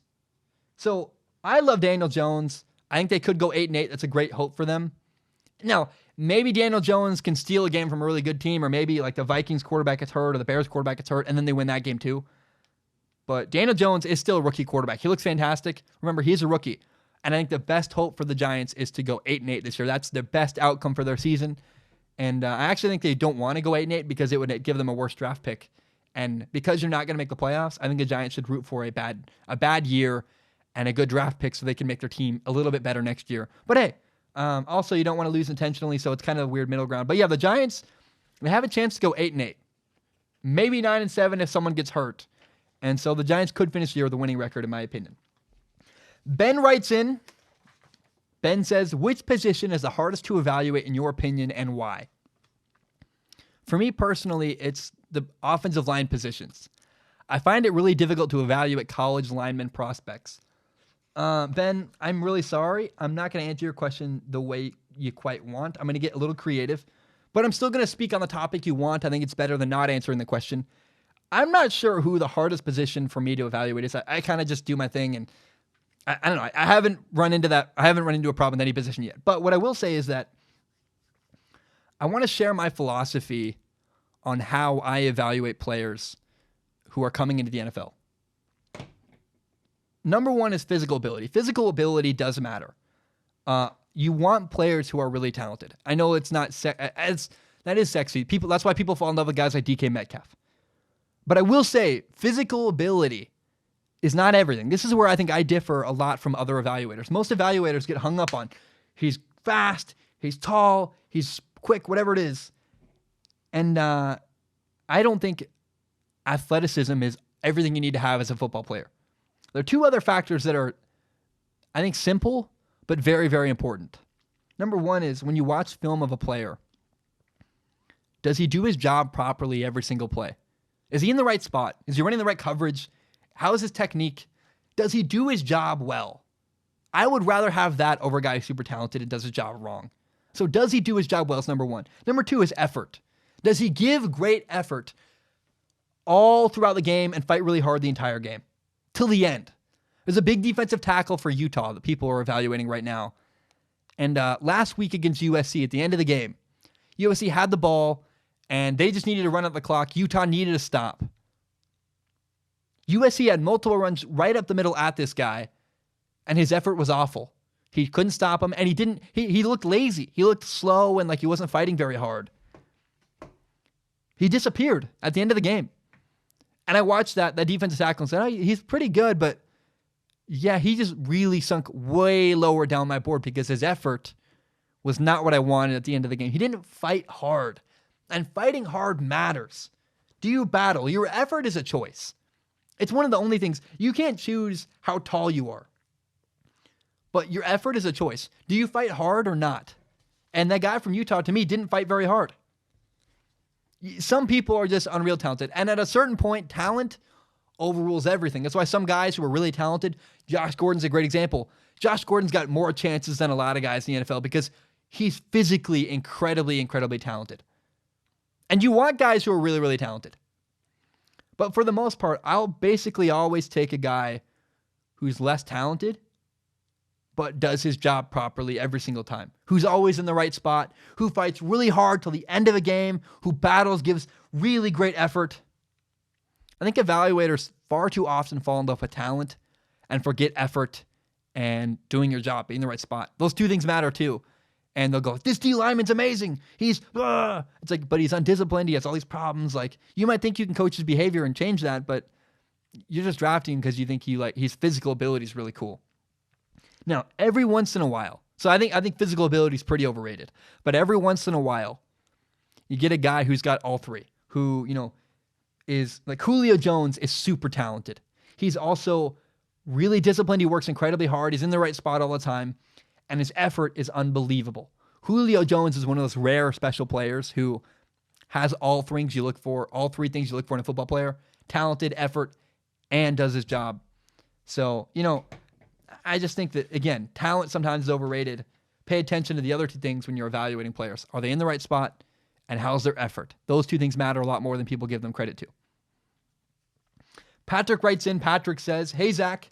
So I love Daniel Jones. I think they could go 8-8. That's a great hope for them. Now, maybe Daniel Jones can steal a game from a really good team, or maybe like the Vikings quarterback gets hurt or the Bears quarterback gets hurt, and then they win that game too. But Daniel Jones is still a rookie quarterback. He looks fantastic. Remember, he's a rookie. And I think the best hope for the Giants is to go 8-8 this year. That's their best outcome for their season. And I actually think they don't want to go 8-8 because it would give them a worse draft pick. And because you're not going to make the playoffs, I think the Giants should root for a bad year and a good draft pick so they can make their team a little bit better next year. But hey, also you don't want to lose intentionally, so it's kind of a weird middle ground. But yeah, the Giants, they have a chance to go 8-8. Maybe 9-7 if someone gets hurt. And so the Giants could finish the year with a winning record, in my opinion. Ben writes in. Ben says, which position is the hardest to evaluate in your opinion and why? For me personally, it's the offensive line positions. I find it really difficult to evaluate college lineman prospects. Ben, I'm really sorry. I'm not going to answer your question the way you quite want. I'm going to get a little creative, but I'm still going to speak on the topic you want. I think it's better than not answering the question. I'm not sure who the hardest position for me to evaluate is. I kind of just do my thing, and I don't know. I haven't run into that. I haven't run into a problem in any position yet. But what I will say is that I want to share my philosophy on how I evaluate players who are coming into the NFL. Number one is physical ability. Physical ability does matter. You want players who are really talented. I know it's not that is sexy. That's why people fall in love with guys like DK Metcalf. But I will say physical ability is not everything. This is where I think I differ a lot from other evaluators. Most evaluators get hung up on he's fast, he's tall, he's quick, whatever it is. And I don't think athleticism is everything you need to have as a football player. There are 2 other factors that are, I think, simple, but very, very important. Number one is when you watch film of a player, does he do his job properly every single play? Is he in the right spot? Is he running the right coverage? How is his technique? Does he do his job well? I would rather have that over a guy who's super talented and does his job wrong. So does he do his job well is number one. Number two is effort. Does he give great effort all throughout the game and fight really hard the entire game till the end? There's a big defensive tackle for Utah that people are evaluating right now. And last week against USC at the end of the game, USC had the ball and they just needed to run up the clock. Utah needed to stop. USC had multiple runs right up the middle at this guy, and his effort was awful. He couldn't stop him, and he looked lazy. He looked slow and like he wasn't fighting very hard. He disappeared at the end of the game. And I watched that defensive tackle and said, oh, he's pretty good, but yeah, he just really sunk way lower down my board because his effort was not what I wanted at the end of the game. He didn't fight hard, and fighting hard matters. Do you battle? Your effort is a choice. It's one of the only things. You can't choose how tall you are, but your effort is a choice. Do you fight hard or not? And that guy from Utah, to me, didn't fight very hard. Some people are just unreal talented. And at a certain point, talent overrules everything. That's why some guys who are really talented, Josh Gordon's a great example. Josh Gordon's got more chances than a lot of guys in the NFL because he's physically incredibly, incredibly talented. And you want guys who are really, really talented. But for the most part, I'll basically always take a guy who's less talented but does his job properly every single time, who's always in the right spot, who fights really hard till the end of a game, who battles, gives really great effort. I think evaluators far too often fall in love with talent and forget effort and doing your job, being in the right spot. Those two things matter too. And they'll go, this D lineman's amazing. It's like, but he's undisciplined. He has all these problems. Like, you might think you can coach his behavior and change that, but you're just drafting him because you think his physical ability is really cool. Now, every once in a while, so I think physical ability is pretty overrated, but every once in a while, you get a guy who's got all three, who, is like Julio Jones is super talented. He's also really disciplined. He works incredibly hard. He's in the right spot all the time, and his effort is unbelievable. Julio Jones is one of those rare special players who has all three things you look for in a football player: talented, effort, and does his job. So, I just think that, again, talent sometimes is overrated. Pay attention to the other two things when you're evaluating players. Are they in the right spot? And how's their effort? Those two things matter a lot more than people give them credit to. Patrick writes in. Patrick says, hey, Zach,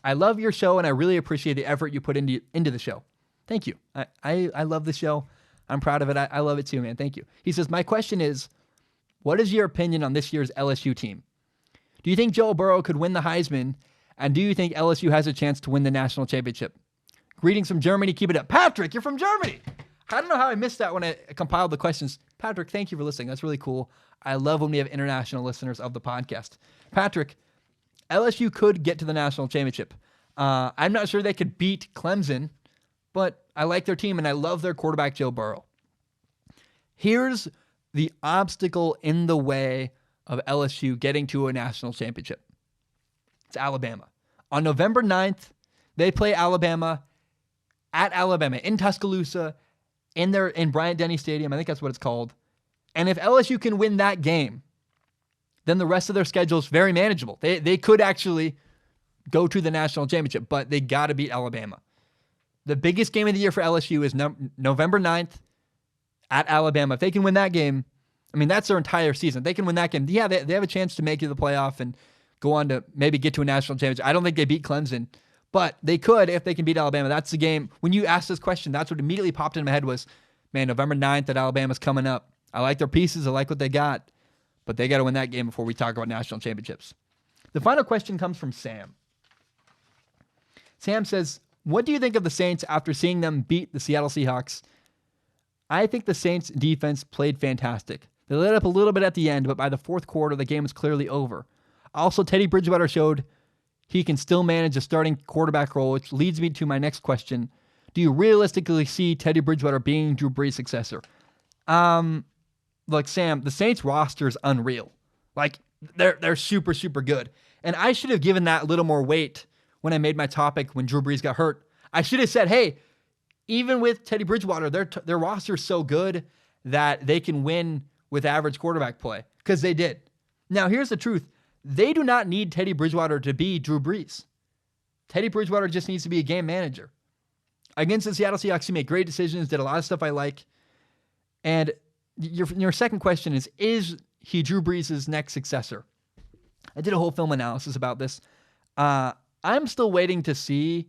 I love your show, and I really appreciate the effort you put into the show. Thank you. I love the show. I'm proud of it. I love it too, man. Thank you. He says, my question is, what is your opinion on this year's LSU team? Do you think Joe Burrow could win the Heisman? And do you think LSU has a chance to win the national championship? Greetings from Germany. Keep it up. Patrick, you're from Germany. I don't know how I missed that when I compiled the questions. Patrick, thank you for listening. That's really cool. I love when we have international listeners of the podcast. Patrick, LSU could get to the national championship. I'm not sure they could beat Clemson, but I like their team and I love their quarterback, Joe Burrow. Here's the obstacle in the way of LSU getting to a national championship. It's Alabama. On November 9th, they play Alabama at Alabama in Tuscaloosa in Bryant-Denny Stadium. I think that's what it's called. And if LSU can win that game, then the rest of their schedule is very manageable. They could actually go to the national championship, but they got to beat Alabama. The biggest game of the year for LSU is November 9th at Alabama. If they can win that game, that's their entire season. They can win that game. Yeah, they have a chance to make it to the playoff and go on to maybe get to a national championship. I don't think they beat Clemson, but they could if they can beat Alabama. That's the game. When you asked this question, that's what immediately popped into my head was, man, November 9th at Alabama's coming up. I like their pieces. I like what they got, but they got to win that game before we talk about national championships. The final question comes from Sam. Sam says, what do you think of the Saints after seeing them beat the Seattle Seahawks? I think the Saints defense played fantastic. They let up a little bit at the end, but by the fourth quarter, the game was clearly over. Also, Teddy Bridgewater showed he can still manage a starting quarterback role, which leads me to my next question. Do you realistically see Teddy Bridgewater being Drew Brees' successor? Look, Sam, the Saints roster is unreal. Like, they're super, super good. And I should have given that a little more weight when I made my topic when Drew Brees got hurt. I should have said, hey, even with Teddy Bridgewater, their roster is so good that they can win with average quarterback play, because they did. Now, here's the truth. They do not need Teddy Bridgewater to be Drew Brees. Teddy Bridgewater just needs to be a game manager. Against the Seattle Seahawks, he made great decisions, did a lot of stuff I like. And your second question is he Drew Brees' next successor? I did a whole film analysis about this. I'm still waiting to see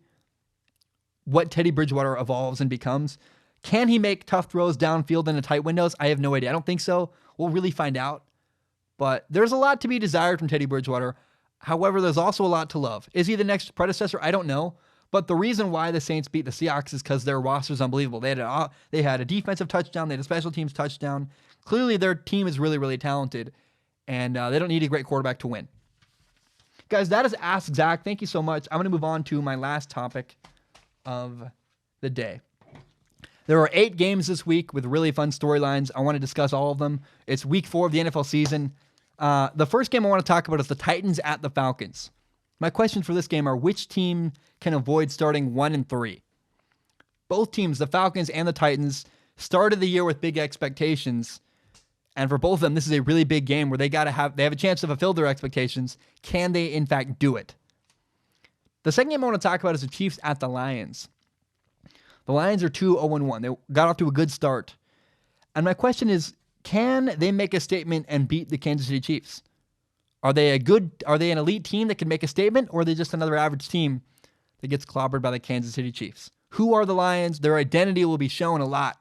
what Teddy Bridgewater evolves and becomes. Can he make tough throws downfield in the tight windows? I have no idea. I don't think so. We'll really find out. But there's a lot to be desired from Teddy Bridgewater. However, there's also a lot to love. Is he the next predecessor? I don't know. But the reason why the Saints beat the Seahawks is because their roster is unbelievable. They had a defensive touchdown. They had a special teams touchdown. Clearly, their team is really, really talented. And they don't need a great quarterback to win. Guys, that is Ask Zach. Thank you so much. I'm going to move on to my last topic of the day. There are 8 games this week with really fun storylines. I want to discuss all of them. It's week 4 of the NFL season. The first game I want to talk about is the Titans at the Falcons. My questions for this game are, which team can avoid starting 1-3? Both teams, the Falcons and the Titans, started the year with big expectations. And for both of them, this is a really big game where they have a chance to fulfill their expectations. Can they, in fact, do it? The second game I want to talk about is the Chiefs at the Lions. The Lions are 2-0-1. They got off to a good start. And my question is, can they make a statement and beat the Kansas City Chiefs? Are they an elite team that can make a statement, or are they just another average team that gets clobbered by the Kansas City Chiefs? Who are the Lions? Their identity will be shown a lot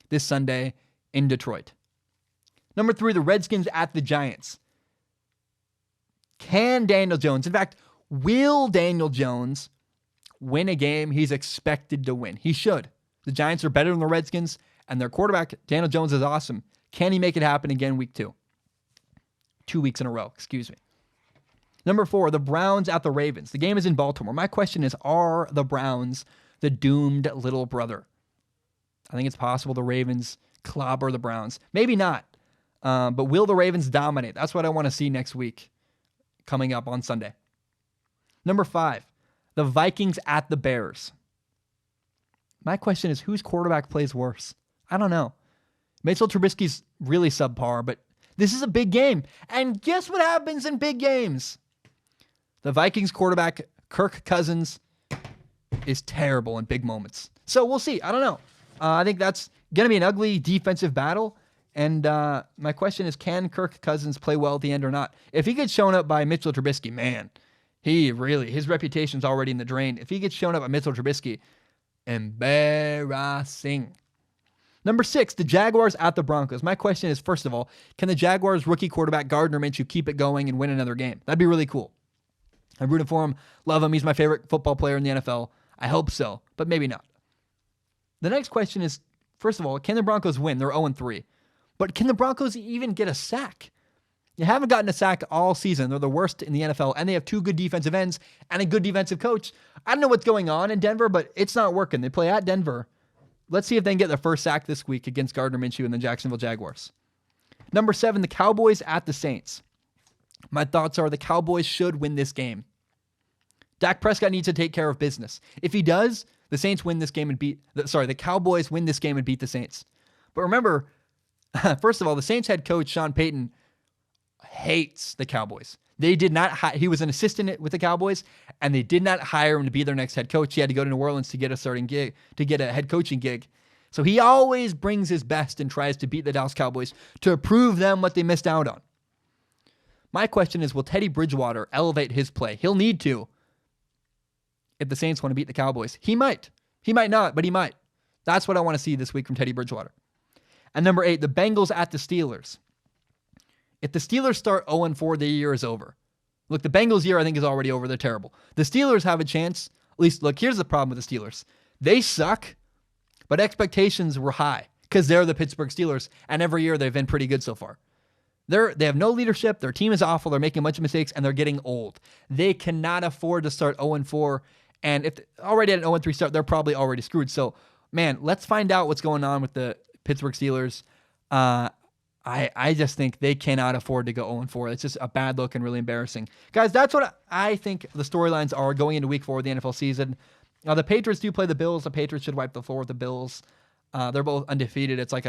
this Sunday in Detroit. Number 3, the Redskins at the Giants. Can Daniel Jones, in fact, will Daniel Jones win a game he's expected to win? He should. The Giants are better than the Redskins, and their quarterback, Daniel Jones, is awesome. Can he make it happen again week 2? 2 weeks in a row, excuse me. Number 4, the Browns at the Ravens. The game is in Baltimore. My question is, are the Browns the doomed little brother? I think it's possible the Ravens clobber the Browns. Maybe not. But will the Ravens dominate? That's what I want to see next week, coming up on Sunday. Number 5, the Vikings at the Bears. My question is, whose quarterback plays worse? I don't know. Mitchell Trubisky's really subpar, but this is a big game. And guess what happens in big games? The Vikings quarterback, Kirk Cousins, is terrible in big moments. So we'll see. I don't know. I think that's going to be an ugly defensive battle. And my question is, can Kirk Cousins play well at the end or not? If he gets shown up by Mitchell Trubisky, man, his reputation's already in the drain. If he gets shown up by Mitchell Trubisky, embarrassing. Number 6, the Jaguars at the Broncos. My question is, first of all, can the Jaguars rookie quarterback Gardner Minshew keep it going and win another game? That'd be really cool. I'm rooting for him. Love him. He's my favorite football player in the NFL. I hope so, but maybe not. The next question is, first of all, can the Broncos win? They're 0-3. But can the Broncos even get a sack? You haven't gotten a sack all season. They're the worst in the NFL, and they have 2 good defensive ends and a good defensive coach. I don't know what's going on in Denver, but it's not working. They play at Denver. Let's see if they can get their first sack this week against Gardner Minshew and the Jacksonville Jaguars. Number 7, the Cowboys at the Saints. My thoughts are the Cowboys should win this game. Dak Prescott needs to take care of business. If he does, the Cowboys win this game and beat the Saints. But remember, first of all, the Saints head coach, Sean Payton, hates the Cowboys. He was an assistant with the Cowboys, and they did not hire him to be their next head coach. He had to go to New Orleans to get a head coaching gig. So he always brings his best and tries to beat the Dallas Cowboys to prove them what they missed out on. My question is, will Teddy Bridgewater elevate his play? He'll need to if the Saints want to beat the Cowboys. He might. He might not, but he might. That's what I want to see this week from Teddy Bridgewater. And number 8, the Bengals at the Steelers. If the Steelers start 0-4, the year is over. Look, the Bengals' year, I think, is already over. They're terrible. The Steelers have a chance. At least, look, here's the problem with the Steelers. They suck, but expectations were high because they're the Pittsburgh Steelers, and every year they've been pretty good so far. They have no leadership. Their team is awful. They're making a bunch of mistakes, and they're getting old. They cannot afford to start 0-4, and if already at an 0-3 start, they're probably already screwed. So, man, let's find out what's going on with the Pittsburgh Steelers. I just think they cannot afford to go 0-4. It's just a bad look and really embarrassing. Guys, that's what I think the storylines are going into week 4 of the NFL season. The Patriots do play the Bills. The Patriots should wipe the floor with the Bills. They're both undefeated. It's like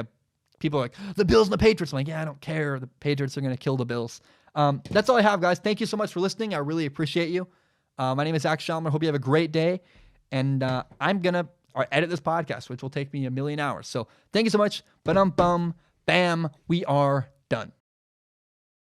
people are like, the Bills and the Patriots. I'm like, yeah, I don't care. The Patriots are going to kill the Bills. That's all I have, guys. Thank you so much for listening. I really appreciate you. My name is Zach Shalmer. Hope you have a great day. And I'm going to edit this podcast, which will take me a million hours. So thank you so much. Ba-dum-bum. Bam. We are done.